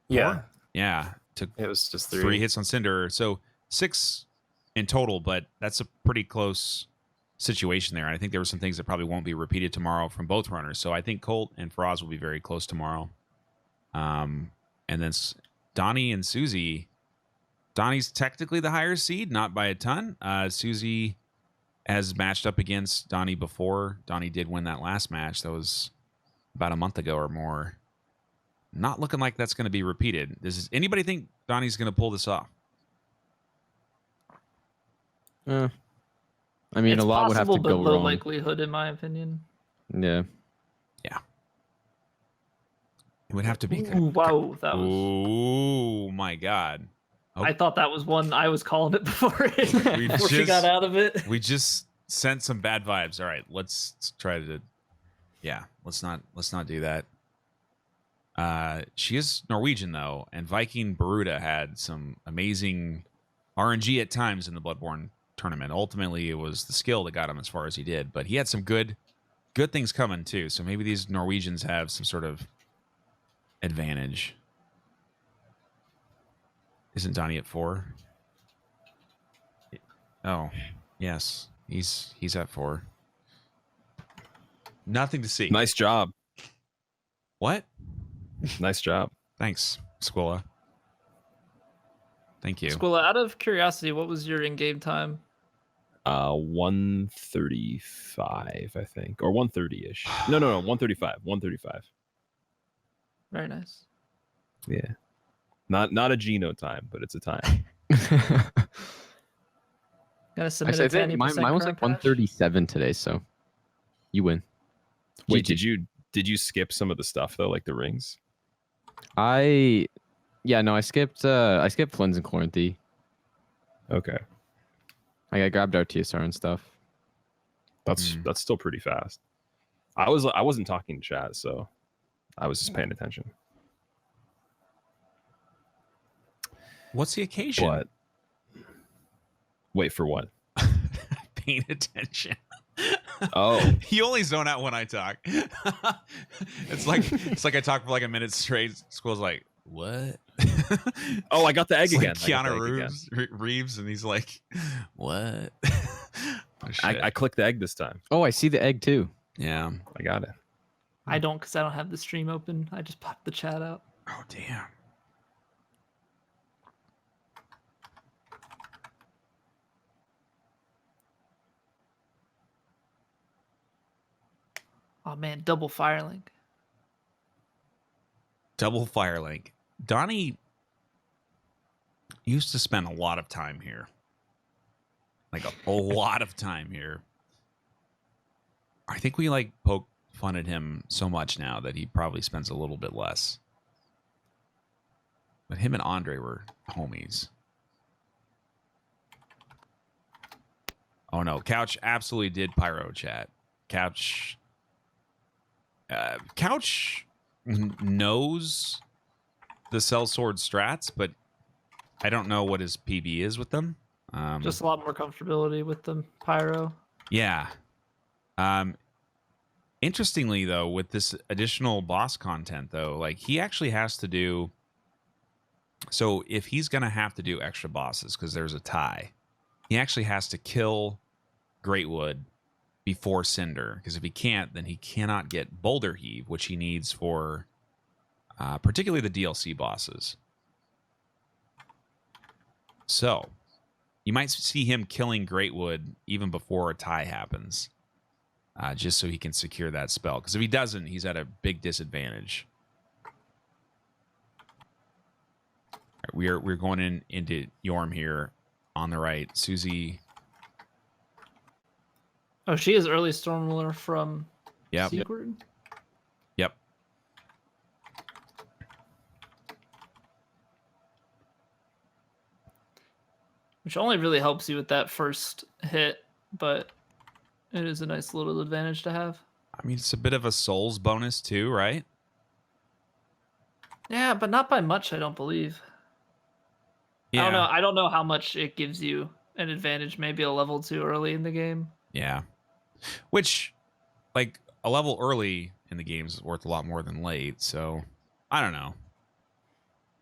Yeah, 4? Yeah. Took it was just 3 hits on Cinder. So 6 in total, but that's a pretty close situation there. And I think there were some things that probably won't be repeated tomorrow from both runners. So I think Colt and Faraz will be very close tomorrow. And then Donnie and Susie. Donnie's technically the higher seed, not by a ton. Susie has matched up against Donnie before. Donnie did win that last match. That was about a month ago or more. Not looking like that's going to be repeated. Does anybody think Donnie's going to pull this off? I mean, It's a lot would have to possible, go but low wrong. likelihood, in my opinion. Yeah. It would have to be. Ooh, wow, that was. Oh my God! Oh. I thought that was one I was calling it before, We before she got just- out of it. We just sent some bad vibes. All right, let's try to. Yeah, let's not do that. She is Norwegian though, and Viking Baruda had some amazing RNG at times in the Bloodborne tournament. Ultimately, it was the skill that got him as far as he did, but he had some good things coming too. So maybe these Norwegians have some sort of advantage. Isn't Donnie at 4? Oh, yes, he's at 4. Nothing to see. Nice job. What? Nice job. Thanks, Squilla. Thank you. Squilla, out of curiosity, what was your in-game time? 135, I think, or 130-ish. No, 135. 135. Very nice. Yeah. Not a Geno time, but it's a time. Gotta submit Actually, I a think mine was like 137 today, so you win. Wait, GG. did you skip some of the stuff though, like the rings? I skipped Flins and Chloranthy. Okay. I grabbed our TSR and stuff. That's still pretty fast. I wasn't talking to chat, so I was just paying attention. What's the occasion? What? Wait for what? Paying attention. Oh. You only zone out when I talk. it's like I talk for like a minute straight. Squill's like, what? Oh, I got the egg It's again. like Keanu Reeves, and he's like, what? Oh, I clicked the egg this time. Oh, I see the egg too. yeah. I got it. I don't, because I don't have the stream open. I just popped the chat out. Oh, damn. Oh man, double Firelink. Double Firelink. Donnie used to spend a lot of time here. Like a lot of time here. I think we like poke fun at him so much now that he probably spends a little bit less. But him and Andre were homies. Oh no, Couch absolutely did pyro chat. Couch knows the sellsword strats, but I don't know what his PB is with them. Just a lot more comfortability with the pyro. Yeah. Interestingly, though, with this additional boss content, though, like he actually has to do. So if he's going to have to do extra bosses because there's a tie, he actually has to kill Greatwood before Cinder. Because if he can't, then he cannot get Boulder Heave, which he needs for particularly the DLC bosses. So you might see him killing Greatwood even before a tie happens. Just so he can secure that spell. Because if he doesn't, he's at a big disadvantage. Right, we're going into Yorm here on the right. Susie. Oh, she is early Stormruler from Yep. Secret? Yep. Which only really helps you with that first hit, but it is a nice little advantage to have. I mean, it's a bit of a souls bonus too, right? Yeah, but not by much, I don't believe. Yeah. I don't know how much it gives you an advantage, maybe a level 2 early in the game. Yeah. Which, like, a level early in the game is worth a lot more than late, so I don't know.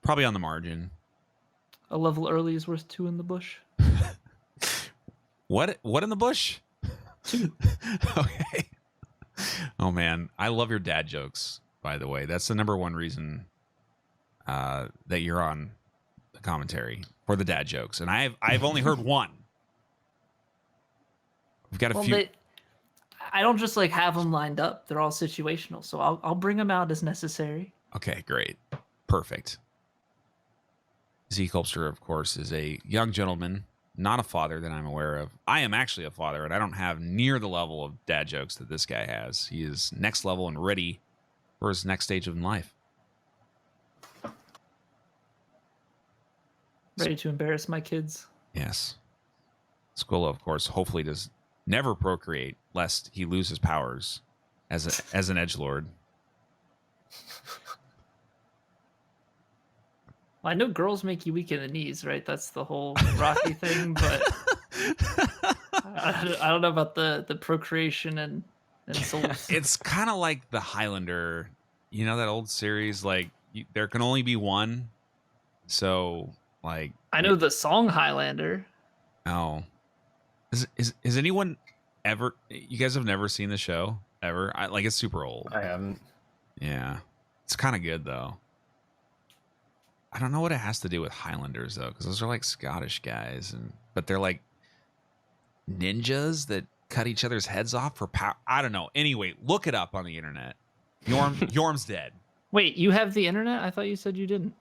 Probably on the margin. A level early is worth 2 in the bush. What in the bush? 2. Okay. Oh man, I love your dad jokes, by the way. That's the number one reason that you're on the commentary, for the dad jokes. And I've only heard one. We've got a few. I don't just like have them lined up. They're all situational, so I'll bring them out as necessary. Okay, great. Perfect. Z-Culpster, of course, is a young gentleman, not a father that I'm aware of. I am actually a father, and I don't have near the level of dad jokes that this guy has. He is next level and ready for his next stage of life. Ready to embarrass my kids. Yes. Squillo, of course, hopefully does never procreate, lest he lose his powers as an edgelord. Well, I know girls make you weak in the knees, right? That's the whole Rocky thing, but I don't know about the procreation and souls. It's kind of like the Highlander, you know, that old series. Like there can only be one, so like I know the song Highlander. Oh, is anyone ever? You guys have never seen the show ever? Like it's super old. I haven't. Yeah, it's kind of good though. I don't know what it has to do with Highlanders though, because those are like Scottish guys, but they're like ninjas that cut each other's heads off for power. I don't know. Anyway, look it up on the internet. Yorm's dead. Wait, you have the internet? I thought you said you didn't.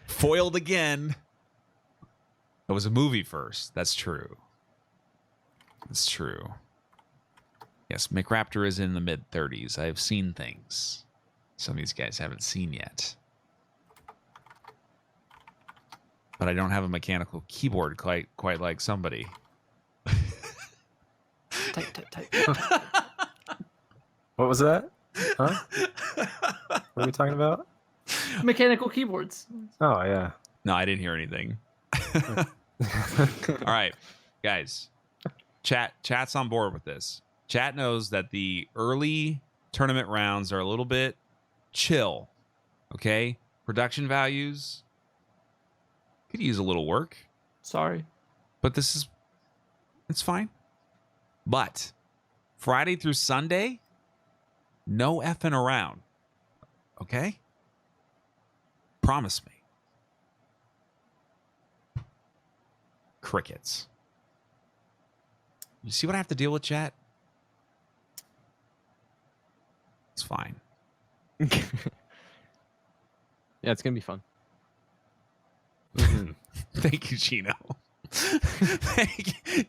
Foiled again. It was a movie first. That's true. That's true. Yes, McRaptor is in the mid-30s. I have seen things some of these guys haven't seen yet. But I don't have a mechanical keyboard quite like somebody. Type. What was that? Huh? What are we talking about? Mechanical keyboards. Oh, yeah. No, I didn't hear anything. All right, guys. Chat's on board with this. Chat knows that the early tournament rounds are a little bit chill. Okay? Production values could use a little work. Sorry. But it's fine. But Friday through Sunday, no effing around. Okay? Promise me. Crickets. You see what I have to deal with, chat? It's fine. Yeah, it's gonna be fun. Thank you, Gino.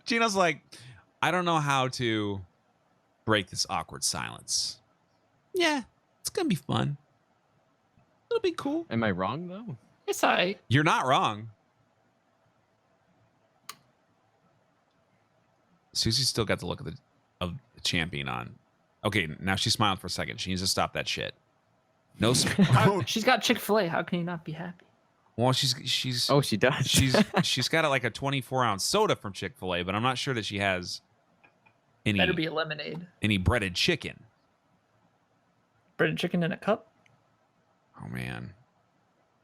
Gino's like, I don't know how to break this awkward silence. Yeah, it's gonna be fun. It'll be cool. Am I wrong though? It's all right. You're not wrong. Susie's still got the look of the champion on. Okay, now she smiled for a second. She needs to stop that shit. No, She's got Chick-fil-A. How can you not be happy? well, she's Oh, she does. she's got like a 24-ounce soda from Chick-fil-A, but I'm not sure that she has Better be a lemonade. any breaded chicken. Breaded chicken in a cup? Oh man.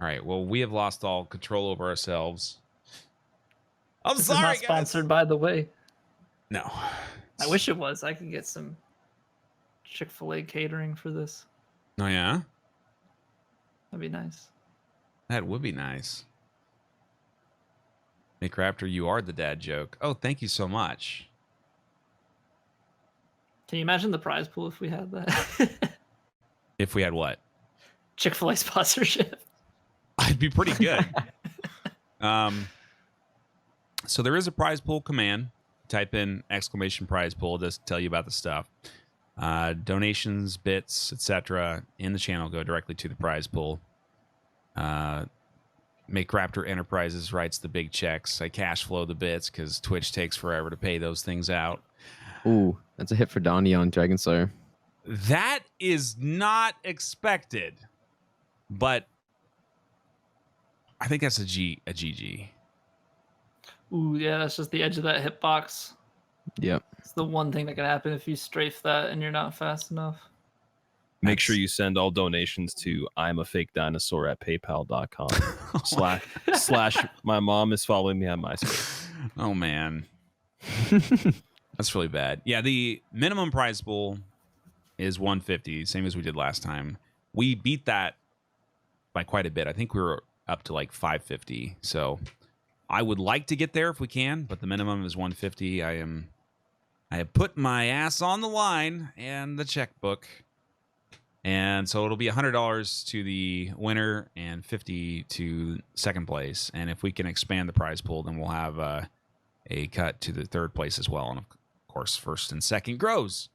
All right. Well, we have lost all control over ourselves. I'm This sorry, is not guys. sponsored, by the way. No. I wish it was. I could get some Chick-fil-A catering for this. Oh yeah. That'd be nice. That would be nice. McRaptor, you are the dad joke. Oh, thank you so much. Can you imagine the prize pool if we had that? If we had what? Chick-fil-A sponsorship. I'd be pretty good. So there is a prize pool command. Type in exclamation prize pool just to tell you about the stuff. Donations, bits, etc. in the channel go directly to the prize pool. McRaptor Enterprises writes the big checks. I cash flow the bits because Twitch takes forever to pay those things out. Ooh, that's a hit for Donnie on Dragon Slayer. That is not expected, but I think that's a GG. Ooh, yeah, that's just the edge of that hitbox. Yep. It's the one thing that can happen if you strafe that and you're not fast enough. Make sure you send all donations to I'm a fake dinosaur at paypal.com slash my mom is following me on MySpace. Oh man. That's really bad. Yeah, the minimum prize pool is 150, same as we did last time. We beat that by quite a bit. I think we were up to like 550. So I would like to get there if we can, but the minimum is 150. I am I have put my ass on the line and the checkbook. And so it'll be $100 to the winner and $50 to second place. And if we can expand the prize pool, then we'll have a cut to the third place as well. And of course, first and second grows.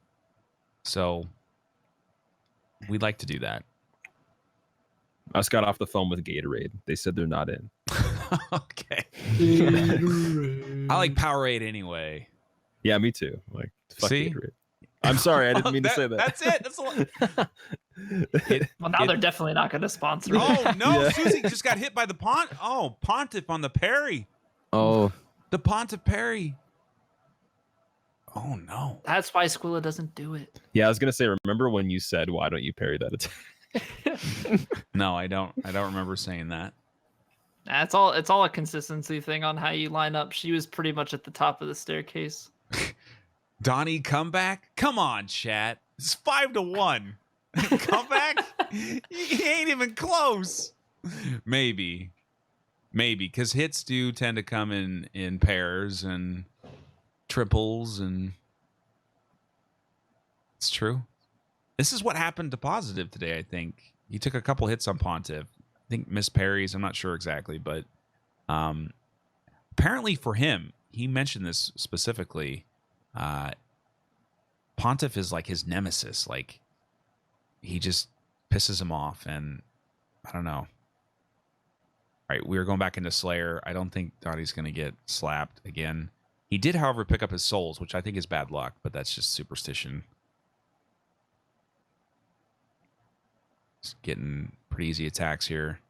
So we'd like to do that. I just got off the phone with Gatorade. They said they're not in. Okay. I like Powerade anyway. Yeah, me too. Like, fuck See? Gatorade. I'm sorry, I didn't mean to say that. That's it. That's the Well, now they're definitely not going to sponsor it. Oh no, Yeah. Susie just got hit by the Pontiff on the parry. Oh, The Pontiff parry. Oh no. That's why Squilla doesn't do it. Yeah, I was gonna say, remember when you said, why don't you parry that attack? No, I don't remember saying that. It's all a consistency thing on how you line up. She was pretty much at the top of the staircase. Donnie comeback? Come on, chat. It's 5-1. Comeback? He ain't even close. Maybe, because hits do tend to come in pairs and triples, and it's true. This is what happened to Positive today, I think. He took a couple hits on Pontiff. I think Miss Parries, I'm not sure exactly, but apparently for him, he mentioned this specifically. Pontiff is like his nemesis. Like, he just pisses him off, and I don't know. All right, we're going back into Slayer. I don't think Dottie's going to get slapped again. He did, however, pick up his souls, which I think is bad luck, but that's just superstition. Just getting pretty easy attacks here.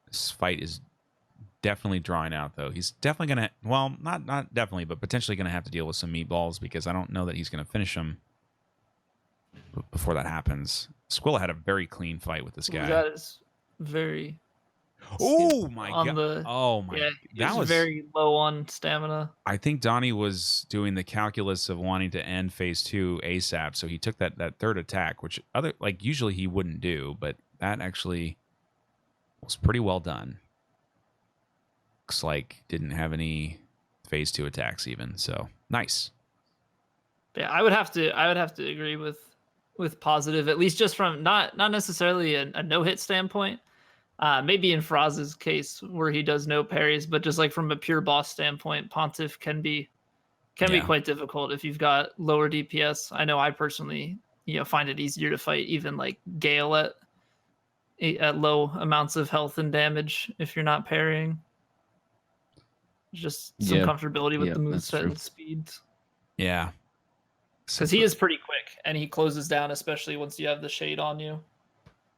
This fight is definitely drawing out, though. He's definitely going to, well, not definitely, but potentially going to have to deal with some meatballs, because I don't know that he's going to finish him before that happens. Squilla had a very clean fight with this guy. That is very. Oh my on god! The, Oh my! yeah, that was very low on stamina. I think Donnie was doing the calculus of wanting to end phase 2 ASAP, so he took that third attack, which usually he wouldn't do, but that actually was pretty well done. Looks like didn't have any phase 2 attacks even, so nice. Yeah, I would have to agree with Positive, at least just from not necessarily a no hit standpoint. Maybe in Fraz's case where he does no parries, but just like from a pure boss standpoint, Pontiff can be quite difficult if you've got lower DPS. I know I personally, find it easier to fight even like Gale at low amounts of health and damage if you're not parrying. Just some comfortability with the moveset and speeds. Yeah. Because he is pretty quick and he closes down, especially once you have the shade on you.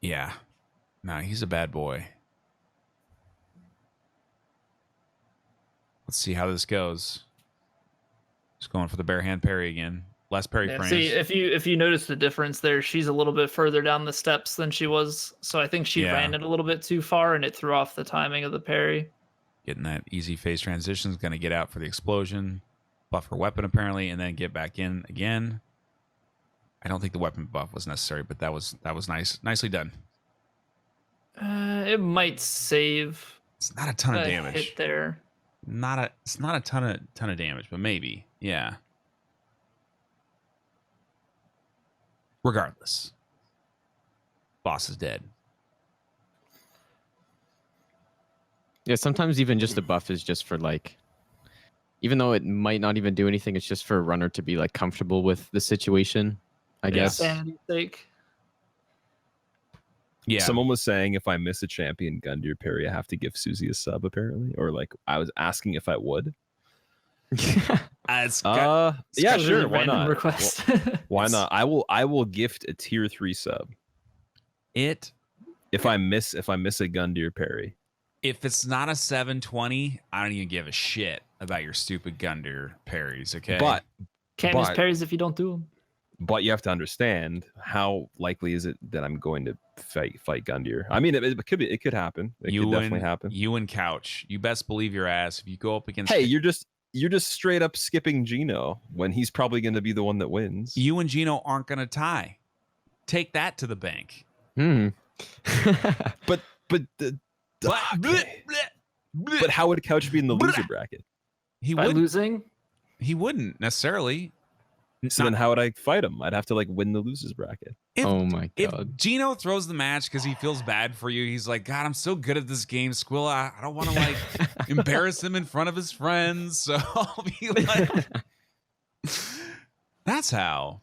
Yeah. No, he's a bad boy. Let's see how this goes. Just going for the bare hand parry again. Less parry frames. See, if you notice the difference there, she's a little bit further down the steps than she was. So I think she ran it a little bit too far and it threw off the timing of the parry. Getting that easy phase transition is going to get out for the explosion. Buff her weapon apparently, and then get back in again. I don't think the weapon buff was necessary, but that was nicely done. It might save. It's not a ton of damage. Hit there. It's not a ton of damage, but maybe. Yeah. Regardless. Boss is dead. yeah. Sometimes even just the buff is just for like, even though it might not even do anything, it's just for a runner to be like comfortable with the situation, I guess. Sanity's sake. Yeah. Someone was saying if I miss a champion Gundyr parry, I have to give Susie a sub, apparently. Or like I was asking if I would. Yeah, sure. Why not? Request. Why not? I will gift a tier 3 sub. If I miss a Gundyr parry. If it's not a 720, I don't even give a shit about your stupid Gundyr parries, okay? Can't miss parries if you don't do them. But you have to understand, how likely is it that I'm going to fight Gundyr? I mean, it could happen. It could definitely happen. You and Couch, you best believe your ass. If you go up against, hey, you're just straight up skipping Gino when he's probably going to be the one that wins. You and Gino aren't going to tie. Take that to the bank. But how would Couch be in the loser bracket? He By would losing. He wouldn't necessarily. So then how would I fight him? I'd have to like win the losers bracket. Oh my If god. Gino throws the match because he feels bad for you, he's like, God, I'm so good at this game, Squilla. I don't want to like embarrass him in front of his friends. So I'll be like, that's how.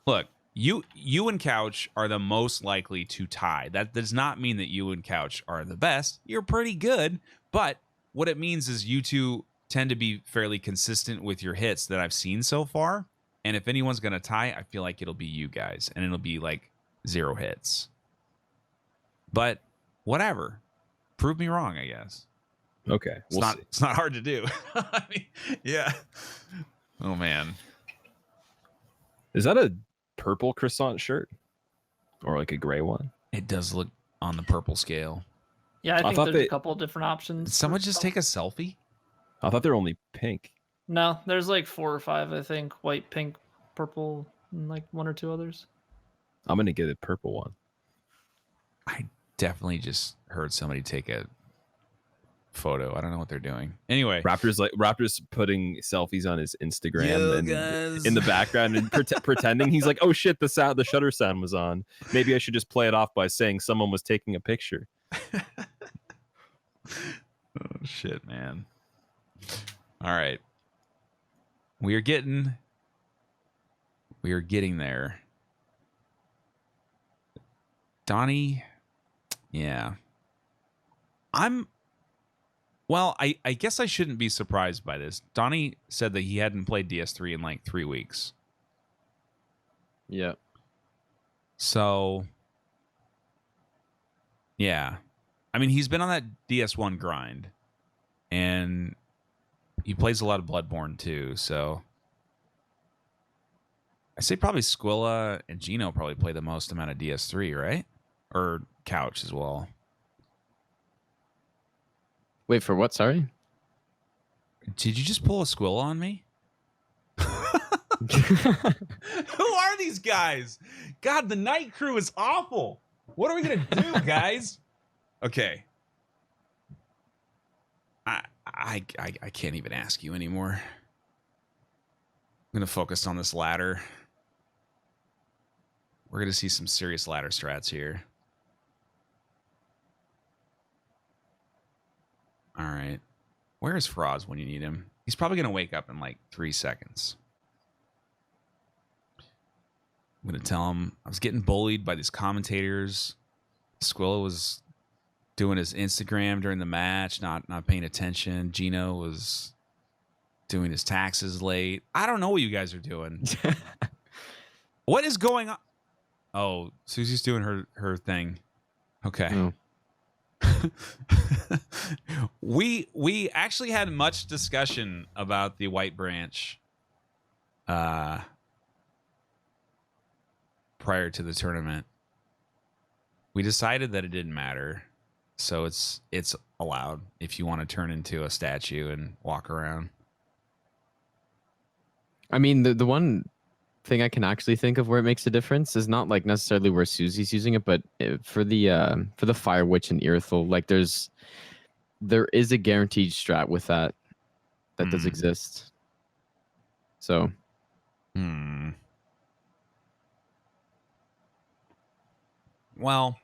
Look, you and Couch are the most likely to tie. That does not mean that you and Couch are the best. You're pretty good, but what it means is you two tend to be fairly consistent with your hits that I've seen so far. And if anyone's going to tie, I feel like it'll be you guys, and it'll be like 0 hits. But whatever. Prove me wrong, I guess. Okay. It's not hard to do. I mean, yeah. Oh, man. Is that a purple croissant shirt? Or like a gray one? It does look on the purple scale. Yeah, I think thought there's a couple different options. Did someone for just stuff. take a selfie? I thought they were only pink. No, there's like 4 or 5, I think. White, pink, purple, and like 1 or 2 others. I'm gonna get a purple one. I definitely just heard somebody take a photo. I don't know what they're doing. Anyway, Raptor's putting selfies on his Instagram Yo, and guys. in the background and pretending he's like, oh shit, the shutter sound was on. Maybe I should just play it off by saying someone was taking a picture. Oh, shit, man. All right. We are getting there. Donnie, yeah. Well, I guess I shouldn't be surprised by this. Donnie said that he hadn't played DS3 in like 3 weeks. Yeah. So, yeah. I mean, he's been on that DS1 grind, and he plays a lot of Bloodborne too, so I say probably Squilla and Gino probably play the most amount of DS3, right? Or Couch as well. Wait, for what? Sorry? Did you just pull a Squilla on me? Who are these guys? God, the night crew is awful. What are we gonna do, guys? Okay. I can't even ask you anymore. I'm gonna focus on this ladder. We're gonna see some serious ladder strats here. All right. Where is Froz when you need him? He's probably gonna wake up in like 3 seconds. I'm gonna tell him I was getting bullied by these commentators. Squilla was doing his Instagram during the match, not paying attention. Gino was doing his taxes late. I don't know what you guys are doing. What is going on? Oh, Susie's doing her thing. Okay. Oh. We actually had much discussion about the White Branch prior to the tournament. We decided that it didn't matter. So it's allowed if you want to turn into a statue and walk around. I mean, the one thing I can actually think of where it makes a difference is not like necessarily where Susie's using it, but for the Fire Witch and Irithel, like there is a guaranteed strat with that does exist. So. Well,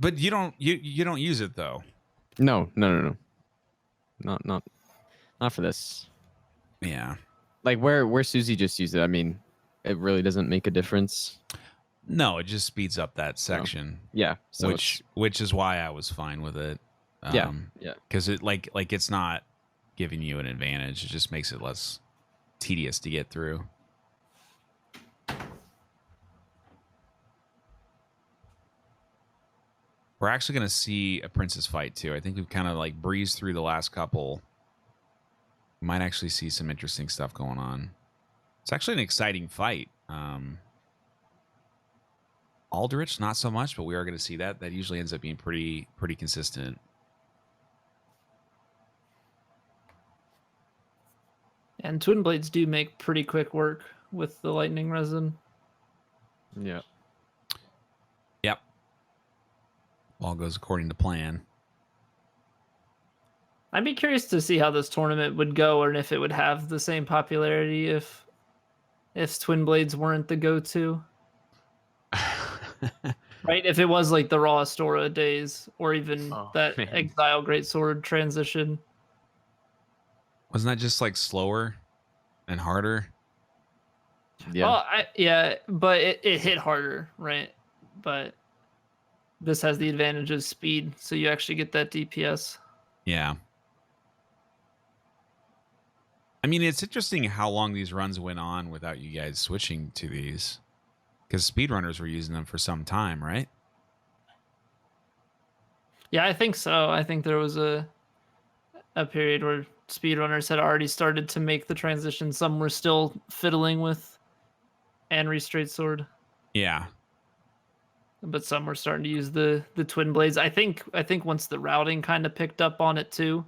but you don't use it though. No. Not for this. Yeah. Like where Susie just used it, I mean, it really doesn't make a difference. No, it just speeds up that section. Yeah. So which is why I was fine with it. Yeah. Because it like it's not giving you an advantage. It just makes it less tedious to get through. We're actually going to see a princess fight too. I think we've kind of like breezed through the last couple. We might actually see some interesting stuff going on. It's actually an exciting fight. Aldrich, not so much, but we are going to see that. That usually ends up being pretty consistent. And Twin Blades do make pretty quick work with the lightning resin. Yeah. Yep. All goes according to plan. I'd be curious to see how this tournament would go, and if it would have the same popularity if Twin Blades weren't the go-to. Right? If it was like the Raw Astora days, or even that man. Exile Greatsword transition. Wasn't that just like slower and harder? Yeah. Well, but it hit harder, right? But this has the advantage of speed, so you actually get that DPS. Yeah. I mean, it's interesting how long these runs went on without you guys switching to these, because speedrunners were using them for some time, right? Yeah, I think so. I think there was a period where speedrunners had already started to make the transition. Some were still fiddling with Anri Straight Sword, Yeah. but some were starting to use the Twin Blades. I think once the routing kind of picked up on it too.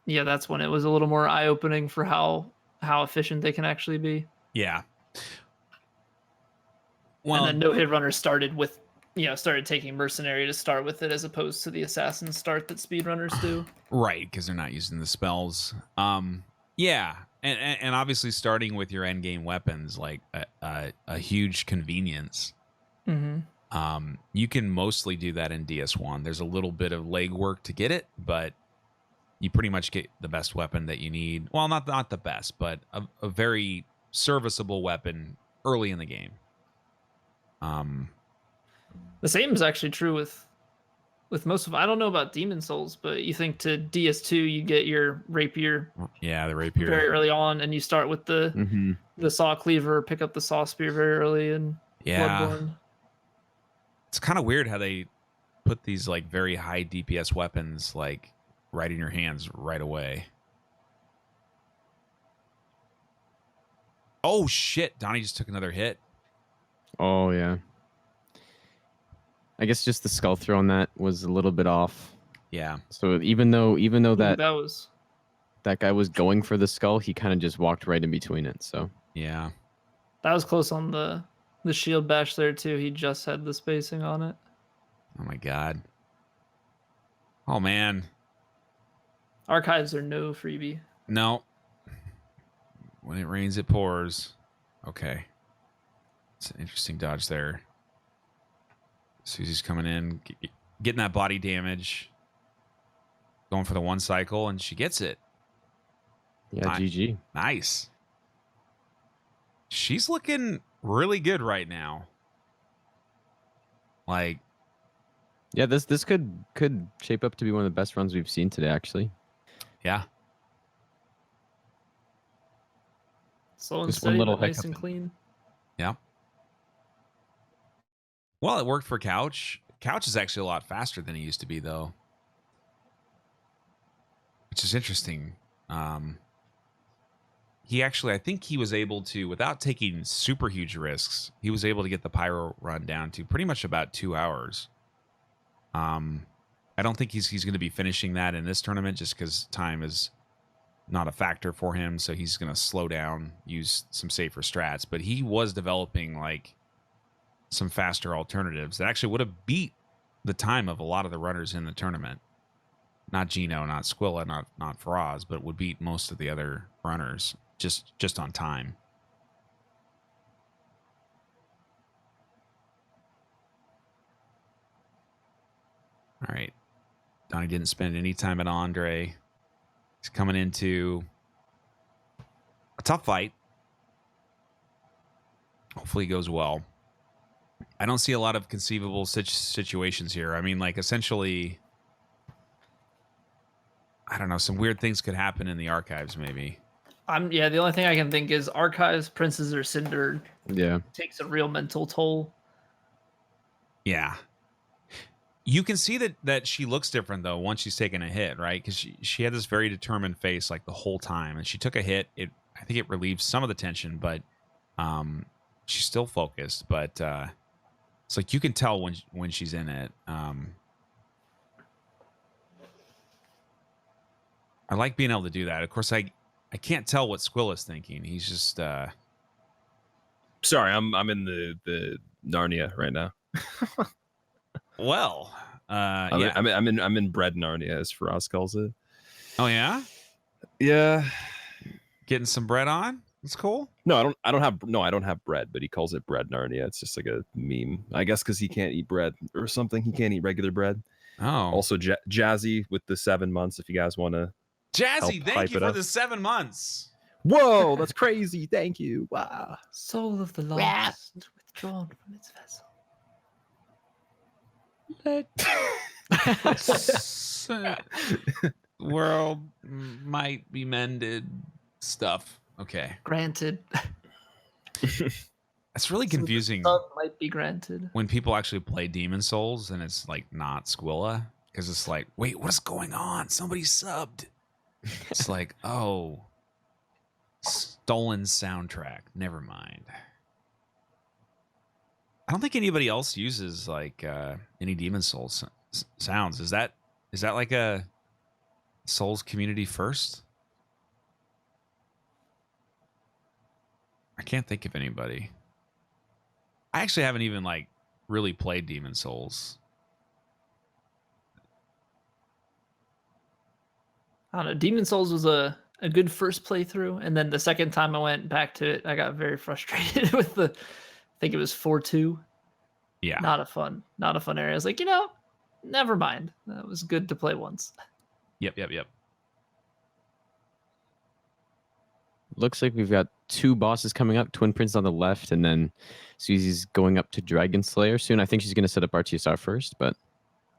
Yeah, that's when it was a little more eye-opening for how efficient they can actually be. Yeah. Well, And then No Hit Runner started taking Mercenary to start with it, as opposed to the Assassin start that speedrunners do. right, because they're not using the spells. Yeah, and obviously starting with your end game weapons, like a huge convenience. Mm-hmm. You can mostly do that in DS1. There's a little bit of legwork to get it, but you pretty much get the best weapon that you need. Well, not the best, but a very serviceable weapon early in the game. The same is actually true with most of. I don't know about Demon Souls, but you think to DS2 you get your rapier Yeah, the rapier very early on, and you start with Mm-hmm. the saw cleaver, pick up the saw spear very early in Bloodborne. It's kind of weird how they put these like very high DPS weapons like right in your hands right away. Oh shit, Donnie just took another hit. Oh yeah. I guess just the skull throw on that was a little bit off. Yeah. So even though Ooh, that was guy was going for the skull, he kind of just walked right in between it. So Yeah. close on the shield bash there too. He just had the spacing on it. Oh my god. Oh man. Archives are no freebie. No. When it rains, it pours. Okay. It's an interesting dodge there. Susie's coming in, getting that body damage. Going for the one cycle, and she gets it. yeah, Nice. GG. Nice. She's looking really good right now. Like, Yeah, this could shape up to be one of the best runs we've seen today, actually. yeah. Slow and Just one steady, little but nice hiccup and in- clean. Yeah. Well, it worked for Couch. Couch is actually a lot faster than he used to be, though. Which is interesting. He actually, I think he was able to, without taking super huge risks, he was able to get the pyro run down to pretty much about 2 hours. I don't think he's going to be finishing that in this tournament just because time is not a factor for him. So he's going to slow down, use some safer strats. But he was developing like some faster alternatives that actually would have beat the time of a lot of the runners in the tournament. Not Gino, not Squilla, not Faraz, but would beat most of the other runners just on time. All right. Donnie didn't spend any time at Andre. He's coming into a tough fight. Hopefully it goes well. I don't see a lot of conceivable situations here. I mean, like, essentially, I don't know, some weird things could happen in the archives, maybe. The only thing I can think is Archives, Princes, or Cinder Yeah. takes a real mental toll. Yeah. You can see that she looks different, though, once she's taken a hit, right? Because she had this very determined face, like, the whole time. And she took a hit. I think it relieved some of the tension, but she's still focused. But it's like you can tell when she's in it. I like being able to do that. Of course, I can't tell what Squilla's thinking. He's just Sorry, I'm in the Narnia right now. well, I'm in Bread Narnia, as Faraz calls it. Oh yeah, Yeah. getting some bread on. That's cool. No, I don't have bread, but he calls it bread Narnia. It's just like a meme. I guess because he can't eat bread or something. He can't eat regular bread. Oh, Also, Jazzy with the 7 months. If you guys want to. Jazzy, help thank hype you it for up. the 7 months. Whoa, that's crazy. Thank you. Wow. Soul of the lost, withdrawn from its vessel. World might be mended. Stuff. Okay, Granted. that's really confusing Some might be granted. when people actually play Demon Souls and it's like not Squilla, because it's like, wait, what is going on? Somebody subbed. It's like, oh, stolen soundtrack. Never mind. I don't think anybody else uses like any Demon Souls sounds. Is that like a Souls community first? I can't think of anybody. I actually haven't even like really played Demon Souls. I don't know. Demon Souls was a good first playthrough, and then the second time I went back to it, I got very frustrated with I think it was 4-2. Yeah. Not a fun area. I was like, never mind. That was good to play once. Yep. Looks like we've got 2 bosses coming up. Twin Prince on the left, and then Susie's going up to Dragon Slayer soon. I think she's going to set up RTSR first, but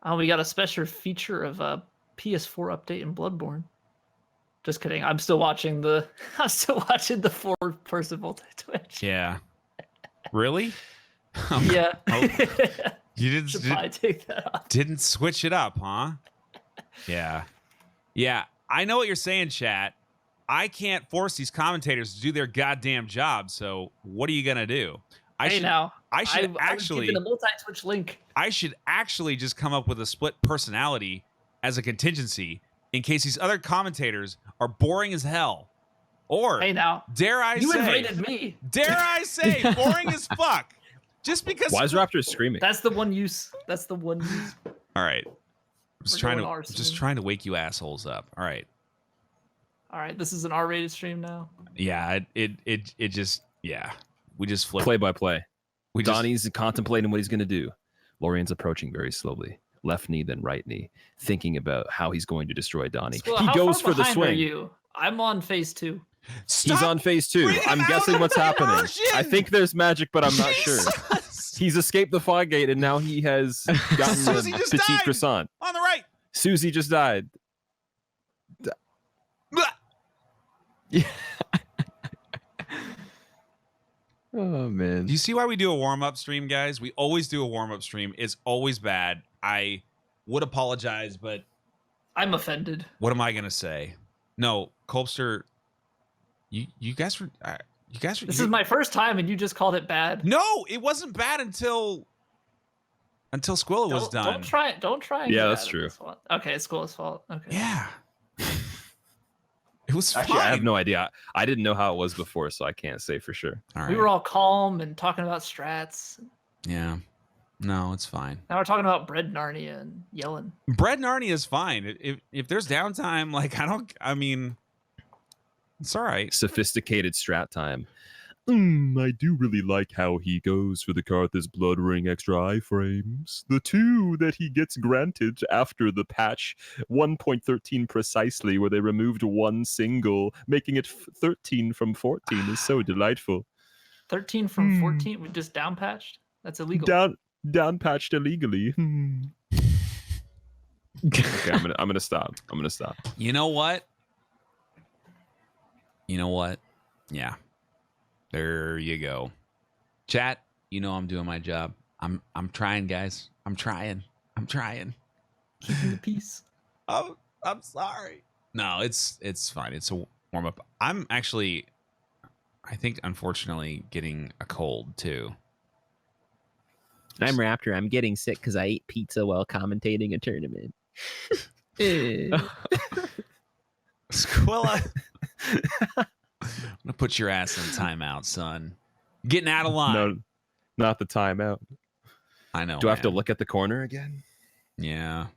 Oh, we got a special feature of a PS4 update in Bloodborne. Just kidding. I'm still watching the 4-person multi-twitch. Yeah. Really? Yeah. You Should probably take that off. didn't switch it up, huh? Yeah. Yeah. I know what you're saying, chat. I can't force these commentators to do their goddamn job. So what are you gonna do? I I was given a multi-twitch link. I should actually just come up with a split personality as a contingency in case these other commentators are boring as hell. Or Hey now, dare I you say, invited me. dare I say, boring as fuck. Just because. Why is Raptor screaming? That's the one use. All right. I'm just We're going R trying to wake you assholes up. All right. All right, this is an R-rated stream now. Yeah, it just we just flipped. Play by play. We just, Donnie's contemplating what he's going to do. Lorian's approaching very slowly. Left knee, then right knee, thinking about how he's going to destroy Donnie. Well, he how goes far for the behind are swing. you? I'm on phase 2. He's on phase 2. bringing I'm out guessing what's happening. immersion! I think there's magic, but I'm not sure. Jesus! He's escaped the fog gate, and now he has gotten Susie the just petite died! croissant. On the right. Susie just died. Blah. oh man. Do you see why we do a warm-up stream, guys? We always do a warm-up stream. It's always bad. I would apologize, but I'm offended. what am I gonna say? No, Colpster, you guys were This is my first time, and you just called it bad. No, it wasn't bad until Squilla was done. Don't try. Don't try. and Yeah, get that's out of true. this one. Okay, it's Squilla's fault. Okay. Yeah. It was Actually, I have fine. no idea. I didn't know how it was before, so I can't say for sure. All right. We were all calm and talking about strats. Yeah. No, it's fine. Now we're talking about Bread Narnia and yelling. Bread Narnia is fine. If there's downtime, like I mean, it's all right. Sophisticated strat time. I do really like how he goes for the Karthus Blood Ring extra iframes. The 2 that he gets granted after the patch 1.13 precisely, where they removed 1 single, making it 13 from 14 is so delightful. 13 from 14. We just down patched. That's illegal. Down patched illegally. Okay, I'm gonna stop. You know what? Yeah. There you go. Chat, you know I'm doing my job. I'm trying, guys. I'm trying. Keeping the peace. I'm sorry. No, it's fine. It's a warm up. I'm actually, I think, unfortunately, getting a cold too. I'm Raptor. I'm getting sick because I ate pizza while commentating a tournament. Squilla. I'm gonna put your ass in timeout, son. Getting out of line. No, not the timeout. I know. Do I have to man. look at the corner again? Yeah.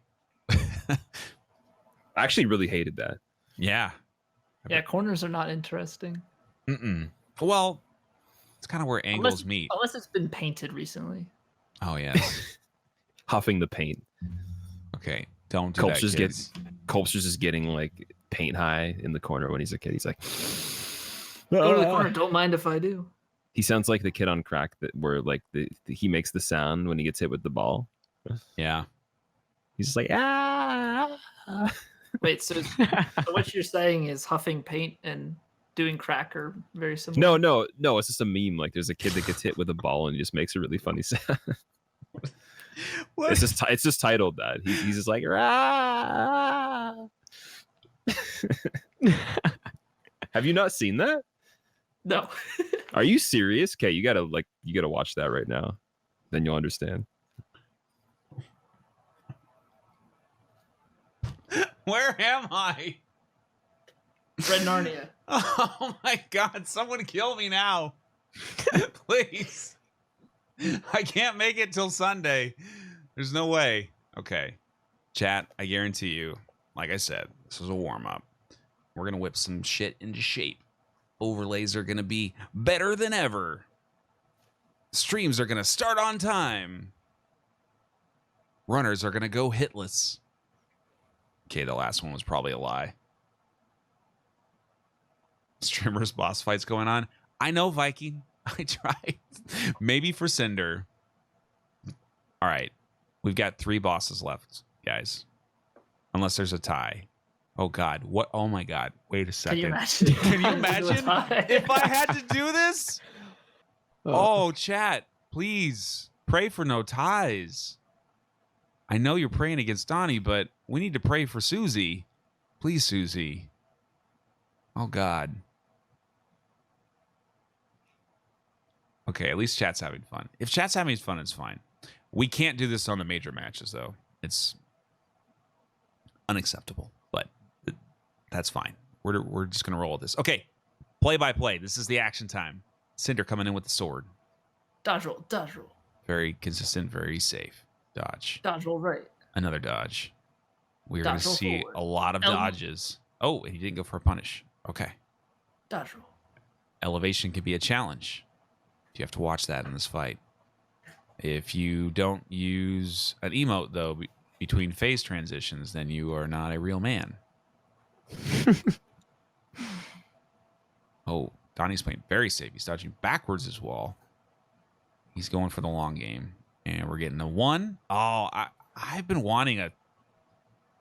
I actually really hated that. Yeah. Yeah, corners are not interesting. Well, it's kind of where angles meet. Unless it's been painted recently. Oh, yes. Huffing the paint. Okay. Don't do Culp's that, just kids. Culp's just getting like paint high in the corner when he's a kid. He's like, Go to the corner. Don't mind if I do. he sounds like the kid on crack that where like he makes the sound when he gets hit with the ball. Yeah. He's just like Wait, so what you're saying is huffing paint and doing crack are very similar? No, it's just a meme. Like there's a kid that gets hit with a ball and he just makes a really funny sound. What? It's just titled that. He's just like Rah! Have you not seen that? No. Are you serious? Okay, you gotta watch that right now. Then you'll understand. Where am I? Red Narnia. Oh my God! Someone kill me now, please. I can't make it till Sunday. There's no way. Okay, chat. I guarantee you. Like I said, this was a warm up. We're gonna whip some shit into shape. Overlays are gonna be better than ever. Streams are gonna start on time. Runners are gonna go hitless. Okay, the last one was probably a lie. Streamers boss fights going on. I know, Viking. I tried. Maybe for Cinder. All right. We've got 3 bosses left, guys. Unless there's a tie. Oh, God. What? Oh, my God. Wait a second. Can you imagine? Can you imagine if I had to do this? Oh, chat. Please. Pray for no ties. I know you're praying against Donnie, but we need to pray for Susie. Please, Susie. Oh, God. Okay, at least chat's having fun. If chat's having fun, it's fine. We can't do this on the major matches, though. It's unacceptable, but that's fine. We're just going to roll with this. Okay, play-by-play. This is the action time. Cinder coming in with the sword. Dodge roll, dodge roll. Very consistent, very safe. Dodge. Dodge roll right. Another dodge. We're going to see forward. a lot of dodges. Oh, and he didn't go for a punish. Okay. Dodge roll. Elevation can be a challenge. You have to watch that in this fight. If you don't use an emote, though, between phase transitions, then you are not a real man. Oh, Donnie's playing very safe. He's dodging backwards as well. He's going for the long game. And we're getting a 1. Oh, I've been wanting a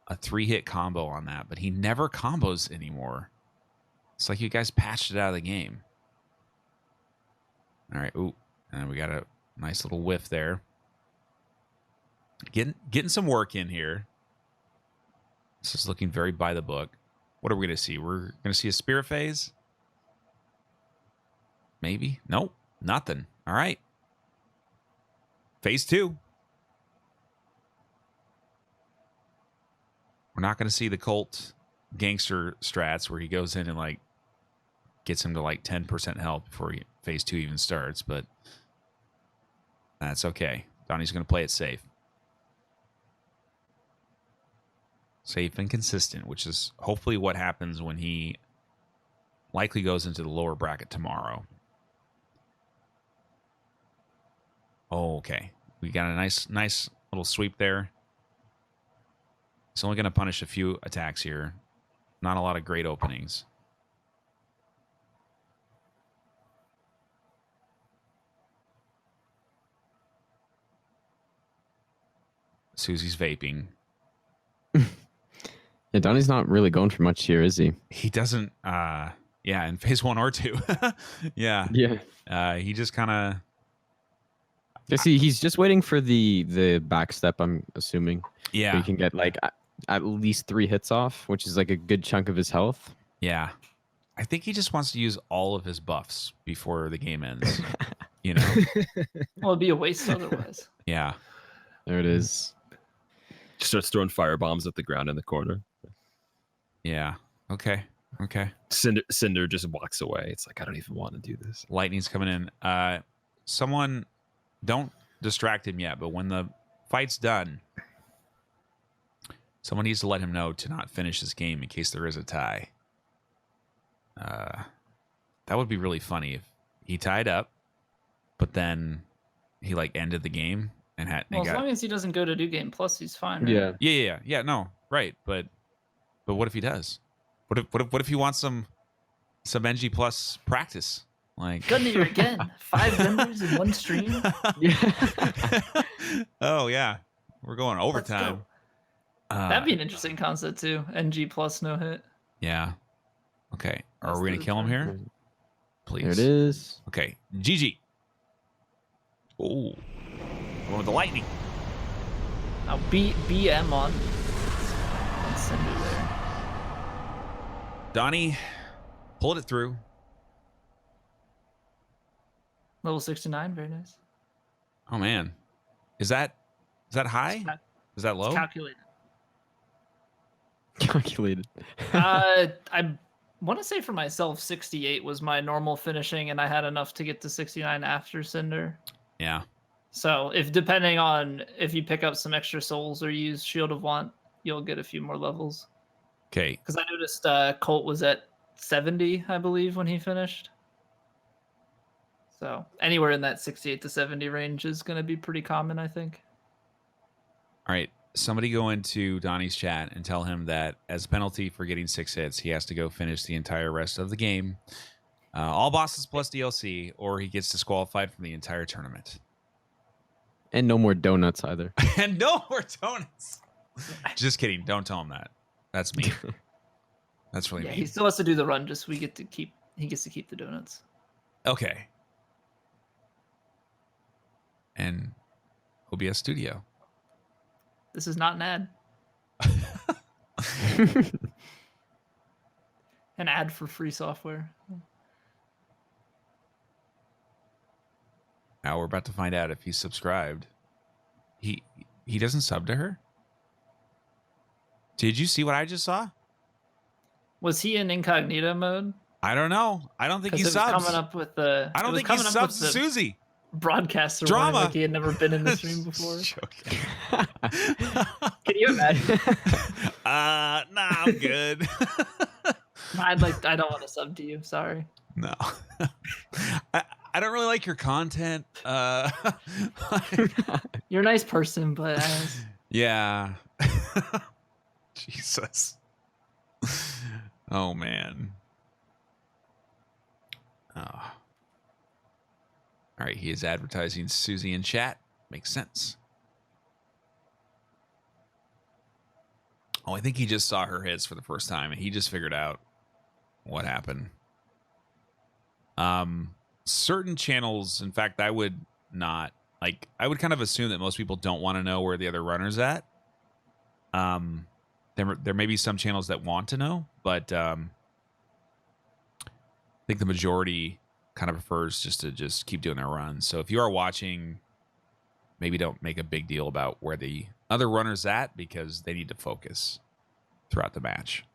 3-hit combo on that, but he never combos anymore. It's like you guys patched it out of the game. All right. Ooh, and we got a nice little whiff there. Getting some work in here. This is looking very by the book. What are we going to see? We're going to see a spirit phase? Maybe? Nope. Nothing. All right. Phase 2. We're not going to see the cult gangster strats where he goes in and like gets him to like 10% health before phase 2 even starts, but that's okay. Donnie's going to play it safe. Safe and consistent, which is hopefully what happens when he likely goes into the lower bracket tomorrow. Oh, okay. We got a nice little sweep there. He's only going to punish a few attacks here. Not a lot of great openings. Susie's vaping. Yeah, Donnie's not really going for much here, is he? He doesn't, yeah, in phase 1 or 2. Yeah. Yeah. He just kind of... He's just waiting for the back step, I'm assuming. Yeah. Where he can get like at least 3 hits off, which is like a good chunk of his health. Yeah. I think he just wants to use all of his buffs before the game ends. You know? Well, it'd be a waste otherwise. Yeah. There it is. Starts throwing firebombs at the ground in the corner. Yeah. Okay. Cinder just walks away. It's like, I don't even want to do this. Lightning's coming in. Someone, don't distract him yet, but when the fight's done, Someone needs to let him know to not finish this game in case there is a tie. That would be really funny if he tied up, but then he like ended the game and had. Well, and as got, long as he doesn't go to do game plus, he's fine. Right? Yeah. No, right, but what if he does? What if he wants some NG plus practice? Like Gunneer again. 5 vendors in one stream. Oh yeah, we're going overtime. That'd be an interesting concept too. NG plus no hit. Yeah. Okay. Are That's we the gonna kill him return. here? Please. There it is. Okay. GG. Oh. Going with the lightning. Now BM on Cinder there. Donnie pulled it through. Level 69, very nice. Oh man. Is that high? Is that low? It's calculated. Calculated. I want to say for myself, 68 was my normal finishing, and I had enough to get to 69 after Cinder. Yeah. So if depending on if you pick up some extra souls or use Shield of Want, you'll get a few more levels. Okay. Because I noticed Colt was at 70, I believe, when he finished. So anywhere in that 68 to 70 range is going to be pretty common, I think. All right. Somebody go into Donnie's chat and tell him that as a penalty for getting 6 hits, he has to go finish the entire rest of the game. All bosses plus DLC, or he gets disqualified from the entire tournament. And no more donuts either. And no more donuts. Just kidding. Don't tell him that. That's me. That's really Yeah, mean. he still has to do the run. Just he gets to keep the donuts. Okay. And OBS Studio. This is not an ad. An ad for free software. Now we're about to find out if he's subscribed. He doesn't sub to her? Did you see what I just saw? Was he in incognito mode? I don't know. I don't think he 'Cause it was subs. coming up with the. I don't think he subs to Susie. Broadcaster Drama. warning, like he had never been in the stream before. Joking. Can you imagine? Nah, I'm good. I don't want to sub to you. Sorry. No. I don't really like your content. You're a nice person, but Yeah. Jesus. Oh man. Oh. All right, he is advertising Susie in chat. Makes sense. Oh, I think he just saw her hits for the first time and he just figured out what happened. Certain channels, in fact, I would not like. I would kind of assume that most people don't want to know where the other runner's at. There may be some channels that want to know, but I think the majority kind of prefers just to keep doing their runs. So if you are watching, maybe don't make a big deal about where the other runner's at because they need to focus throughout the match.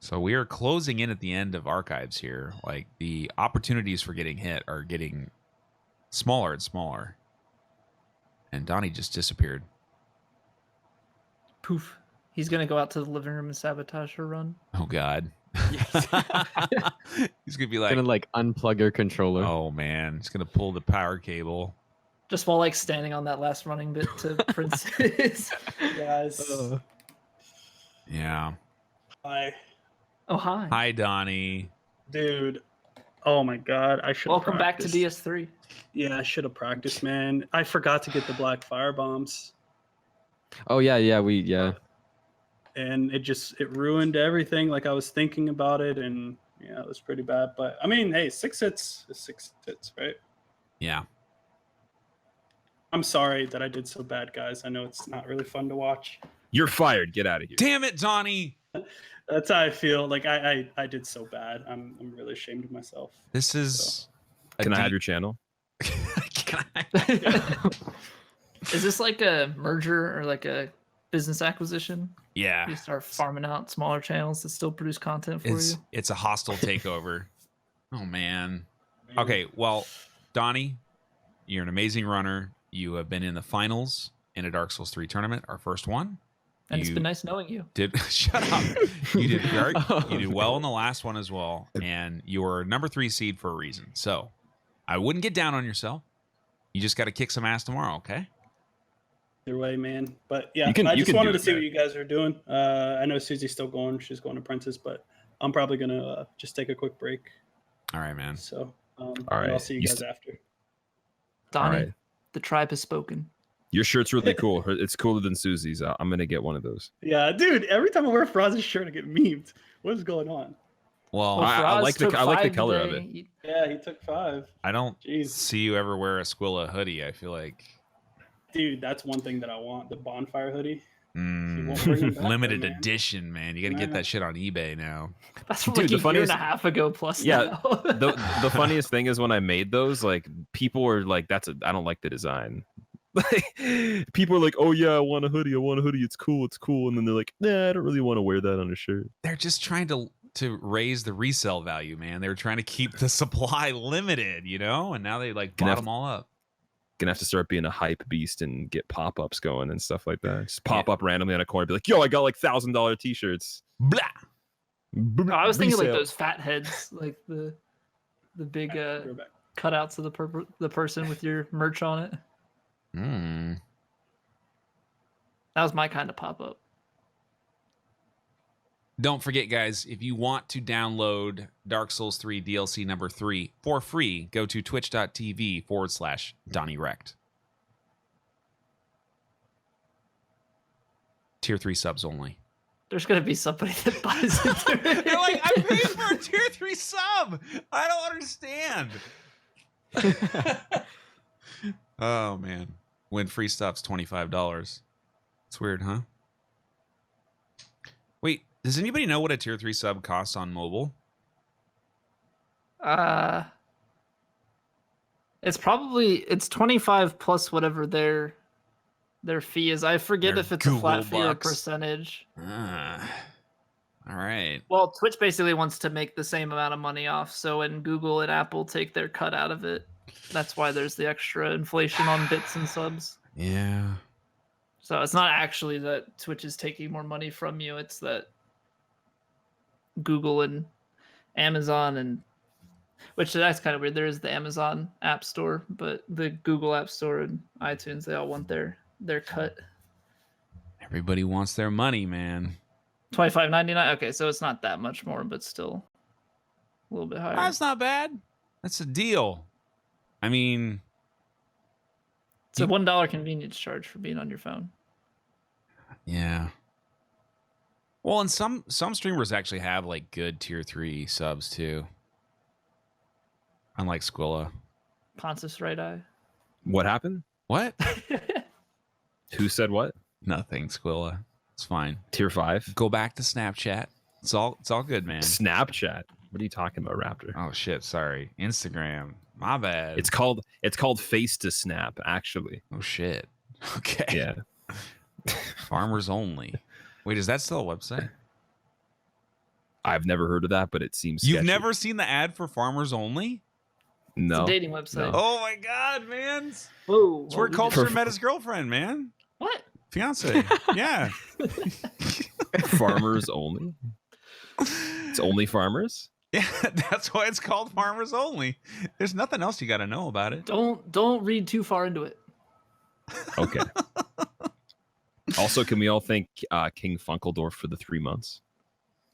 So we are closing in at the end of archives here. Like the opportunities for getting hit are getting smaller and smaller. And Donnie just disappeared. poof. He's gonna go out to the living room and sabotage her run. Oh God. He's gonna be like, Gonna like unplug your controller. oh man, he's gonna pull the power cable. Just while like standing on that last running bit to Princess. Guys. Yeah. Hi. Oh hi. Hi, Donnie. Dude. Oh my god. I should Welcome back to DS3. Yeah, I should have practiced, man. I forgot to get the black fire bombs. Oh yeah. And it ruined everything. Like I was thinking about it and yeah, it was pretty bad. But I mean, hey, 6 hits is 6 hits, right? Yeah. I'm sorry that I did so bad, guys. I know it's not really fun to watch. You're fired. Get out of here. Damn it, Donnie. That's how I feel. Like I did so bad. I'm really ashamed of myself. This is. Can I have your channel? Can I? Is this like a merger or like a business acquisition? Yeah. You start farming out smaller channels that still produce content for you. It's a hostile takeover. Oh man. Okay, well, Donnie, you're an amazing runner. You have been in the finals in a Dark Souls 3 tournament, our first one. And it's been nice knowing you. Shut up. You did you did well in the last one as well, and you're number 3 seed for a reason. So I wouldn't get down on yourself. You just got to kick some ass tomorrow, okay? Your way, man. But yeah, You I just can wanted do to it, see man. what you guys are doing. I know Susie's still going. She's going to Princess, but I'm probably gonna just take a quick break. All right, man. So All and right. I'll see you guys after. Donnie, right. the tribe has spoken. Your shirt's really cool. It's cooler than Susie's. I'm gonna get one of those. Yeah, dude. Every time I wear Froz's shirt, I get memed. What is going on? Well, I Faraz like the- took I like the 5 color of today. Yeah, he took 5. I don't Jeez. see you ever wear a Squilla hoodie. I feel like Dude, that's one thing that I want. The bonfire hoodie. limited though, man. edition, man. You got to get that shit on eBay now. That's from Dude, like the a year and funniest- a half ago plus Yeah, now. the funniest thing is when I made those, like people were like, I don't like the design. Like people are like, oh yeah, I want a hoodie. It's cool. And then they're like, nah, I don't really want to wear that on a shirt. They're just trying to raise the resale value, man. They were trying to keep the supply limited, you know, and now they like Gonna bought have- them all up. Gonna have to start being a hype beast and get pop-ups going and stuff like that. Just pop up randomly on a corner, be like, yo, I got like $1,000 t-shirts. Blah. I was thinking like Resale. those fat heads, like the big We're back. cutouts of the person with your merch on it. Mm. That was my kind of pop up. Don't forget, guys, if you want to download Dark Souls 3 DLC number 3 for free, go to twitch.tv/DonnieRect. Tier 3 subs only. There's gonna be somebody that buys it. They're like, I paid for a tier 3 sub. I don't understand. Oh, man. When free stuff's $25. It's weird, huh? Wait, does anybody know what a tier 3 sub costs on mobile? It's 25 plus whatever their fee is. I forget Their if it's a flat Google fee or a bucks. percentage. All right. Well, Twitch basically wants to make the same amount of money off. So when Google and Apple take their cut out of it, that's why there's the extra inflation on bits and subs. Yeah. So it's not actually that Twitch is taking more money from you. It's that Google and Amazon and which that's kind of weird. There is the Amazon App Store, but the Google App Store and iTunes, they all want their cut. Everybody wants their money, man. $25.99. Okay, so it's not that much more, but still a little bit higher. That's not bad. That's a deal. I mean, It's a $1 convenience charge for being on your phone. yeah. Well, and some streamers actually have like good tier 3 subs too. Unlike Squilla. Pontus right eye. What happened? What? Who said what? Nothing, Squilla. It's fine. Tier 5? Go back to Snapchat. It's all good, man. Snapchat. What are you talking about, Raptor? Oh shit, sorry. Instagram. My bad. It's called Face to Snap, actually. Oh shit. Okay. Yeah. Farmers only. Wait, is that still a website? I've never heard of that, but it seems You've sketchy. never seen the ad for farmers only? No. It's a dating website. Oh my god, man. Whoa. It's where we Culture For- met his girlfriend, man. What? Fiance. Yeah. Farmers only? It's only farmers? Yeah, that's why it's called Farmers Only. There's nothing else you got to know about it. Don't read too far into it. Okay. Also, can we all thank King Funkeldorf for the 3 months?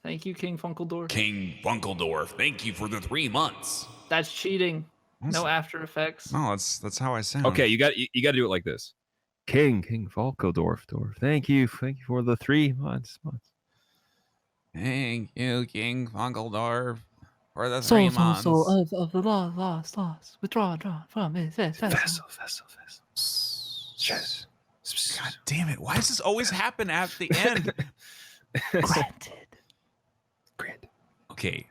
Thank you, King Funkeldorf. King Funkeldorf, thank you for the 3 months. That's cheating. No That's- After Effects. No, that's how I sound. Okay, you got to do it like this. King Funkeldorf, thank you for the 3 months. Thank you, King Funkeldorf, for the 3 months. of the lost, withdraw from it. Vessel. God damn it. Why does this always happen at the end? Granted. Okay.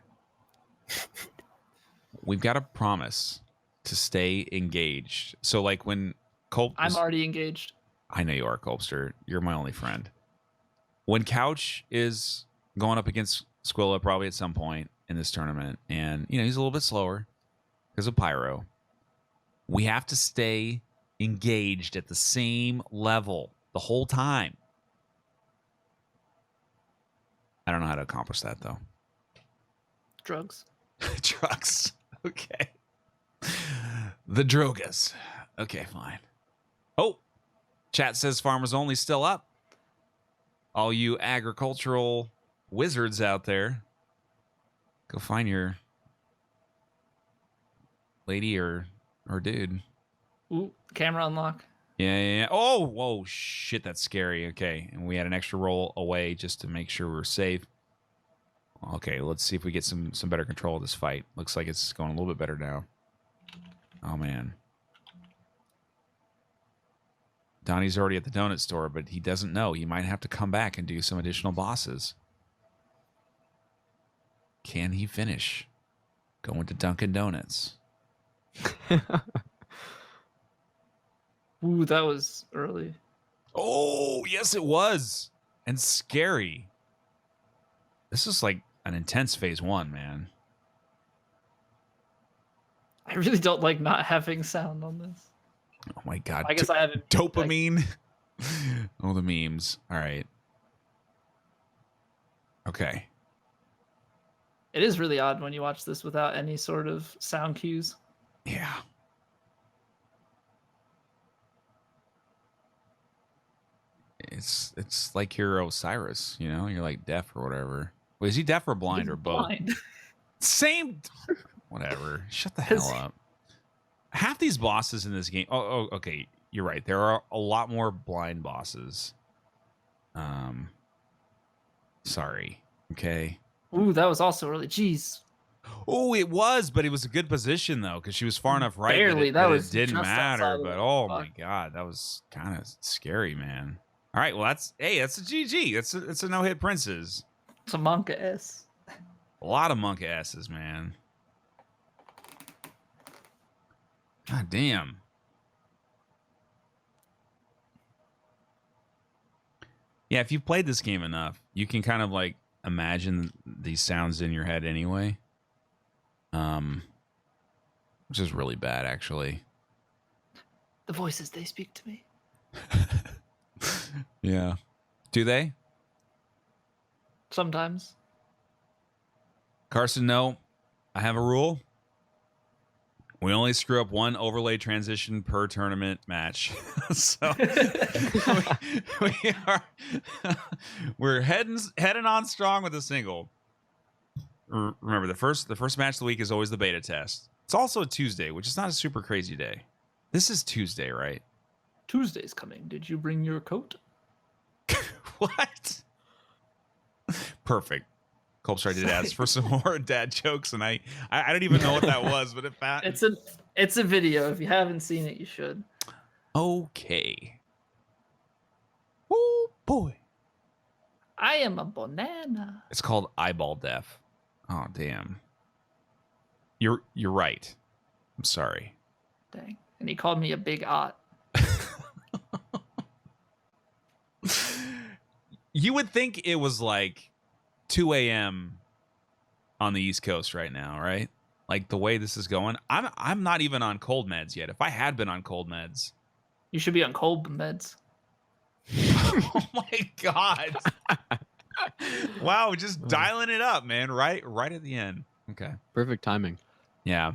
We've got to promise to stay engaged. So, like, when Culp... I'm already engaged. I know you are, Culpster. You're my only friend. When Couch is going up against Squilla probably at some point in this tournament, and, you know, he's a little bit slower because of Pyro, we have to stay engaged at the same level the whole time. I don't know how to accomplish that, though. Drugs. Drugs. Okay. The drogas. Okay, fine. Oh, chat says farmers only still up. All you agricultural wizards out there, go find your lady or dude. Ooh, camera unlock. Yeah. Oh, whoa, shit, that's scary. Okay, and we had an extra roll away just to make sure we're safe. Okay, let's see if we get some better control of this fight. Looks like it's going a little bit better now. Oh, man. Donnie's already at the donut store, but he doesn't know. He might have to come back and do some additional bosses. Can he finish going to Dunkin' Donuts? Ooh, that was early. Oh, yes, it was. And scary. This is like an intense phase 1, man. I really don't like not having sound on this. Oh, my God. I guess I haven't. Dopamine. Oh, the memes. All right. Okay. It is really odd when you watch this without any sort of sound cues. Yeah. It's like you're Osiris, you know? You're like deaf or whatever. Wait, is he deaf or blind He's or both? blind. Same. Whatever. Shut the hell up. Half these bosses in this game. Oh, okay. You're right. There are a lot more blind bosses. Sorry. Okay. Ooh, that was also early. Jeez. Oh, it was, but it was a good position though, because she was far enough right. Barely. That was it didn't just outside matter. of But the oh block. my God, that was kind of scary, man. All right, well that's a GG. It's a no hit Princes. It's a Monka S. A lot of monk asses, man. God damn. Yeah, if you've played this game enough, you can kind of like imagine these sounds in your head anyway. Which is really bad, actually. The voices, they speak to me. Yeah. Do they? Sometimes. Carson, no. I have a rule. We only screw up one overlay transition per tournament match. So we're heading on strong with a single. Remember, the first match of the week is always the beta test. It's also a Tuesday, which is not a super crazy day. This is Tuesday, right? Tuesday's coming. Did you bring your coat? What? Perfect. Colbster did ask for some more dad jokes, and I don't even know what that was, but it's a video. If you haven't seen it, you should. Okay. Oh boy. I am a banana. It's called eyeball deaf. Oh damn. You're right. I'm sorry. Dang. And he called me a big ot. You would think it was like 2 a.m. on the East Coast right now, right? Like the way this is going. I'm not even on cold meds yet. If I had been on cold meds. You should be on cold meds. Oh my God. Wow, just dialing it up, man. Right at the end. Okay. Perfect timing. Yeah.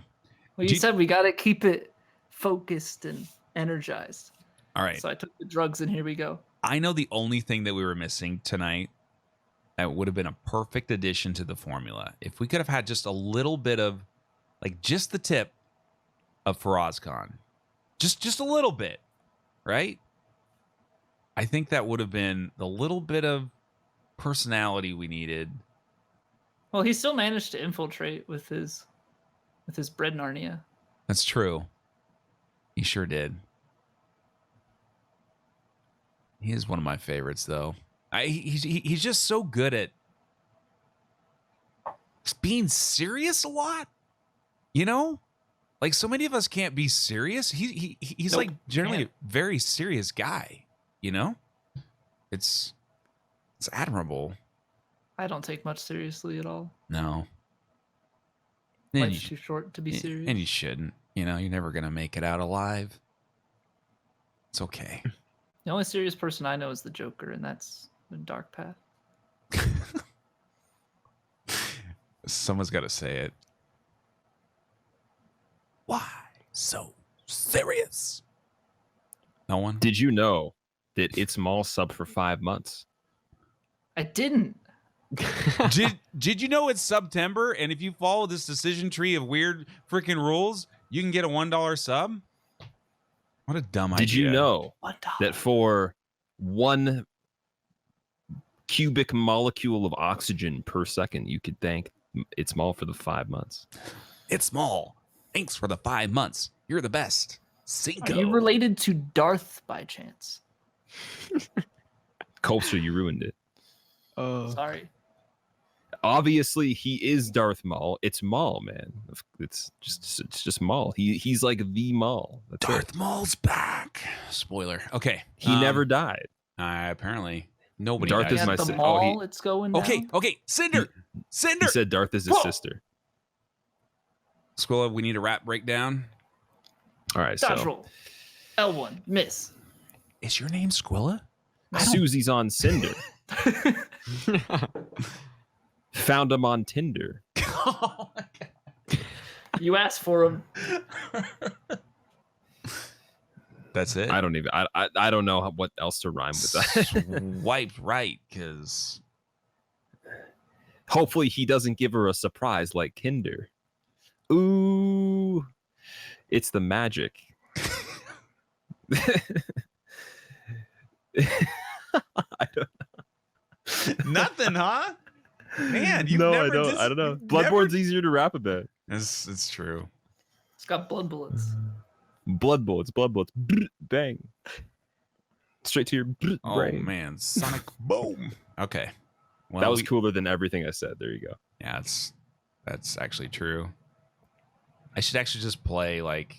Well, you said we got to keep it focused and energized. All right. So I took the drugs and here we go. I know the only thing that we were missing tonight that would have been a perfect addition to the formula. If we could have had just a little bit of, like, just the tip of Faraz Khan. Just a little bit, right? I think that would have been the little bit of personality we needed. Well, he still managed to infiltrate with his bread Narnia. That's true. He sure did. He is one of my favorites, though. He's just so good at being serious a lot. You know, like so many of us can't be serious. He's like generally a very serious guy. You know, it's admirable. I don't take much seriously at all. No, Life's too short to be serious. And you shouldn't. You know, you're never gonna make it out alive. It's okay. The only serious person I know is the Joker, and that's the Dark Path. Someone's got to say it. Why so serious? No one? Did you know that It's Mall sub for 5 months? I didn't. Did you know it's September, and if you follow this decision tree of weird freaking rules, you can get a $1 sub? What a dumb idea. Did you know $1. that for 1 cubic molecule of oxygen per second, you could thank It's Mall for the 5 months? It's small. Thanks for the 5 months. You're the best. Cinco. Are you related to Darth by chance? Culture, you ruined it. Sorry. Obviously, he is Darth Maul. It's Maul, man. It's just Maul. He's like the Maul. That's Darth it. Maul's back. Spoiler. Okay. He never died. Apparently. Nobody Darth died. is At my the si- oh, mall, it's going down. Okay. Cinder. Cinder. He said Darth is his Whoa. sister. Squilla, we need a rap breakdown. All right, Dodge so roll. L1. Miss. Is your name Squilla? Susie's on Cinder. Found him on Tinder. Oh my God. You asked for him. That's it. I don't even. I don't know what else to rhyme with that. Swiped right, because Hopefully, he doesn't give her a surprise like Kinder. Ooh, it's the magic. I don't nothing, huh? Man, you no, never I don't know. you've Bloodborne's never- easier to rap about. It's true. It's got blood bullets. Blood bullets, brr, bang. Straight to your Oh brain. man, sonic boom. Okay, well, That was cooler than everything I said. There you go. Yeah, that's actually true. I should actually just play like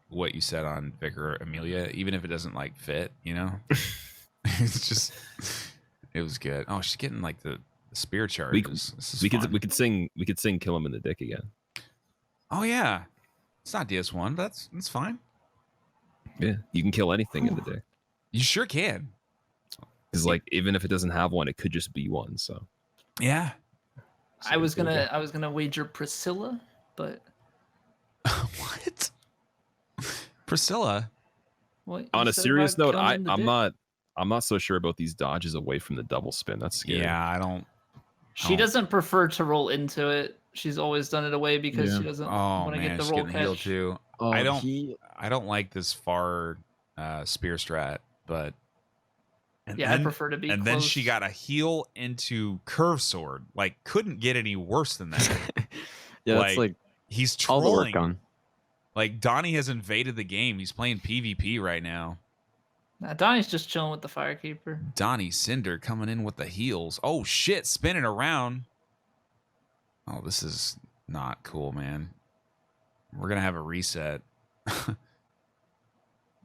what you said on Vicar Amelia, even if it doesn't like fit. You know, it's just it was good. Oh, she's getting like the spear charges. We could sing "Kill Him in the Dick" again. Oh yeah, it's not DS1, but that's fine. Yeah, you can kill anything in the dick. You sure can. Because like even if it doesn't have one, it could just be one. So Yeah. I was gonna wager Priscilla, but What? Priscilla? what you on a said serious about note, killing in the dick? I'm not so sure about these dodges away from the double spin. That's scary. Yeah, I don't. She Oh. doesn't prefer to roll into it. She's always done it away because Yeah. she doesn't Oh want to man, get the she's roll getting healed catch. too. Oh, I don't like this far spear strat, but and Yeah, I prefer to be And close. then she got a heal into curve sword. Like, couldn't get any worse than that. Yeah, that's like He's all the work trolling. gone. Like Donnie has invaded the game. He's playing PvP right now. Nah, Donnie's just chilling with the Firekeeper. Donnie Cinder coming in with the heals. Oh shit, spinning around. Oh, this is not cool, man. We're gonna have a reset.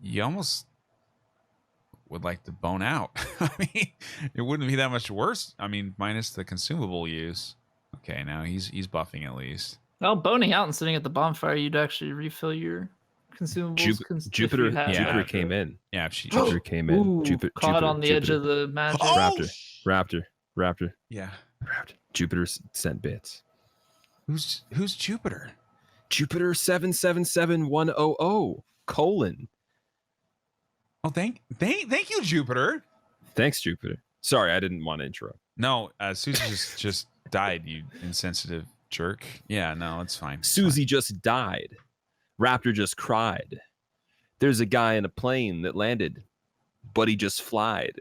You almost would like to bone out. I mean, it wouldn't be that much worse. I mean, minus the consumable use. Okay, now he's buffing at least. Well, boning out and sitting at the bonfire, you'd actually refill your consumables. if Jupiter you had- Jupiter Yeah. came in. Yeah, if she Jupiter came in. Ooh, caught on the edge Jupiter. of the magic. Oh! Raptor. Yeah. Jupiter sent bits. Who's Jupiter? Jupiter 777100 : Oh, thank you, Jupiter. Thanks, Jupiter. Sorry, I didn't want to interrupt. No, Susie just died, you insensitive jerk. Yeah, no, it's fine. It's Susie just died. Raptor just cried. There's a guy in a plane that landed, but he just flied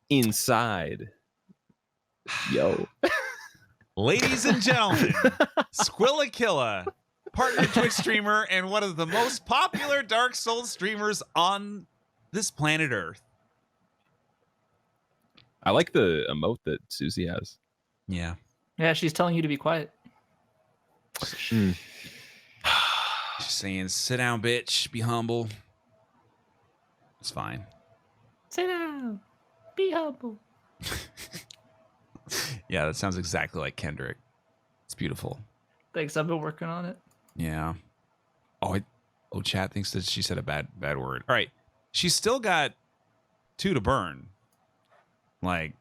inside. Yo. fine. Ladies and gentlemen, Squillakilla, partner Twitch streamer and one of the most popular Dark Souls streamers on this planet Earth. I like the emote that Susie has. Yeah. Yeah, she's telling you to be quiet. She's saying, sit down, bitch. Be humble. It's fine. Sit down. Be humble. Yeah, that sounds exactly like Kendrick. It's beautiful. Thanks, I've been working on it. Yeah. Oh, chat thinks that she said a bad word. All right. She's still got 2 to burn. Like,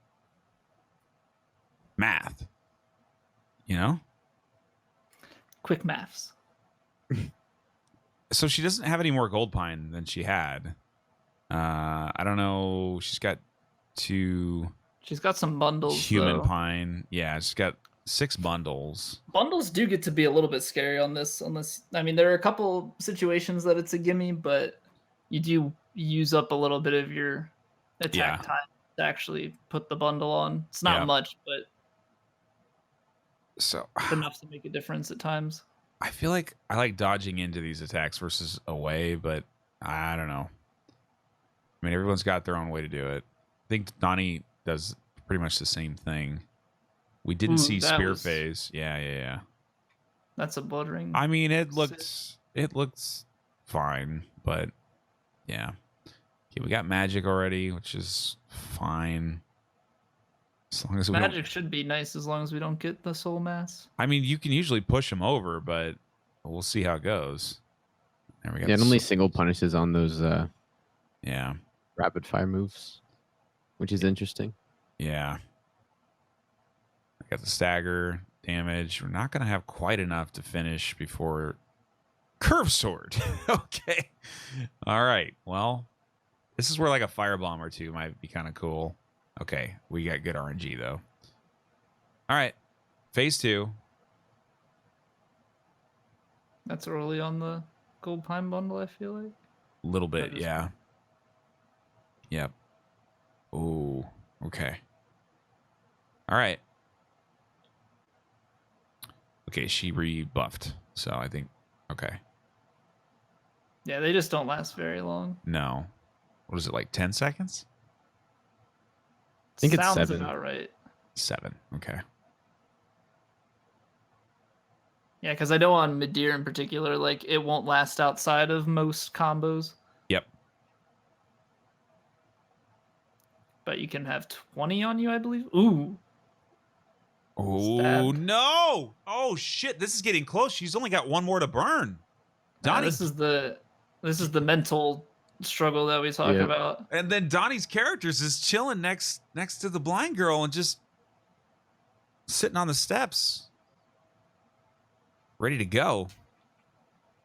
math. You know? Quick maths. So she doesn't have any more gold pine than she had. I don't know. She's got 2 She's got some bundles. human though. pine. Yeah, she's got 6 bundles. Bundles do get to be a little bit scary on this, unless I mean there are a couple situations that it's a gimme, but you do use up a little bit of your attack time to actually put the bundle on. It's not much, but So it's enough to make a difference at times. I feel like I like dodging into these attacks versus away, but I don't know. I mean, everyone's got their own way to do it. I think Donnie does pretty much the same thing. We didn't see spear phase. Yeah. That's a blood ring. I mean, it looks fine, but yeah. Okay, we got magic already, which is fine. As long as we Magic should be nice as long as we don't get the soul mass. I mean, you can usually push them over, but we'll see how it goes. There we go. Yeah, it only single punishes on those yeah. rapid fire moves, which is interesting. Yeah. I got the stagger damage. We're not going to have quite enough to finish before curve sword. Okay. All right. Well, this is where like a firebomb or 2 might be kind of cool. Okay. We got good RNG though. All right. Phase 2. That's early on the gold pine bundle, I feel like. A little bit. Yeah. Yep. Oh, okay. All right. Okay, she rebuffed. So I think, okay. Yeah, they just don't last very long. No. What is it, like 10 seconds? I think it's Sounds 7. about right. 7. Okay. Yeah, because I know on Midir in particular, like it won't last outside of most combos. Yep. But you can have 20 on you, I believe. Ooh. Oh, Stab. no. Oh, shit. This is getting close. She's only got 1 more to burn. Donnie. This is the mental struggle that we talk about. And then Donnie's characters is chilling next to the blind girl and just sitting on the steps. Ready to go.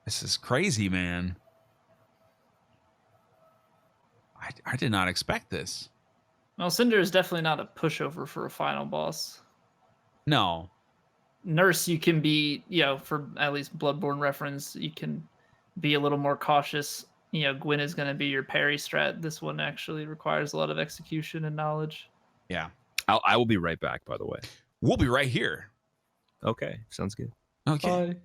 This is crazy, man. I did not expect this. Well, Cinder is definitely not a pushover for a final boss. No. Nurse, you can be, for at least Bloodborne reference, you can be a little more cautious. Gwyn is going to be your parry strat. This one actually requires a lot of execution and knowledge. Yeah. I will be right back, by the way. We'll be right here. Okay, sounds good. Okay.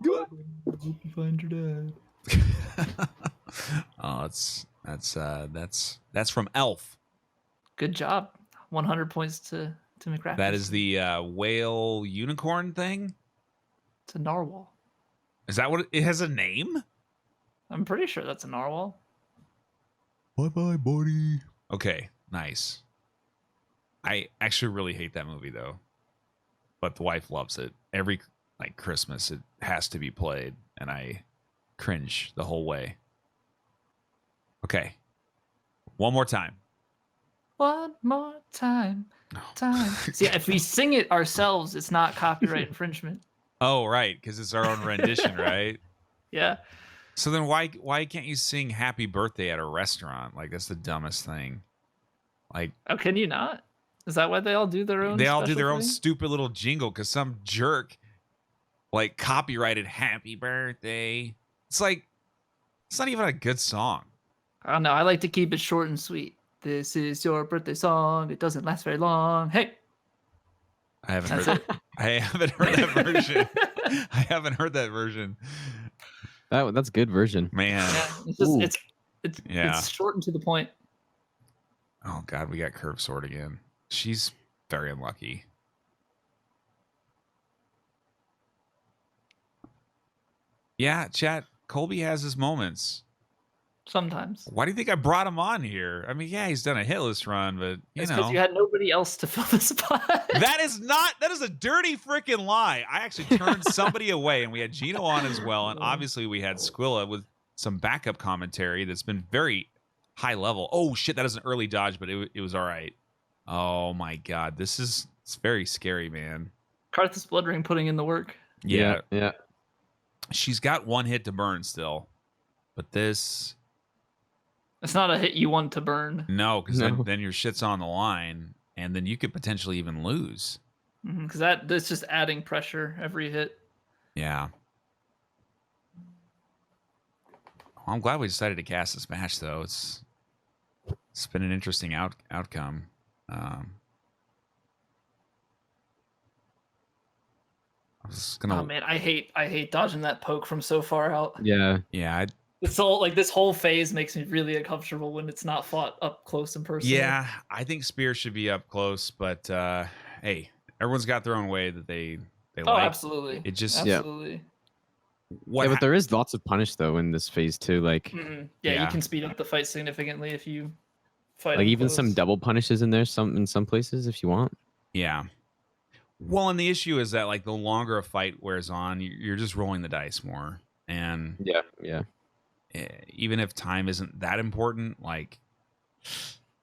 Good. Hope you find your dad. Oh, that's from Elf. Good job. 100 points to McRaptor. That is the whale unicorn thing. It's a narwhal. Is that what it has a name? I'm pretty sure that's a narwhal. Bye, buddy. Okay, nice. I actually really hate that movie though, but the wife loves it. Every Christmas, it has to be played, and I cringe the whole way. Okay, one more time. One more time. See, if we sing it ourselves, it's not copyright infringement. Oh, right, because it's our own rendition, right? Yeah. So then why can't you sing Happy Birthday at a restaurant? Like, that's the dumbest thing. Like, Oh, can you not? Is that why they all do their own? they all do special their own thing? stupid little jingle because some jerk copyrighted Happy Birthday. It's like, it's not even a good song. I don't know. I like to keep it short and sweet. This is your birthday song. It doesn't last very long. Hey. I haven't That's heard it. I haven't heard that version. I haven't heard that version. That's good version. Man. Yeah, it's just Ooh. it's short and to the point. Oh God, we got curve sword again. She's very unlucky. Yeah, chat. Colby has his moments. Sometimes. Why do you think I brought him on here? I mean, yeah, he's done a hitless run, but It's because you had nobody else to fill the spot. that is a dirty freaking lie. I actually turned somebody away, and we had Gino on as well, and obviously we had Squilla with some backup commentary that's been very high level. Oh shit, that is an early dodge, but it was all right. Oh my god, it's very scary, man. Karthus Blood Ring putting in the work. Yeah, Yeah. she's got one hit to burn still, but this It's not a hit you want to burn. no, because No. then your shit's on the line, and then you could potentially even lose. Because that's just adding pressure every hit. Yeah. Well, I'm glad we decided to cast this match, though. It's been an interesting outcome. I was gonna. Oh man, I hate dodging that poke from so far out. Yeah. Yeah, It's all like this whole phase makes me really uncomfortable when it's not fought up close and personal. yeah. I think Spear should be up close, but hey, everyone's got their own way that they Oh, like. absolutely. It just absolutely. what Yeah, but hap- there is lots of punish though in this phase too. Like Yeah, Yeah. you can speed up the fight significantly if you fight. like up even close. some double punishes in there in some places if you want. Yeah. Well, and the issue is that like the longer a fight wears on, you're just rolling the dice more, and Yeah. even if time isn't that important, like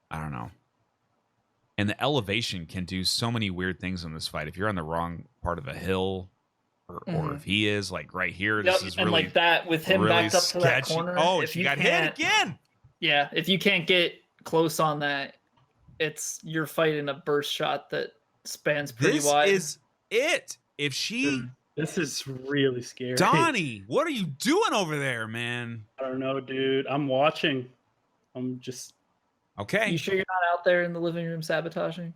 I don't know. And the elevation can do so many weird things in this fight. If you're on the wrong part of a hill, or if he is like right here, this is and really like that with him really backed up to that sketchy. corner. Oh, if she you got hit can't- again. Yeah, if you can't get close on that, you're fighting a burst shot that spans pretty This wide. is it. If she, This is really scary. Donnie, what are you doing over there, man? I don't know, dude. I'm watching. I'm just. Okay. You sure you're not out there in the living room sabotaging?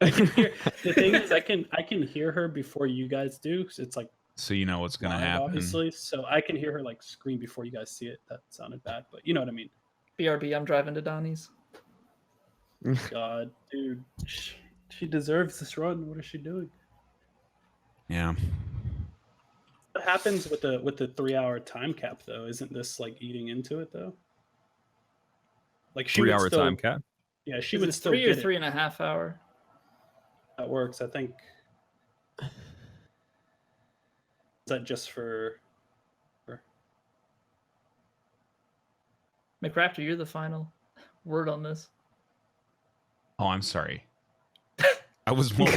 I can hear. The thing is, I can hear her before you guys do. 'Cause it's like So you know what's gonna live, happen. obviously. So I can hear her like scream before you guys see it. That sounded bad, but you know what I mean. BRB, I'm driving to Donnie's. God, dude, she deserves this run. What is she doing? Yeah. What happens with the 3-hour time cap though? Isn't this like eating into it though? Like she would 3-hour still, time cap. Yeah, she Is would it still 3 or get 3.5 hour? That works, I think. Is that just for? McRaptor, you're the final word on this. Oh, I'm sorry. I just pulled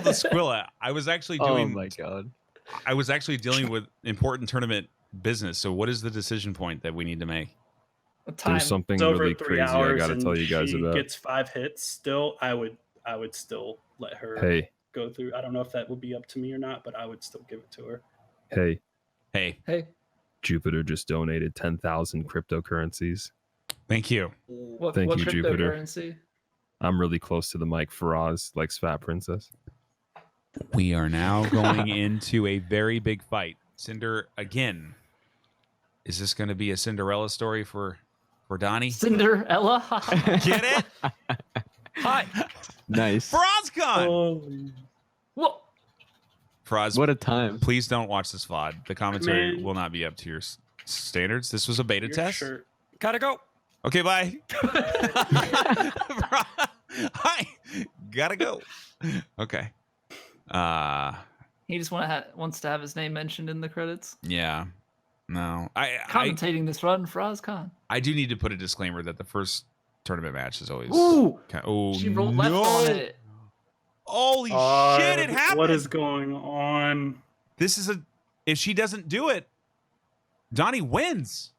the Squilla. I was actually doing. Oh my god. I was actually dealing with important tournament business. So, what is the decision point that we need to make? A time. There's something It's over really 3 crazy I hours got to and tell you guys she about. gets 5 hits. Still, I would still let her Hey, go through. I don't know if that would be up to me or not, but I would still give it to her. hey, Hey, Hey, Jupiter just donated 10,000 cryptocurrencies. thank you. what Thank you, Jupiter. cryptocurrency? I'm really close to the mic. Faraz likes Fat Princess. We are now going into a very big fight. Cinder again. Is this going to be a Cinderella story for Donnie? Cinderella? Get it? Hi. Nice. Frozcon! Holy Whoa. Froz, What a time. please don't watch this VOD. The commentary Man. will not be up to your standards. This was a beta your test. shirt. Gotta go. Okay, bye. Hi. Gotta go. Okay. He just wants to have his name mentioned in the credits. Yeah. No. I Commentating this run for Ozcon. I do need to put a disclaimer that the first tournament match is always Ooh! oh She rolled left on it. Holy shit, it happened. What is going on? This is if she doesn't do it, Donnie wins.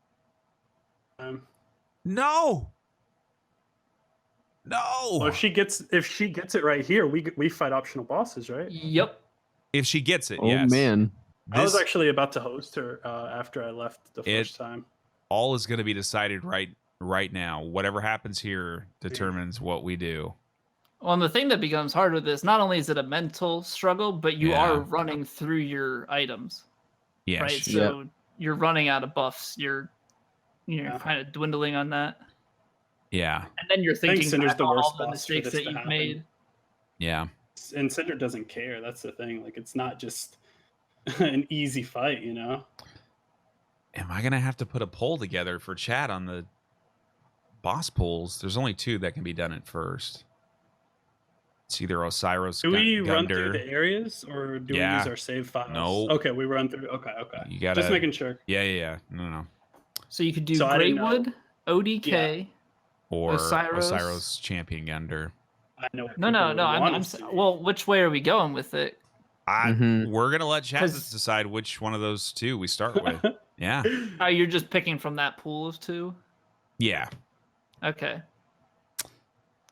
No. Well, No. if she gets it right here, we fight optional bosses, right? Yep. If she gets it, Oh yes. man. I was This actually about to host her after I left the first time. all is going to be decided right now. Whatever happens here determines what we do. Well, and the thing that becomes hard with this, not only is it a mental struggle, but you Yeah. are running through your items, Yeah. right? she- So you're running out of buffs. You're Yeah. kind of dwindling on that, Yeah. and then you're think thinking Cinder's back the on worst all the boss for mistakes this that to you've happen. made. Yeah. And Cinder doesn't care. That's the thing. Like, it's not just an easy fight, you know? Am I going to have to put a poll together for chat on the boss pools? There's only 2 that can be done at first. It's either Osiris Do we run through Gunder. the areas or do Yeah. we use our save files? No. Okay, we run through. Okay. You gotta Just making sure. Yeah. No. So you could do So I didn't know. Greywood, ODK. or Osiris. Osiris champion Gunter. I know. No. Well, which way are we going with it? We're gonna let chat 'Cause- decide which one of those two we start with. Yeah. Oh, you're just picking from that pool of two? Yeah. Okay.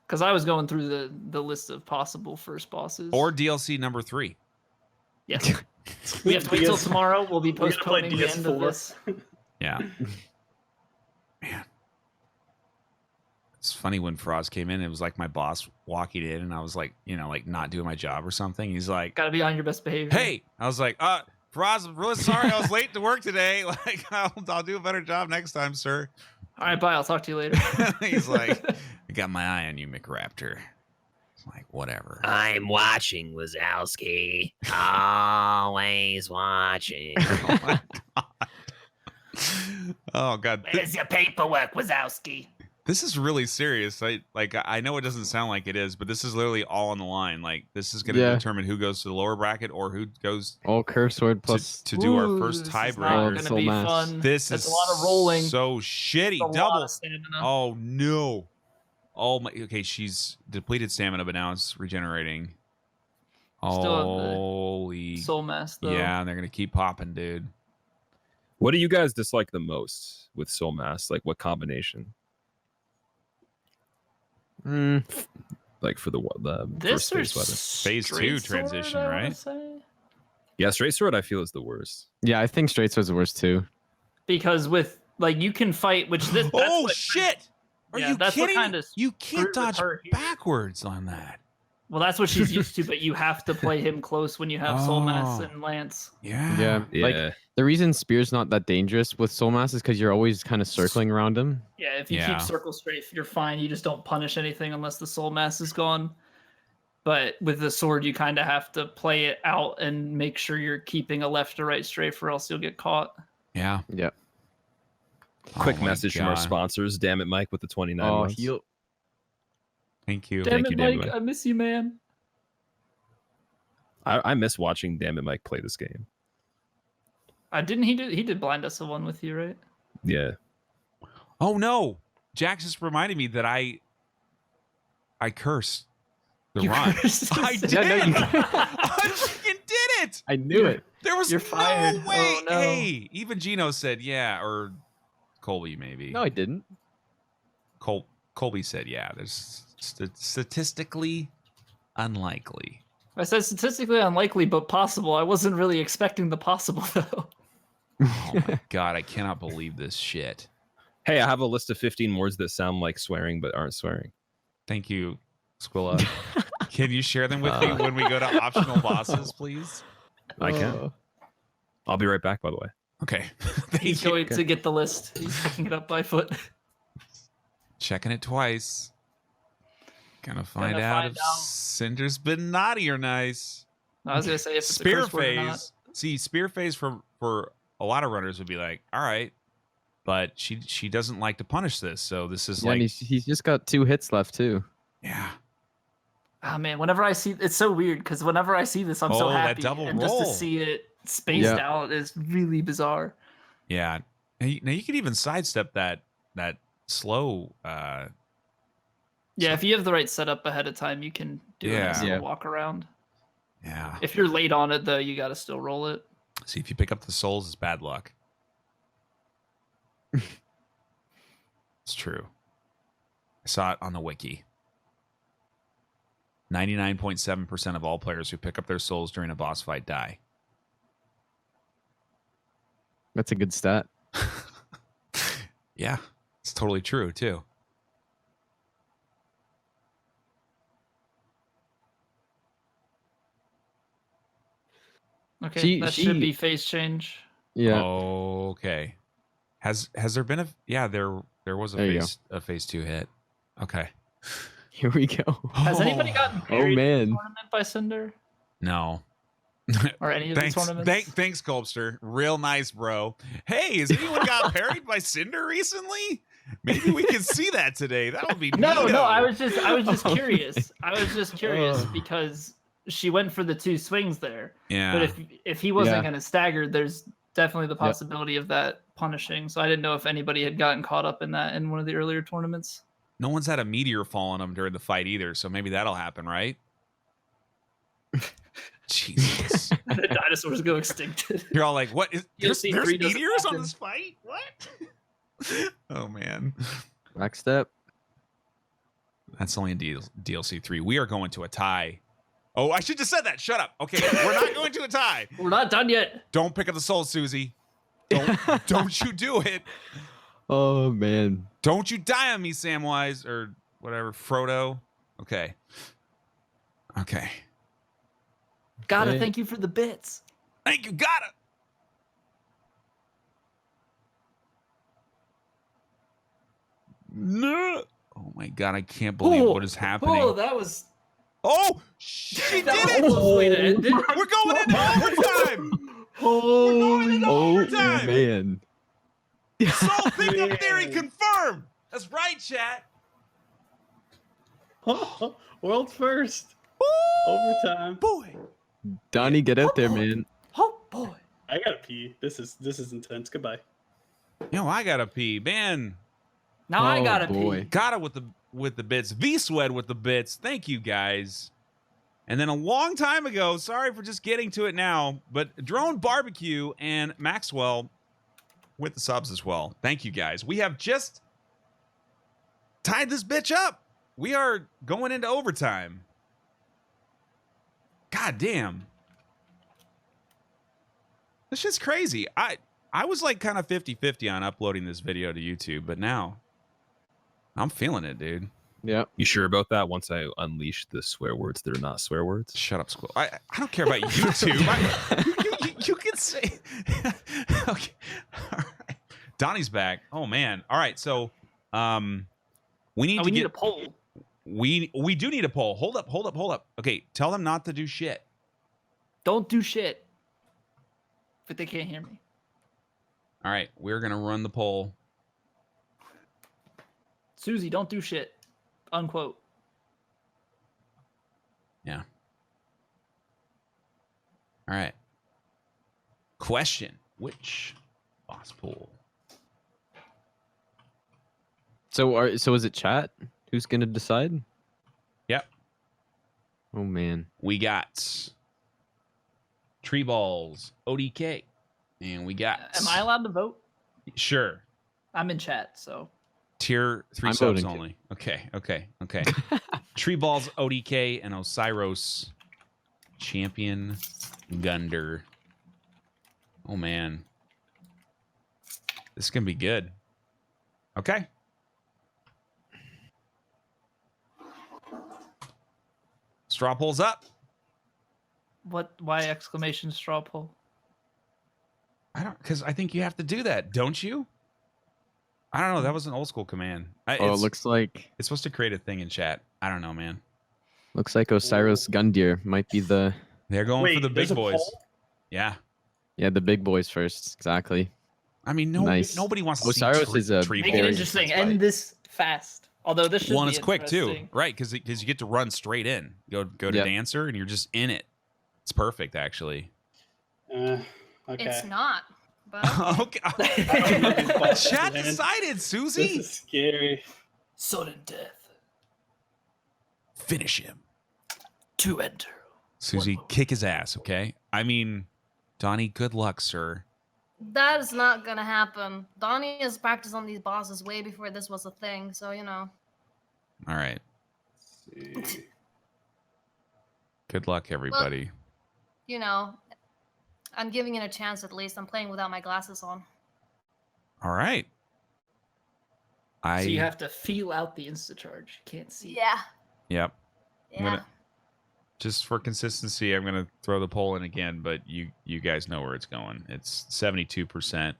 Because I was going through the list of possible first bosses. Or DLC number 3. Yes. We have to wait till DS tomorrow. We'll be We're gonna play postponing the end of DS4. this. Yeah. Man. It's funny when Frost came in, it was like my boss walking in and I was like, like not doing my job or something. He's like, Gotta be on your best behavior. hey, I was like, Frost, I'm really sorry I was late to work today. Like, I'll do a better job next time, sir. All right, bye. I'll talk to you later. He's like, I got my eye on you, McRaptor. It's like, whatever. I'm watching, Wazowski. Always watching. Oh, my God. Oh, God. Where's your paperwork, Wazowski? This is really serious. I know it doesn't sound like it is, but this is literally all on the line. Like, this is going to determine who goes to the lower bracket or who goes All curse word plus. to do our Ooh, first this is not tiebreaker. gonna Soul be Mass. fun. This That's is a lot of rolling. so shitty. That's a lot Double. of stamina. Oh no. Oh my. Okay, she's depleted stamina, but now it's regenerating. Still have the Holy. Soul Mass, though. Yeah, and they're gonna keep popping, dude. What do you guys dislike the most with Soul Mass? Like, what combination? Like for the This first or phase weapon? Phase straight 2 sword, transition, I wanna right? say? Yeah, straight sword I feel is the worst. Yeah, I think straight sword's the worst too. Because with you can fight, which this. That's Oh what, shit! Are Yeah, you that's what kidding? kinda You can't screwed with dodge her here. backwards on that. Well, that's what she's used to, but you have to play him close when you have Soul Mass Oh. and Lance. Yeah. Yeah. Yeah. Like the reason Spear's not that dangerous with Soul Mass is because you're always kind of circling around him. Yeah, if you Yeah. keep circle strafe, you're fine. You just don't punish anything unless the Soul Mass is gone. But with the sword, you kind of have to play it out and make sure you're keeping a left or right strafe, or else you'll get caught. Yeah. Yeah. Quick Oh my message from our God. sponsors. Damn it, Mike, with the 29 Oh, months. he'll. Thank you. Damn Thank it, you, damn it, Mike! Mike. I miss you, man. I miss watching Damn it, Mike play this game. Didn't he do? He did Blind Us one with you, right? Yeah. Oh no. Jax just reminded me that I cursed the You run. cursed. I did. Yeah, no, you- I freaking did it. I knew it. There was You're fired. no way. Oh, no. Hey, even Gino said yeah, or Colby maybe. No, I didn't. Colby said yeah. There's statistically unlikely. I said statistically unlikely, but possible. I wasn't really expecting the possible though. Oh my God, I cannot believe this shit. Hey, I have a list of 15 words that sound like swearing but aren't swearing. Thank you, Squilla. Can you share them with me when we go to optional bosses, please? I can. I'll be right back, by the way. Okay. He's Thank you. going to get the list. He's picking it up by foot. Checking it twice. Gonna find Gonna out find if out. Cinder's been naughty or nice. I was gonna say if it's a Spear curse word or not. phase. See, spear phase for a lot of runners would be like, all right, but she doesn't like to punish this, so this is Yeah, and like, he's just got 2 hits left too. yeah. Oh man, whenever I see it's so weird because whenever I see this, I'm so Oh, that happy, double and just to roll. see it spaced Yeah. out is really bizarre. Yeah. Now you can even sidestep that slow. Yeah, if you have the right setup ahead of time, you can do a nice Yeah. little Yeah. walk around. Yeah. If you're late on it though, you got to still roll it. See, if you pick up the souls, it's bad luck. It's true. I saw it on the wiki. 99.7% of all players who pick up their souls during a boss fight die. That's a good stat. Yeah, it's totally true too. Okay, that should be phase change. Yeah. Okay. Has there been there was There you a phase 2 hit. Okay. Here we go. Has anybody gotten Oh buried in man. the tournament by Cinder No. or any of the Thanks, tournaments? thanks, Colbster. Real nice, bro. Hey, has anyone got parried by Cinder recently? Maybe we can see that today. That would be No, neato. I was just Oh. curious. I was just curious because she went for the 2 swings there. Yeah. But if he wasn't Yeah. gonna stagger, there's definitely the possibility of that punishing. So I didn't know if anybody had gotten caught up in that in one of the earlier tournaments. No one's had a meteor fall on them during the fight either, so maybe that'll happen, right? Jesus. The dinosaurs go extinct. You're all like, what? There's DLC 3 doesn't meteors on happen. this fight? What? Oh, man. Back step. That's only in DLC 3. We are going to a tie. Oh, I should just said that. Shut up. Okay, we're not going to a tie. We're not done yet. Don't pick up the soul, Susie. Don't you do it. Oh man. Don't you die on me, Samwise, or whatever, Frodo. Okay. Okay. Gotta Okay. thank you for the bits. Thank you, gotta. No. Oh my god, I can't believe what is happening. Oh, that was. Oh, she did That it. was the way to end it. We're going into overtime. Holy. Oh Overtime. man. Soul pickup theory confirmed. That's right, chat. World first. Overtime. Boy. Donnie, get out there, man. Oh boy. I gotta pee. This is intense. Goodbye. Yo, I gotta pee, man. Now I Oh, gotta boy. pee. Gotta with the bits. V-Sweat with the bits. Thank you, guys. And then a long time ago, sorry for just getting to it now, but Drone Barbecue and Maxwell with the subs as well. Thank you, guys. We have just tied this bitch up. We are going into overtime. God damn. This shit's crazy. I was like kind of 50-50 on uploading this video to YouTube, but now I'm feeling it, dude. Yeah. You sure about that? Once I unleash the swear words that are not swear words. Shut up, Squill. I don't care about YouTube. You can say. Okay. All right. Donnie's back. Oh man. All right. So, we need to need get a poll. We do need a poll. Hold up. Okay. Tell them not to do shit. Don't do shit. But they can't hear me. All right. We're gonna run the poll. Susie, don't do shit. Unquote. Yeah. All right. Question: which boss pool? So is it chat? Who's gonna decide? Yep. Oh man. We got Tree Balls, ODK, and we got. Am I allowed to vote? Sure. I'm in chat, so. Tier 3 I'm subs voting only. Okay. Tree Balls, ODK, and Osiris Champion Gunder. Oh man. This is gonna be good. Okay. Straw polls up. What? Why exclamation straw poll? Because I think you have to do that, don't you? I don't know. That was an old school command. Oh, it looks like It's supposed to create a thing in chat. I don't know, man. Osiris Gundyr might be the They're going for the big there's a boys. poll? Yeah. the big boys first. Exactly. I mean, Nice. nobody wants to Osiris see is a tree Make balls. it interesting. End this fast. Although this should One be is quick too, interesting. right? Because you get to run straight in. Go to Yep. dancer, and you're just in it. It's perfect, actually. Okay. It's not. But Okay. I love these bosses, Chat man. decided, This Susie. is scary. Sudden death. Finish him, To enter. Susie. Kick his ass, okay? I mean, Donnie. Good luck, sir. that is not gonna happen. Donnie has practiced on these bosses way before this was a thing, so you know. All right. Let's see. Good luck, everybody. You know, I'm giving it a chance at least. I'm playing without my glasses on. All right. So you have to feel out the insta charge. You can't see. Yeah. Yep. I'm Yeah. gonna- Just for consistency, I'm gonna throw the poll in again, but you guys know where it's going. It's 72%.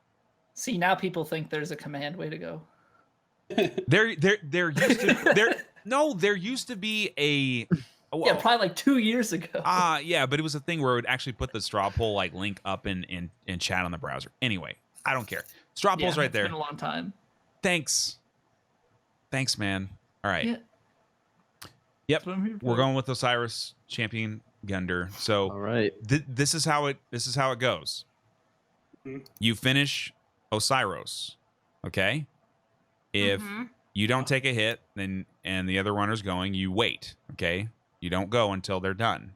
See, now people think there's a command. Way to go. There used to there used to be a Yeah, probably like 2 years ago. yeah, but it was a thing where it would actually put the straw poll like link up in chat on the browser. Anyway, I don't care. Straw poll's right It's there. been a long time. Thanks, man. All right. Yeah. Yep. That's what I'm here We're for. going with Osiris Champion Gunder. So All right. this is how it goes. You finish Osiris, okay? If you don't take a hit, then and the other runner's going, you wait, okay? You don't go until they're done.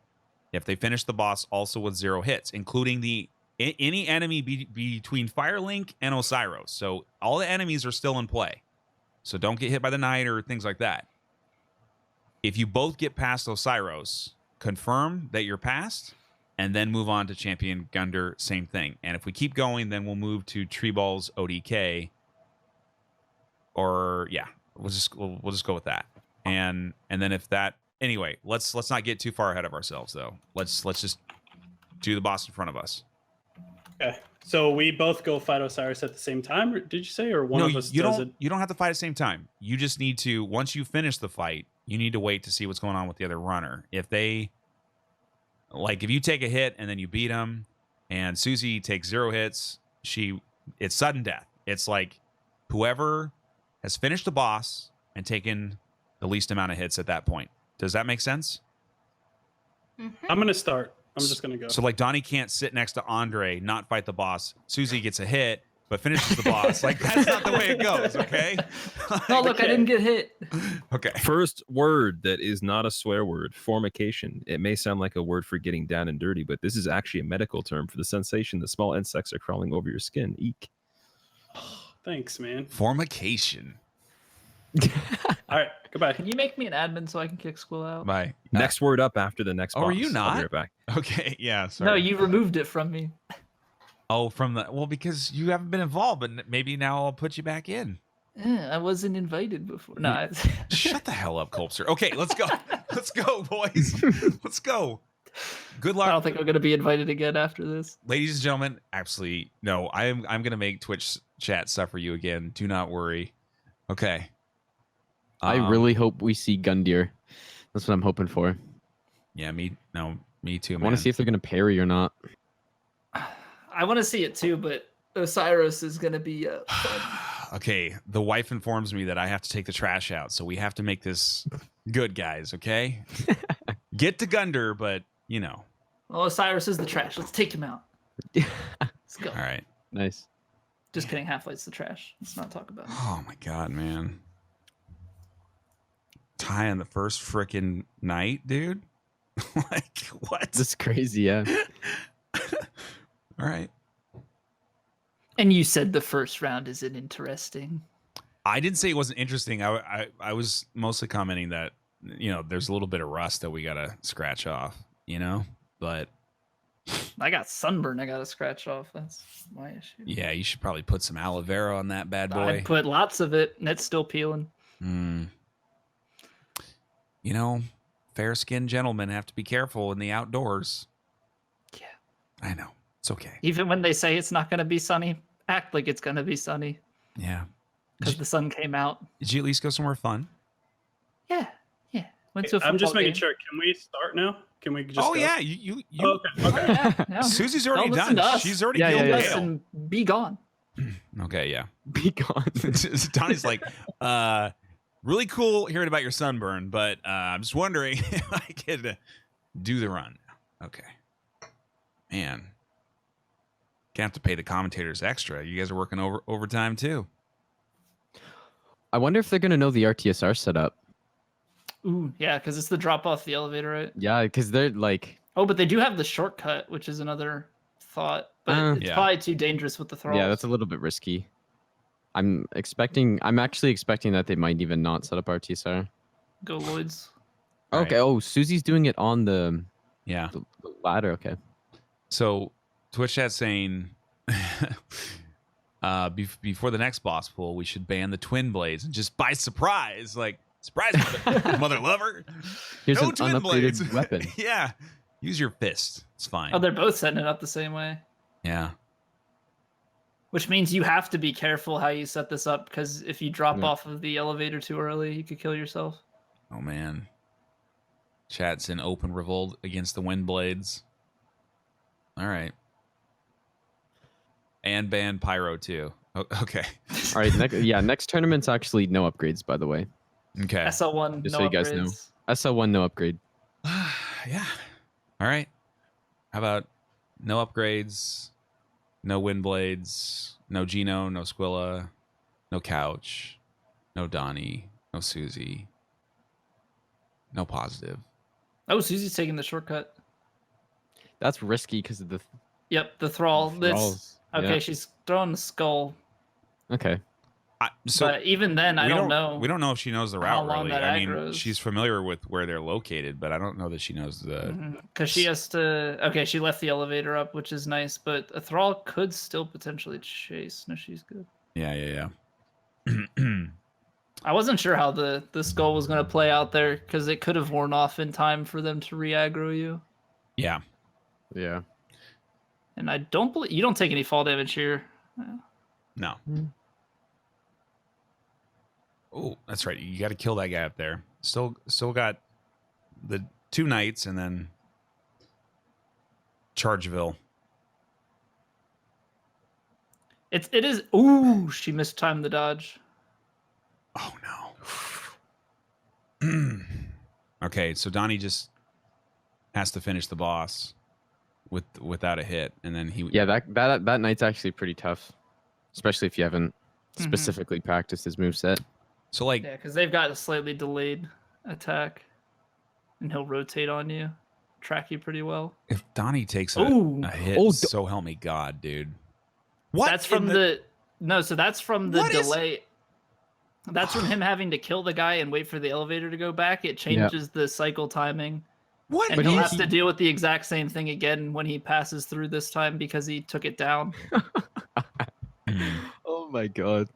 If they finish the boss also with 0 hits, including any enemy between Firelink and Osiris. So all the enemies are still in play. So don't get hit by the knight or things like that. If you both get past Osiris, confirm that you're past, and then move on to Champion Gunder, same thing. And if we keep going, then we'll move to Treeball's ODK. Or yeah, we'll just go with that. And then if that anyway, let's not get too far ahead of ourselves though. Let's just do the boss in front of us. Okay. So we both go fight Osiris at the same time, did you say, or one of us does it? You don't have to fight at the same time. You just need to, once you finish the fight, you need to wait to see what's going on with the other runner. If they, like, if you take a hit and then you beat them, and Susie takes 0 hits, it's sudden death. It's like whoever has finished the boss and taken the least amount of hits at that point. Does that make sense? I'm going to start. I'm just going to go. So, like, Donnie can't sit next to Andre, not fight the boss. Susie gets a hit, but finishes the boss. Like, that's not the way it goes, okay? Oh, look, I didn't get hit. Okay. First word that is not a swear word, formication. It may sound like a word for getting down and dirty, but this is actually a medical term for the sensation that small insects are crawling over your skin. Eek. Thanks, man. Formication. All right, goodbye. Can you make me an admin so I can kick Squill out? Bye. Next word up after the next boss. are you not? I'll be right back. Okay, yeah, sorry. No, you removed it from me. Oh, because you haven't been involved, but maybe now I'll put you back in. I wasn't invited before. No, Shut the hell up, Colpster. Okay, let's go. Let's go, boys. Let's go. Good luck. I don't think I'm going to be invited again after this. Ladies and gentlemen, absolutely no. I'm going to make Twitch chat suffer you again. Do not worry. Okay. I really hope we see Gundyr. That's what I'm hoping for. Yeah, me too, man. I want to see if they're going to parry or not. I want to see it too, but Osiris is going to be fun. Okay, the wife informs me that I have to take the trash out, so we have to make this good, guys, okay? Get to Gunder, but, you know. Well, Osiris is the trash. Let's take him out. Let's go. All right. Nice. Just kidding. Half-Light's the trash. Let's not talk about it. Oh, my God, man. Tie on the first frickin' night, dude? Like, what? That's crazy, yeah. All right. And you said the first round isn't interesting. I didn't say it wasn't interesting. I was mostly commenting that, you know, there's a little bit of rust that we got to scratch off, you know? But I got sunburn I got to scratch off. That's my issue. yeah, you should probably put some aloe vera on that bad boy. I put lots of it, and it's still peeling. You know, fair-skinned gentlemen have to be careful in the outdoors. Yeah. I know. It's okay. Even when they say it's not going to be sunny, act like it's going to be sunny. Yeah. Because the sun came out. Did you at least go somewhere fun? Yeah. Went to a I'm just football making game. sure. Can we start now? Can we just Oh, go? yeah. You Oh, okay. Yeah. Susie's Don't already listen done. to us. She's already Yeah, killed yeah, Gale. Listen, be gone. Okay, yeah. Be gone. Donnie's like, really cool hearing about your sunburn, but I'm just wondering if I could do the run. Okay. Man. Gonna have to pay the commentators extra. You guys are working overtime too. I wonder if they're going to know the RTSR setup. Ooh, yeah, because it's the drop off the elevator, right? Yeah, because they're like... Oh, but they do have the shortcut, which is another thought. But it's Yeah. probably too dangerous with the thralls. Yeah, that's a little bit risky. I'm actually expecting that they might even not set up RTSR. Go Lloyds. Right. Okay, oh, Susie's doing it on the Yeah. ladder, okay. So Twitch chat saying before the next boss pool, we should ban the twin blades and just by surprise, like surprise mother lover. Here's No an twin unupgraded blades. weapon. Yeah. Use your fist. It's fine. Oh, they're both setting it up the same way. Yeah. Which means you have to be careful how you set this up, because if you drop Yeah. off of the elevator too early, you could kill yourself. Oh man. Chat's in open revolt against the wind blades. All right. And ban pyro too. Okay. All right, next tournament's actually no upgrades, by the way. Okay. SL1, Just no so you guys know. upgrades. SL1, no upgrade. Yeah. All right. How about no upgrades? No Windblades. No Gino. No Squilla. No Couch. No Donnie. No Susie. No Positive. Oh, Susie's taking the shortcut. That's risky because of the Yep, the thrall. That's thralls. okay. Yeah. She's throwing the skull, Okay. but even then, I don't know. We don't know if she knows the how route long really. that I mean, aggro's. she's familiar with where they're located, but I don't know that she knows the. Because she has to. Okay, she left the elevator up, which is nice, but a thrall could still potentially chase. No, she's good. Yeah. I wasn't sure how the skull was going to play out there because it could have worn off in time for them to re-aggro you. Yeah. Yeah. And I don't believe you don't take any fall damage here. No. Oh, that's right. You got to kill that guy up there. Still got the 2 knights and then Chargeville. It is. Ooh, she mistimed the dodge. Oh no. Okay, so Donnie just has to finish the boss without a hit, and then he. Yeah, that knight's actually pretty tough, especially if you haven't specifically practiced his moveset. So like. Yeah, because they've got a slightly delayed attack, and he'll rotate on you, track you pretty well. If Donnie takes a hit, so help me God, dude. What? That's from So that's from the delay. That's from him having to kill the guy and wait for the elevator to go back. It changes the cycle timing. What? And he has to deal with the exact same thing again when he passes through this time because he took it down. Oh my god.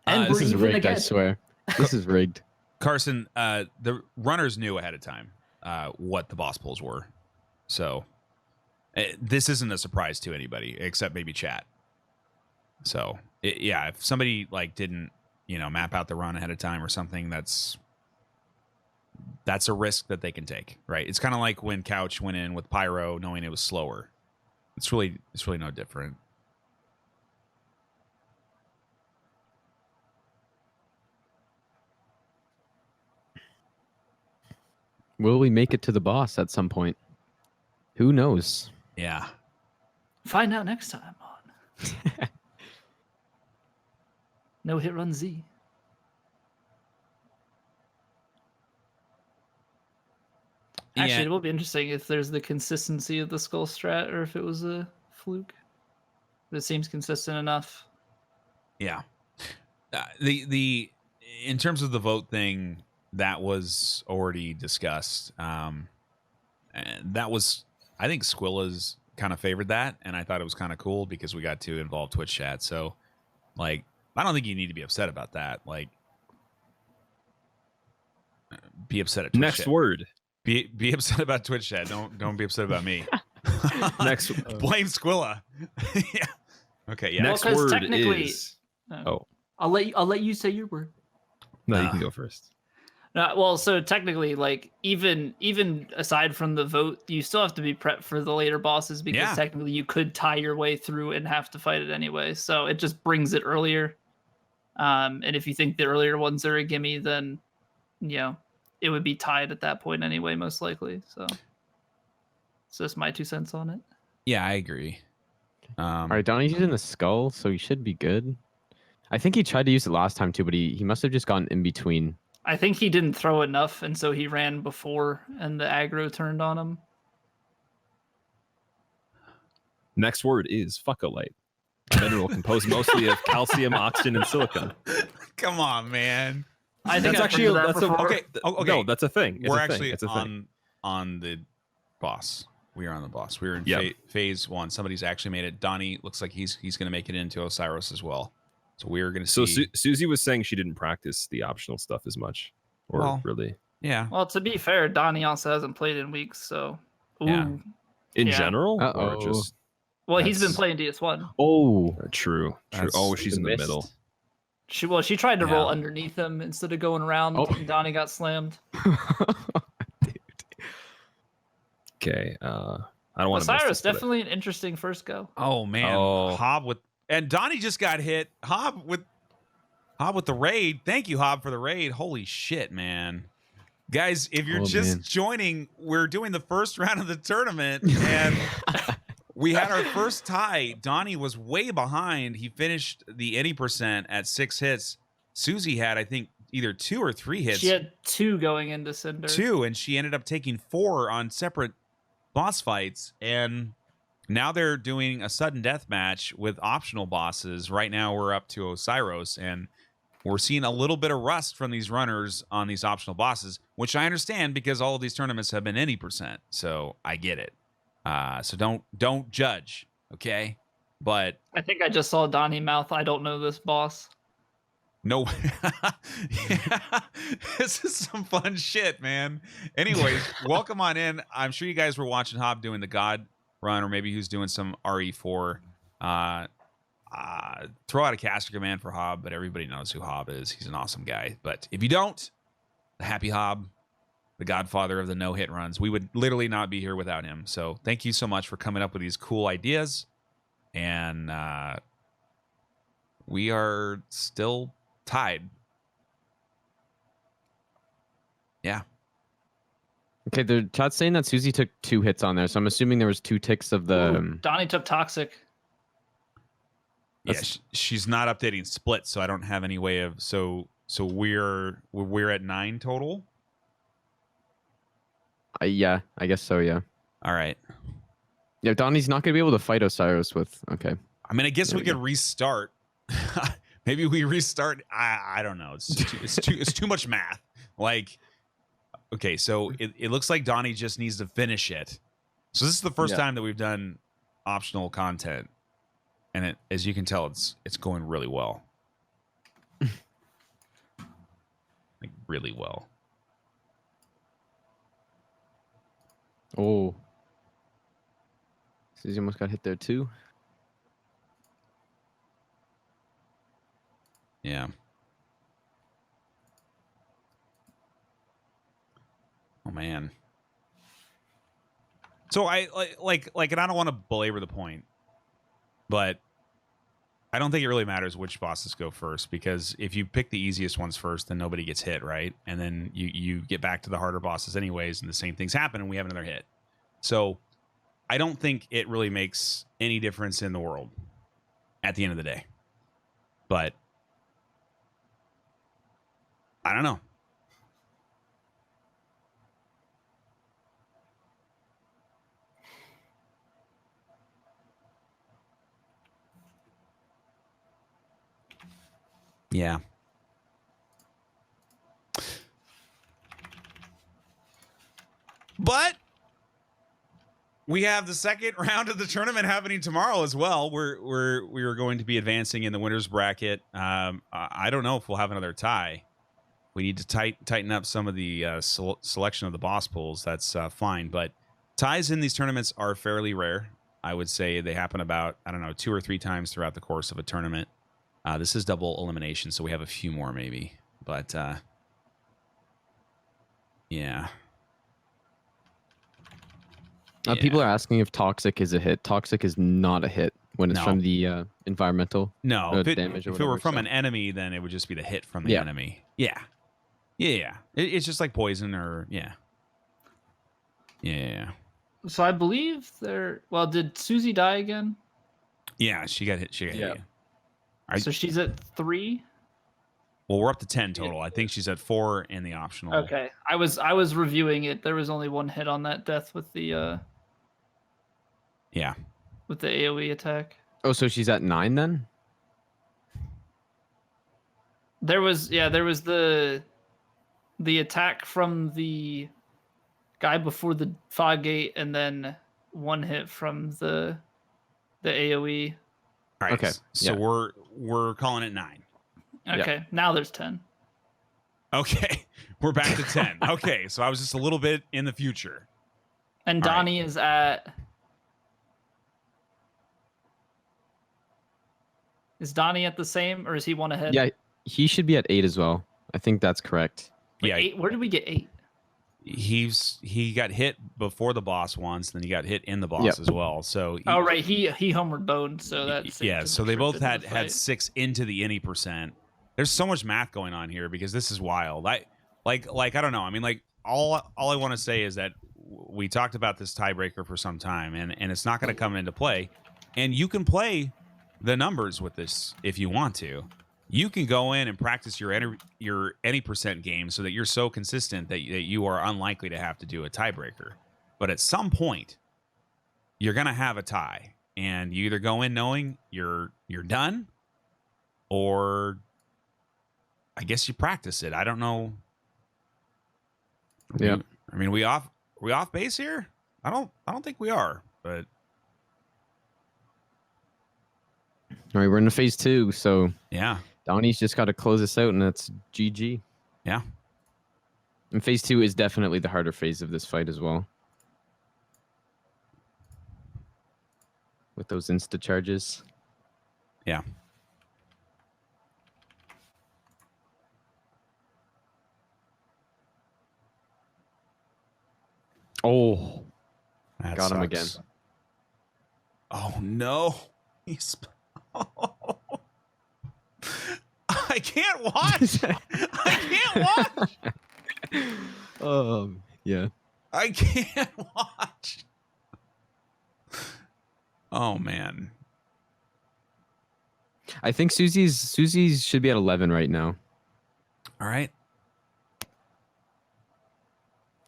And this is rigged, I swear. This is rigged. Carson, the runners knew ahead of time what the boss pulls were. So this isn't a surprise to anybody except maybe chat. So if somebody like didn't, map out the run ahead of time or something, that's a risk that they can take, right? It's kind of like when Couch went in with Pyro knowing it was slower. It's really no different. Will we make it to the boss at some point? Who knows? Yeah. Find out next time on No Hit Run Z. Actually, it will be interesting if there's the consistency of the skull strat or if it was a fluke. But it seems consistent enough. Yeah. The in terms of the vote thing, that was already discussed. And that was, I think Squilla's kind of favored that, and I thought it was kind of cool because we got to involve Twitch chat. So, like, I don't think you need to be upset about that. Like, be upset at Twitch Next chat. word. Be upset about Twitch chat. Don't be upset about me. Next, blame Squilla. Yeah. Okay. Yeah. Next Well, word technically, is. I'll let you say your word. No, you can go first. Well, so technically, like even aside from the vote, you still have to be prepped for the later bosses because technically you could tie your way through and have to fight it anyway. So it just brings it earlier. And if you think the earlier ones are a gimme, then it would be tied at that point anyway, most likely. So it's just my 2 cents on it. Yeah, I agree. All right, Donnie's using the skull, so he should be good. I think he tried to use it last time too, but he must have just gone in between. I think he didn't throw enough, and so he ran before, and the aggro turned on him. Next word is fuckolite. A mineral composed mostly of calcium, oxygen, and silicon. Come on, man. I think that's I've actually heard of that before. Okay. No, that's a thing. We're actually on the boss. We are on the boss. We're in phase 1. Somebody's actually made it. Donnie looks like he's going to make it into Osiris as well. So we're going to see. So Susie was saying she didn't practice the optional stuff as much, or really. Yeah. Well, to be fair, Donnie also hasn't played in weeks, so. Ooh. Yeah. In general, or just. Well, he's been playing DS1. Oh, true. Oh, she's in the middle. She tried to roll underneath him instead of going around, and Donnie got slammed. Okay, I don't want to. Osiris, definitely an interesting first go. Oh man, Hob with and Donnie just got hit. Hob with the raid. Thank you, Hob, for the raid. Holy shit, man. Guys, if you're joining, we're doing the first round of the tournament, and We had our first tie. Donnie was way behind. He finished the any percent at 6 hits. Susie had, I think, either 2 or 3 hits. She had 2 going into Cinder. 2, and she ended up taking 4 on separate boss fights. And now they're doing a sudden death match with optional bosses. Right now we're up to Osiris, and we're seeing a little bit of rust from these runners on these optional bosses, which I understand because all of these tournaments have been any percent. So I get it. So don't judge, okay? But I think I just saw Donnie mouth, I don't know this boss. no, yeah, this is some fun shit, man. Anyways, welcome on in. I'm sure you guys were watching Hob doing the God run, or maybe who's doing some RE4. Throw out a caster command for Hob, but everybody knows who Hob is. He's an awesome guy. But if you don't, the happy Hob, the godfather of the no-hit runs, we would literally not be here without him. So thank you so much for coming up with these cool ideas. And we are still tied. Yeah. Okay, the chat's saying that Susie took 2 hits on there, so I'm assuming there was 2 ticks of the. Ooh, Donnie took Toxic. Yeah, she's not updating splits, so I don't have any way of. So we're at 9 total. Yeah, I guess so. Yeah. All right. Yeah, Donnie's not gonna be able to fight Osiris with. Okay. I mean, I guess There we we could restart. Maybe we restart. I don't know. It's too much math. Like, okay, so it looks like Donnie just needs to finish it. So this is the first time that we've done optional content, and it, as you can tell, it's going really well. Like really well. Oh. Susie almost got hit there too. Yeah. Oh man. So I like, and I don't want to belabor the point, but I don't think it really matters which bosses go first, because if you pick the easiest ones first, then nobody gets hit, right? And then you get back to the harder bosses anyways, and the same things happen, and we have another hit. So I don't think it really makes any difference in the world at the end of the day. But I don't know. Yeah. But we have the second round of the tournament happening tomorrow as well. We are going to be advancing in the winners bracket. I don't know if we'll have another tie. We need to tighten up some of the selection of the boss pools. That's fine, but ties in these tournaments are fairly rare. I would say they happen about, I don't know, 2 or 3 times throughout the course of a tournament. This is double elimination, so we have a few more maybe. But, yeah. People are asking if Toxic is a hit. Toxic is not a hit when it's from the environmental No, damage. If it were from an enemy, then it would just be the hit from the enemy. Yeah. Yeah. It's just like poison or, yeah. Yeah. So I believe well, did Susie die again? Yeah, she got hit. She got hit. So she's at 3? Well, we're up to 10 total. I think she's at 4 in the optional. Okay. I was reviewing it. There was only 1 hit on that death with the with the AoE attack. Oh, so she's at 9 then? There was the attack from the guy before the fog gate, and then 1 hit from the AoE. All right. Okay. So we're calling it 9. Okay. Now there's 10. Okay. We're back to 10. Okay. So I was just a little bit in the future. And All Donnie is at. Is Donnie at the same, or is he 1 ahead? Yeah, he should be at 8 as well. I think that's correct. Wait, Yeah. 8? Where did we get 8? He got hit before the boss once, then he got hit in the boss as well. So Oh right, he homeward boned, so that's So they both had 6 into the any percent. There's so much math going on here because this is wild. I don't know. I mean, like all I want to say is that we talked about this tiebreaker for some time, and it's not going to come into play. And you can play the numbers with this if you want to. You can go in and practice your any percent game so that you're so consistent that you are unlikely to have to do a tiebreaker. But at some point, you're going to have a tie, and you either go in knowing you're done, or I guess you practice it. I don't know. Yeah. I mean, are we off base here? I don't think we are, but All right, we're into phase 2, so yeah. Donnie's just got to close this out, and that's GG. Yeah. And phase 2 is definitely the harder phase of this fight as well. With those insta charges. Yeah. Oh, That got him sucks. again. Oh no. He's I can't watch. I can't watch. Yeah. I can't watch. Oh man. I think Susie's should be at 11 right now. All right.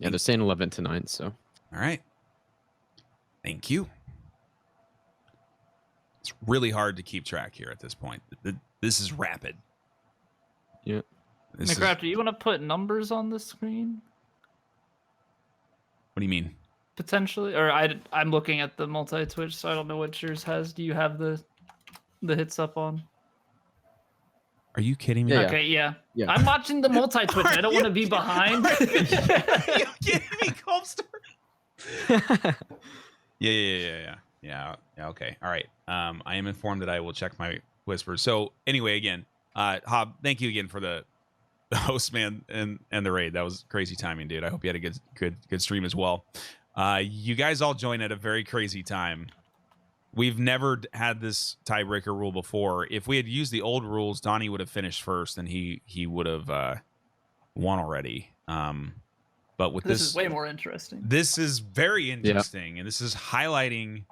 Yeah, they're saying 11 to 9, so. All right. Thank you. It's really hard to keep track here at this point. This is rapid. Yeah. McRaptor, you want to put numbers on the screen? What do you mean? Potentially, or I'm looking at the multi-twitch, so I don't know what yours has. Do you have the hits up on? Are you kidding me? Yeah. Okay, yeah. Yeah. I'm watching the multi-twitch. I don't want to be behind. Are you kidding me, Colster? Yeah. Okay. All right. I am informed that I will check my whispers. So anyway, again, Hob, thank you again for the host, man, and the raid. That was crazy timing, dude. I hope you had a good stream as well. You guys all joined at a very crazy time. We've never had this tiebreaker rule before. If we had used the old rules, Donnie would have finished first, and he would have won already. But with This is way more interesting. this is very interesting, and this is highlighting,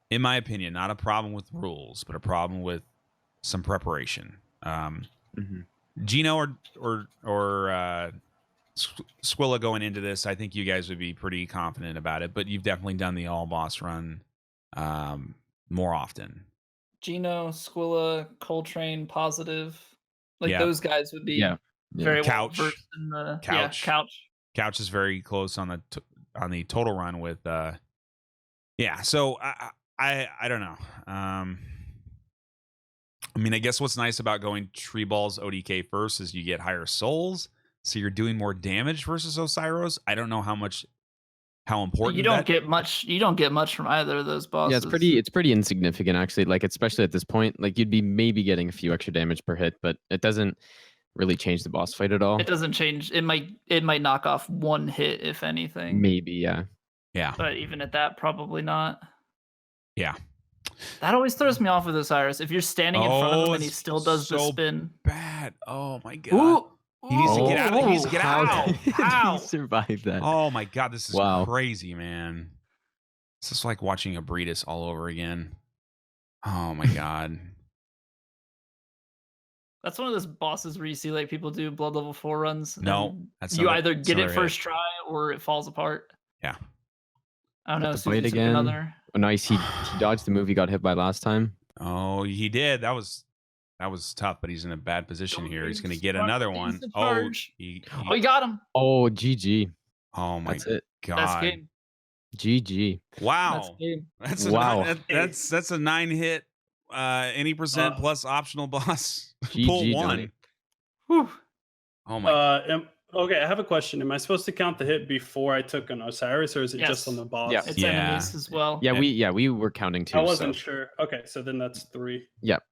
in my opinion, not a problem with rules, but a problem with some preparation. Gino or Squilla going into this, I think you guys would be pretty confident about it, but you've definitely done the all boss run more often. Gino, Squilla, Coltrane, Positive, like Yeah. those guys would be Yeah. very well Couch. versed in the Couch. Couch. Couch is very close on the total run with so I don't know. I mean, I guess what's nice about going Tree Balls ODK first is you get higher souls, so you're doing more damage versus Osiris. I don't know how important You don't get much. You don't get much from either of those bosses. Yeah, it's pretty insignificant actually. Like especially at this point, like you'd be maybe getting a few extra damage per hit, but it doesn't really change the boss fight at all. It doesn't change. It might knock off one hit if anything. Maybe, yeah. Yeah. But even at that, probably not. Yeah. That always throws me off with Osiris. If you're standing in front of him and he it's still does the so spin. Bad. Oh my god. Ooh, He needs to get out. He needs to get How out. did Ow. he survive that? Oh my god, this is Wow. crazy, man. This is like watching a Breedis all over again. Oh my god. That's one of those bosses where you see like people do blood level 4 runs. No, and that's you another- either that's get it another first try or it falls apart. Yeah. I don't know. Got to Susie fight took again. Another. Oh, nice. He dodged the move he got hit by last time. Oh, he did. That was tough, but he's in a bad position here. He's going to get another one. Oh, charge. he Oh, you got him. Oh, GG. oh my That's it. god. Best game. GG. Best Wow. game. That's Wow. that's a 9 hit any percent plus optional boss. Pull GG, one. Donnie. Whew. Oh my Okay, I have a question. Am I supposed to count the hit before I took an Osiris, or is it Yes. just on the boss? Yeah. It's Yeah. enemies as well. Yeah, we were counting too. I wasn't so. sure. Okay, so then that's 3.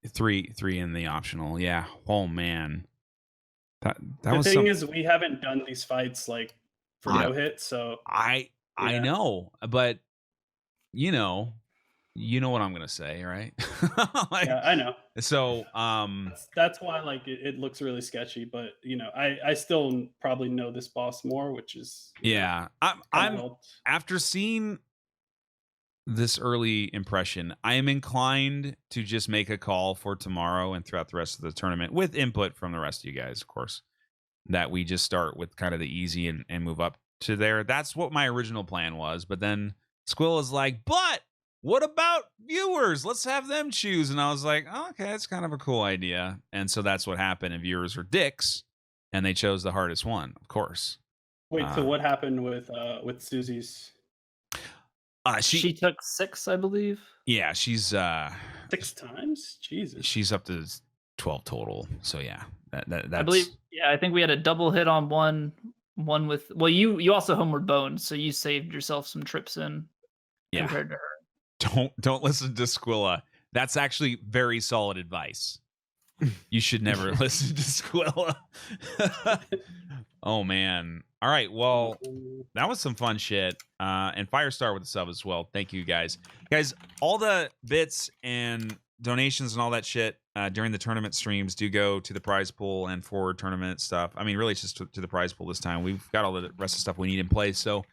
three in the optional. Yeah. Oh man. That The was thing some, is, we haven't done these fights like for Yeah. no hit, so I Yeah. know, but you know, you know what I'm gonna say, right? Like, Yeah, I know. so That's why like it looks really sketchy, but I still probably know this boss more, which is yeah, kinda I'm helped. after seeing this early impression, I am inclined to just make a call for tomorrow and throughout the rest of the tournament, with input from the rest of you guys, of course, that we just start with kind of the easy and move up to there. That's what my original plan was. But then Squill is like, but what about viewers? Let's have them choose. And I was like, oh, okay, that's kind of a cool idea. And so that's what happened. And viewers are dicks, and they chose the hardest one, of course. Wait, so what happened with Susie's She took 6, I believe. yeah, she's 6 times? Jesus. she's up to 12 total. So yeah, that's I believe. Yeah, I think we had a double hit on one with. Well, you also homeward boned, so you saved yourself some trips in yeah. compared to her. Don't listen to Squilla. That's actually very solid advice. You should never listen to Squilla. Oh man. All right. Well, that was some fun shit. And Firestar with the sub as well. Thank you guys. Guys, all the bits and donations and all that shit during the tournament streams do go to the prize pool and for tournament stuff. I mean, really, it's just to the prize pool this time. We've got all the rest of the stuff we need in place. So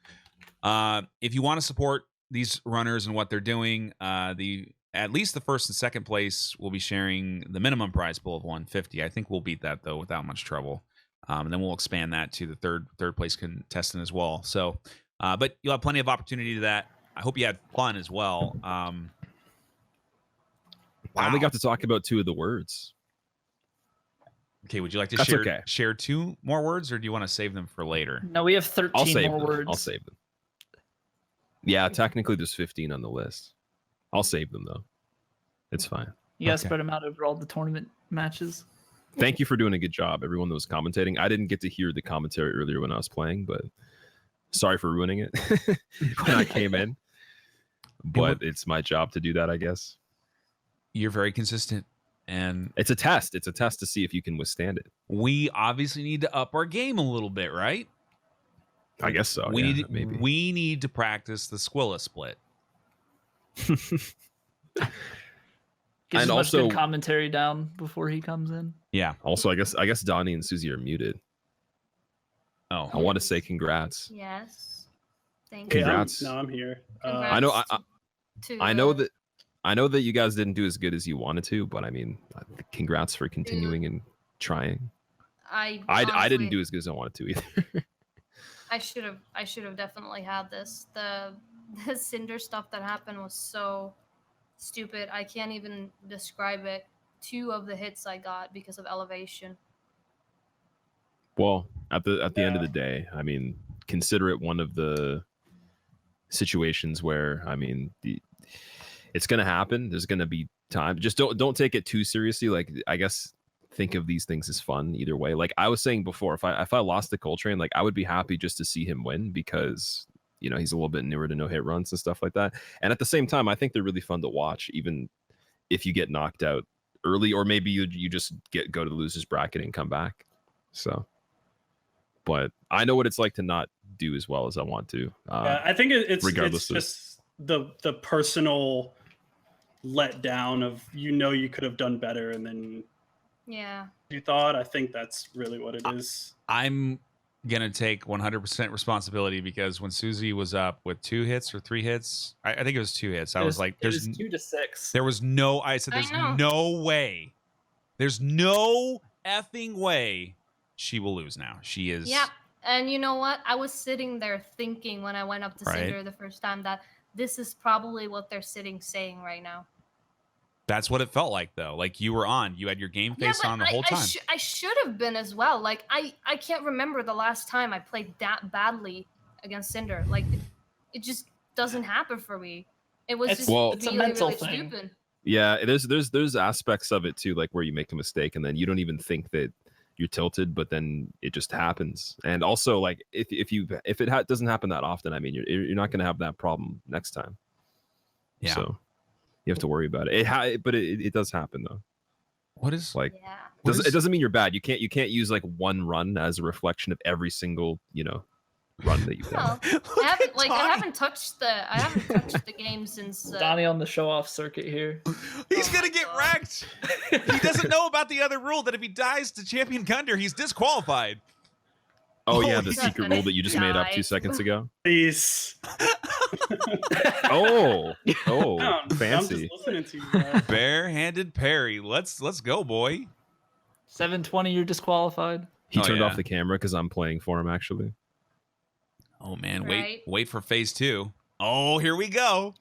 if you want to support these runners and what they're doing, at least the first and second place will be sharing the minimum prize pool of 150. I think we'll beat that though without much trouble. And then we'll expand that to the third place contestant as well. So, but you'll have plenty of opportunity to that. I hope you had fun as well. I only got to talk about 2 of the words. Okay, would you like to That's share okay. share 2 more words, or do you want to save them for later? No, we have 13 I'll save more them. words. I'll save them. Yeah, technically there's 15 on the list. I'll save them though. It's fine. You gotta Okay. spread them out over all the tournament matches. Thank you for doing a good job, everyone that was commentating. I didn't get to hear the commentary earlier when I was playing, but sorry for ruining it when I came in. But it's my job to do that, I guess. You're very consistent, and It's a test. It's a test to see if you can withstand it. we obviously need to up our game a little bit, right? I guess so. we yeah, need maybe. we need to practice the Squilla split. Gives And as much also- good commentary down before he comes in. Yeah. Also, I guess Donnie and Susie are muted. Oh, I want to say congrats. Yes. Thank Okay, you. Congrats. I'm here. Congrats. I know. to, I know that. I know that you guys didn't do as good as you wanted to, but I mean, congrats for continuing and trying. I I honestly- didn't do as good as I wanted to either. I should have definitely had this. The Cinder stuff that happened was so stupid. I can't even describe it. 2 of the hits I got because of elevation. Well, at the end of the day, I mean, consider it one of the situations where, I mean, it's going to happen. There's going to be time. Just don't take it too seriously. Like, I guess think of these things as fun either way. Like I was saying before, if I lost the Coltrane, like I would be happy just to see him win because, you know, he's a little bit newer to no hit runs and stuff like that. And at the same time, I think they're really fun to watch, even if you get knocked out early, or maybe you just go to the losers bracket and come back. So, but I know what it's like to not do as well as I want to. Yeah, I think it's regardless of- just the personal letdown of you could have done better and then Yeah. you thought. I think that's really what it is. I'm gonna take 100% responsibility because when Susie was up with 2 hits or 3 hits, I think it was 2 hits. I was like, it was 2 to 6. there was no. I said, I there's know. no way. There's no effing way she will lose now. She is. Yeah. And you know what? I was sitting there thinking when I went up to Right. Cinder the first time that this is probably what they're sitting saying right now. That's what it felt like, though. Like you were on. You had your game face but on the whole time. I should have been as well. Like I can't remember the last time I played that badly against Cinder. Like it just doesn't happen for me. It was It's- just well- it's a really, mental really thing. stupid. Yeah, there's aspects of it too, like where you make a mistake and then you don't even think that you're tilted, but then it just happens. And also, like if it doesn't happen that often, I mean, you're not going to have that problem next time. Yeah. So you have to worry about it. But it does happen though. What is Like Yeah. it doesn't mean you're bad. You can't use like one run as a reflection of every single run that you've done. Well, I haven't touched the game since. Donnie on the show off circuit here. He's gonna get wrecked. He doesn't know about the other rule that if he dies to Champion Gunder, he's disqualified. Oh yeah, Oh, the he's secret not rule that you just made up die. 2 seconds ago. Please. Oh, I'm fancy. just listening to you guys. Barehanded parry. Let's go, boy. 720, you're disqualified. He Oh, turned yeah. off the camera because I'm playing for him, actually. Oh man, Right. wait for phase 2. Oh, here we go.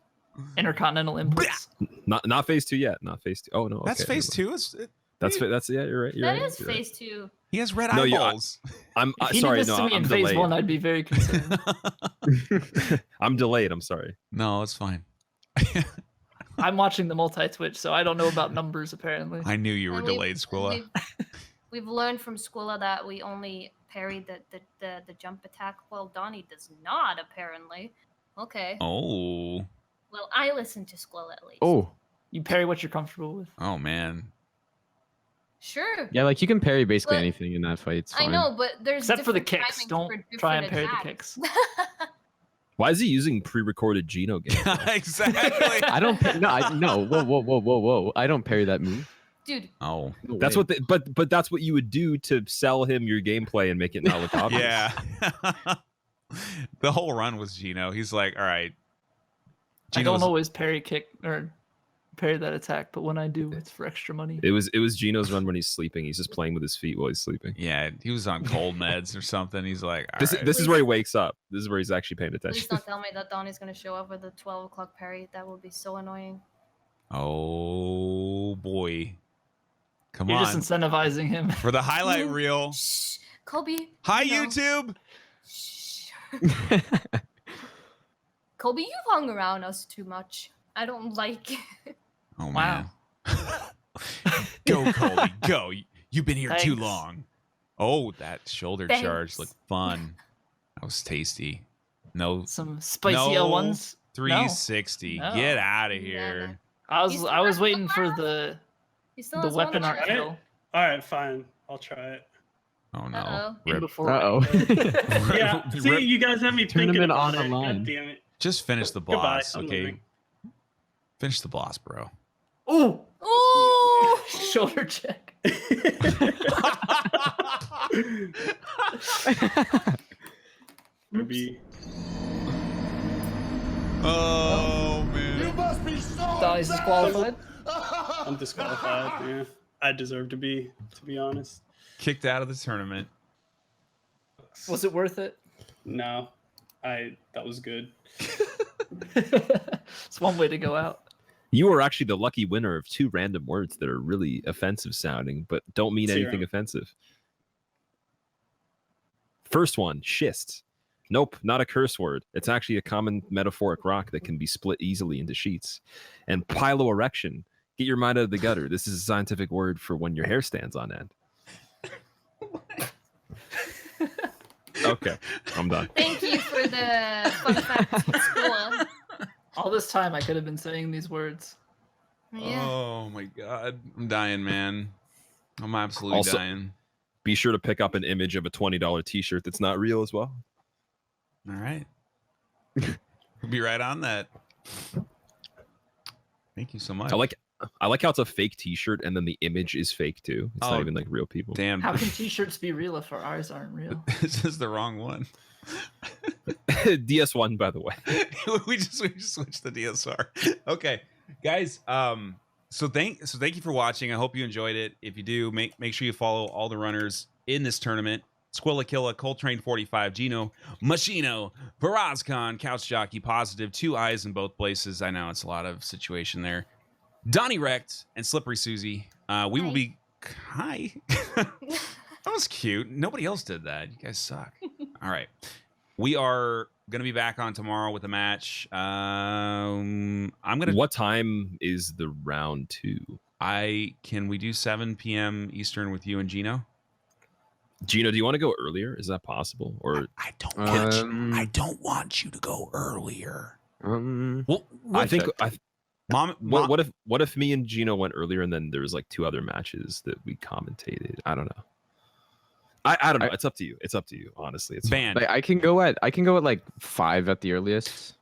Intercontinental inputs. Not phase 2 yet. Not phase 2. Oh no, That's okay, phase never 2. That's yeah. You're right. You're That right. is you're right. phase 2. He has red No, yeah, eyeballs. I'm If he sorry. did this No, to me I'm in phase delayed. 1, I'd be very concerned. I'm delayed. I'm sorry. No, it's fine. I'm watching the multi-twitch, so I don't know about numbers apparently. I knew you were And we've- delayed, Squilla. We've learned from Squilla that we only parry the jump attack. Well, Donnie does not apparently. Okay. Oh. Well, I listen to Squilla at least. Oh, You parry what you're comfortable with. Oh man. Sure. yeah, like you can parry basically But- anything in that fight. It's I fine. know, but there's Except for the different kicks. timings Don't for try and different parry the attacks. kicks. Why is he using pre-recorded Geno games? Exactly. I don't. No. Whoa. I don't parry that move. Dude, Oh. No That's way. what. But that's what you would do to sell him your gameplay and make it not look obvious. Yeah. The whole run was Gino. He's like, all right. I don't Gino's- always parry kick or parry that attack, but when I do, it's for extra money. It was Gino's run when he's sleeping. He's just playing with his feet while he's sleeping. Yeah, he was on cold meds or something. He's like, all This right. this is where he wakes up. This is where he's actually paying please attention. don't tell me that Donnie's gonna show up with a 12 o'clock parry. That would be so annoying. Oh boy. Come You're on. just incentivizing him. For the highlight reel. Shh, Kobe. Hi, you know. YouTube. Shh. Kobe, you've hung around us too much. I don't like it. Oh, Wow. man. Go, Colby. Go. You've been here too Thanks. long. Oh, that shoulder charge Thanks. looked fun. That was tasty. No, Some spicy No. L1s. 360. No. Get out of Yeah, here. I You still was have waiting one for left? the He still the has one weapon art left. Alright. kill. All right, fine. I'll try it. Oh, no. Uh-oh. In Rip. before. Uh-oh. Yeah. See, Rip. you guys have me thinking Tournament about on it. the line. God damn it. Just finish the Goodbye. boss, I'm okay? leaving. Finish the boss, bro. Ooh, Ooh! shoulder check. Maybe. Oh, man. Donnie's disqualified. I'm disqualified. Yeah. I deserve to be honest. Kicked out of the tournament. Was it worth it? No. That was good. It's one way to go out. You are actually the lucky winner of 2 random words that are really offensive sounding, but don't mean Zero. anything offensive. First one, schist. Nope, not a curse word. It's actually a common metaphoric rock that can be split easily into sheets. And piloerection. Get your mind out of the gutter. This is a scientific word for when your hair stands on end. Okay, I'm done. Thank you for the fun fact, Squilla. All this time, I could have been saying these words. Yeah. Oh, my God. I'm dying, man. I'm absolutely Also- dying. Be sure to pick up an image of a $20 t-shirt that's not real as well. All right. We'll be right on that. Thank you so much. I like how it's a fake t-shirt and then the image is fake too. It's Oh, not even like real people. Damn. How can t-shirts be real if our eyes aren't real? This is the wrong one. DS1, by the way. we just switched the DSR. Okay, guys. So thank you for watching. I hope you enjoyed it. If you do, make sure you follow all the runners in this tournament: Squillakilla, Coltrane 45, Gino, Machino, Barazcon, Couch Jockey, Positive, 2 eyes in both places. I know it's a lot of situation there. Donnie Wrecked and Slippery Susie. We will Hi. be. Hi. That was cute. Nobody else did that. You guys suck. All right. We are going to be back on tomorrow with a match. I'm going to. What time is the round 2? Can we do 7 p.m. Eastern with you and Gino? Gino, do you want to go earlier? Is that possible? Or I don't want Um, you. I don't want you to go earlier. I What, think check. Mom. what if me and Gino went earlier and then there was like 2 other matches that we commentated? I don't know. I don't know. It's up to you. It's up to you. Honestly, it's Van. Like I can go at like 5 at the earliest.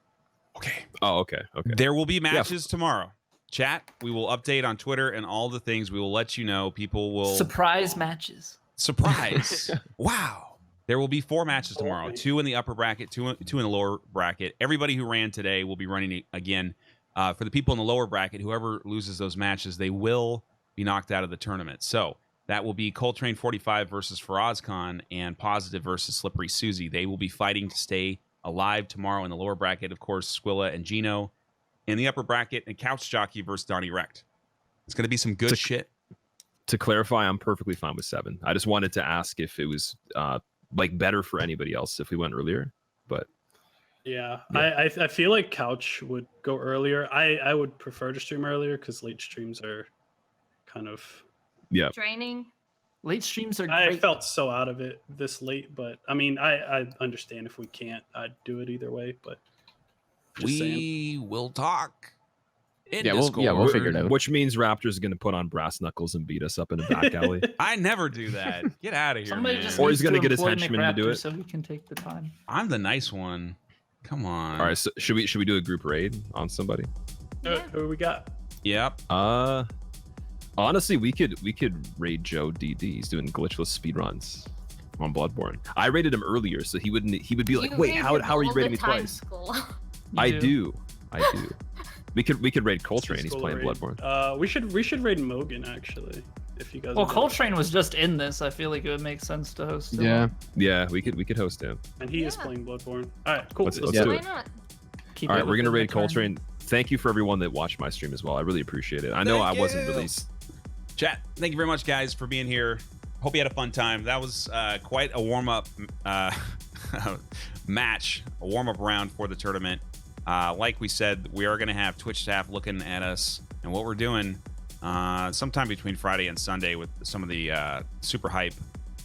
Okay. Oh, okay. Okay. There will be matches tomorrow. Chat, we will update on Twitter and all the things. We will let you know. People will Surprise matches. Surprise. Wow. There will be 4 matches tomorrow. 2 in the upper bracket, 2 in the lower bracket. Everybody who ran today will be running again. For the people in the lower bracket, whoever loses those matches, they will be knocked out of the tournament. So that will be Coltrane 45 versus Farazkhan and Positive versus Slippery Susie. They will be fighting to stay alive tomorrow in the lower bracket. Of course, Squilla and Gino. In the upper bracket, and Couch Jockey versus Donnie Recht. It's going to be some good shit. To clarify, I'm perfectly fine with 7. I just wanted to ask if it was like better for anybody else if we went earlier. But yeah. I feel like Couch would go earlier. I would prefer to stream earlier because late streams are kind of draining. Late streams are great. I felt so out of it this late, but I mean, I understand if we can't, I'd do it either way. But we will talk. We'll figure it out. Which means Raptor's going to put on brass knuckles and beat us up in a back alley. I never do that. Get out of here, Somebody man. just Or needs he's gonna to get his employ henchmen to do McRaptor it. so he can take the time. I'm the nice one. Come on. All right, so should we do a group raid on somebody? Who we got? Yep. Honestly, we could raid Joe DD. He's doing glitchless speedruns on Bloodborne. I raided him earlier, so he would be like, "Wait, how are you raiding me twice?" I do. We could raid Coltrane. He's playing Bloodborne. We should raid Mogan actually. If you guys. Well, Coltrane was just in this. I feel like it would make sense to host him. Yeah, we could host him. And he is playing Bloodborne. All right, cool. Let's do do Why it. not? Keep All it right, we're gonna within raid the time. Coltrane. Thank you for everyone that watched my stream as well. I really appreciate it. I know I wasn't really. Chat, thank you very much, guys, for being here. Hope you had a fun time. That was quite a warm-up match, a warm-up round for the tournament. Like we said, we are going to have Twitch staff looking at us and what we're doing sometime between Friday and Sunday with some of the super hype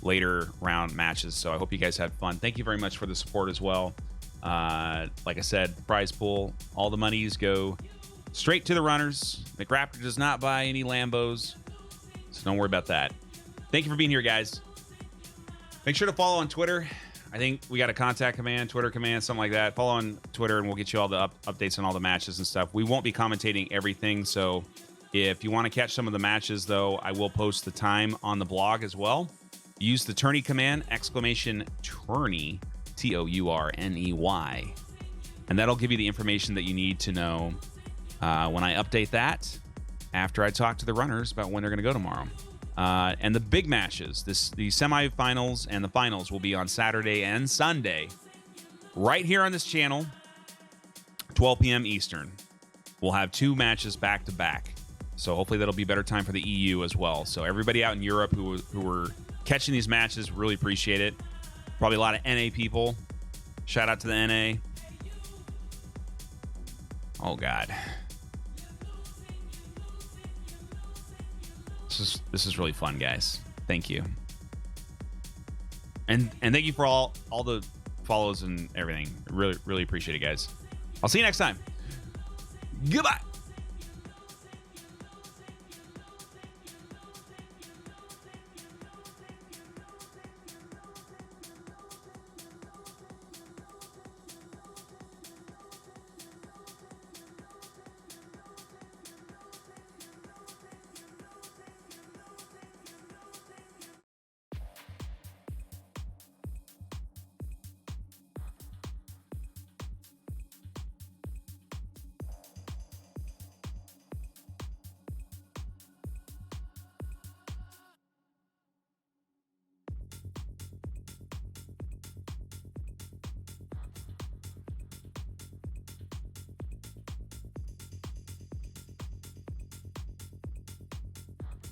later round matches. So I hope you guys had fun. Thank you very much for the support as well. Like I said, prize pool, all the monies go straight to the runners. McRaptor does not buy any Lambos, so don't worry about that. Thank you for being here, guys. Make sure to follow on Twitter. I think we got a contact command, Twitter command, something like that. Follow on Twitter, and we'll get you all the updates on all the matches and stuff. We won't be commentating everything, so if you want to catch some of the matches, though, I will post the time on the blog as well. Use the tourney command, !tourney, TOURNEY, and that'll give you the information that you need to know when I update that after I talk to the runners about when they're going to go tomorrow. And the big matches, the semifinals and the finals will be on Saturday and Sunday, right here on this channel, 12 p.m. Eastern. We'll have 2 matches back to back. So hopefully that'll be better time for the EU as well. So everybody out in Europe who were catching these matches, really appreciate it. Probably a lot of NA people. Shout out to the NA. Oh, God. This is really fun, guys. Thank you. And thank you for all the follows and everything. Really, really appreciate it, guys. I'll see you next time. Goodbye.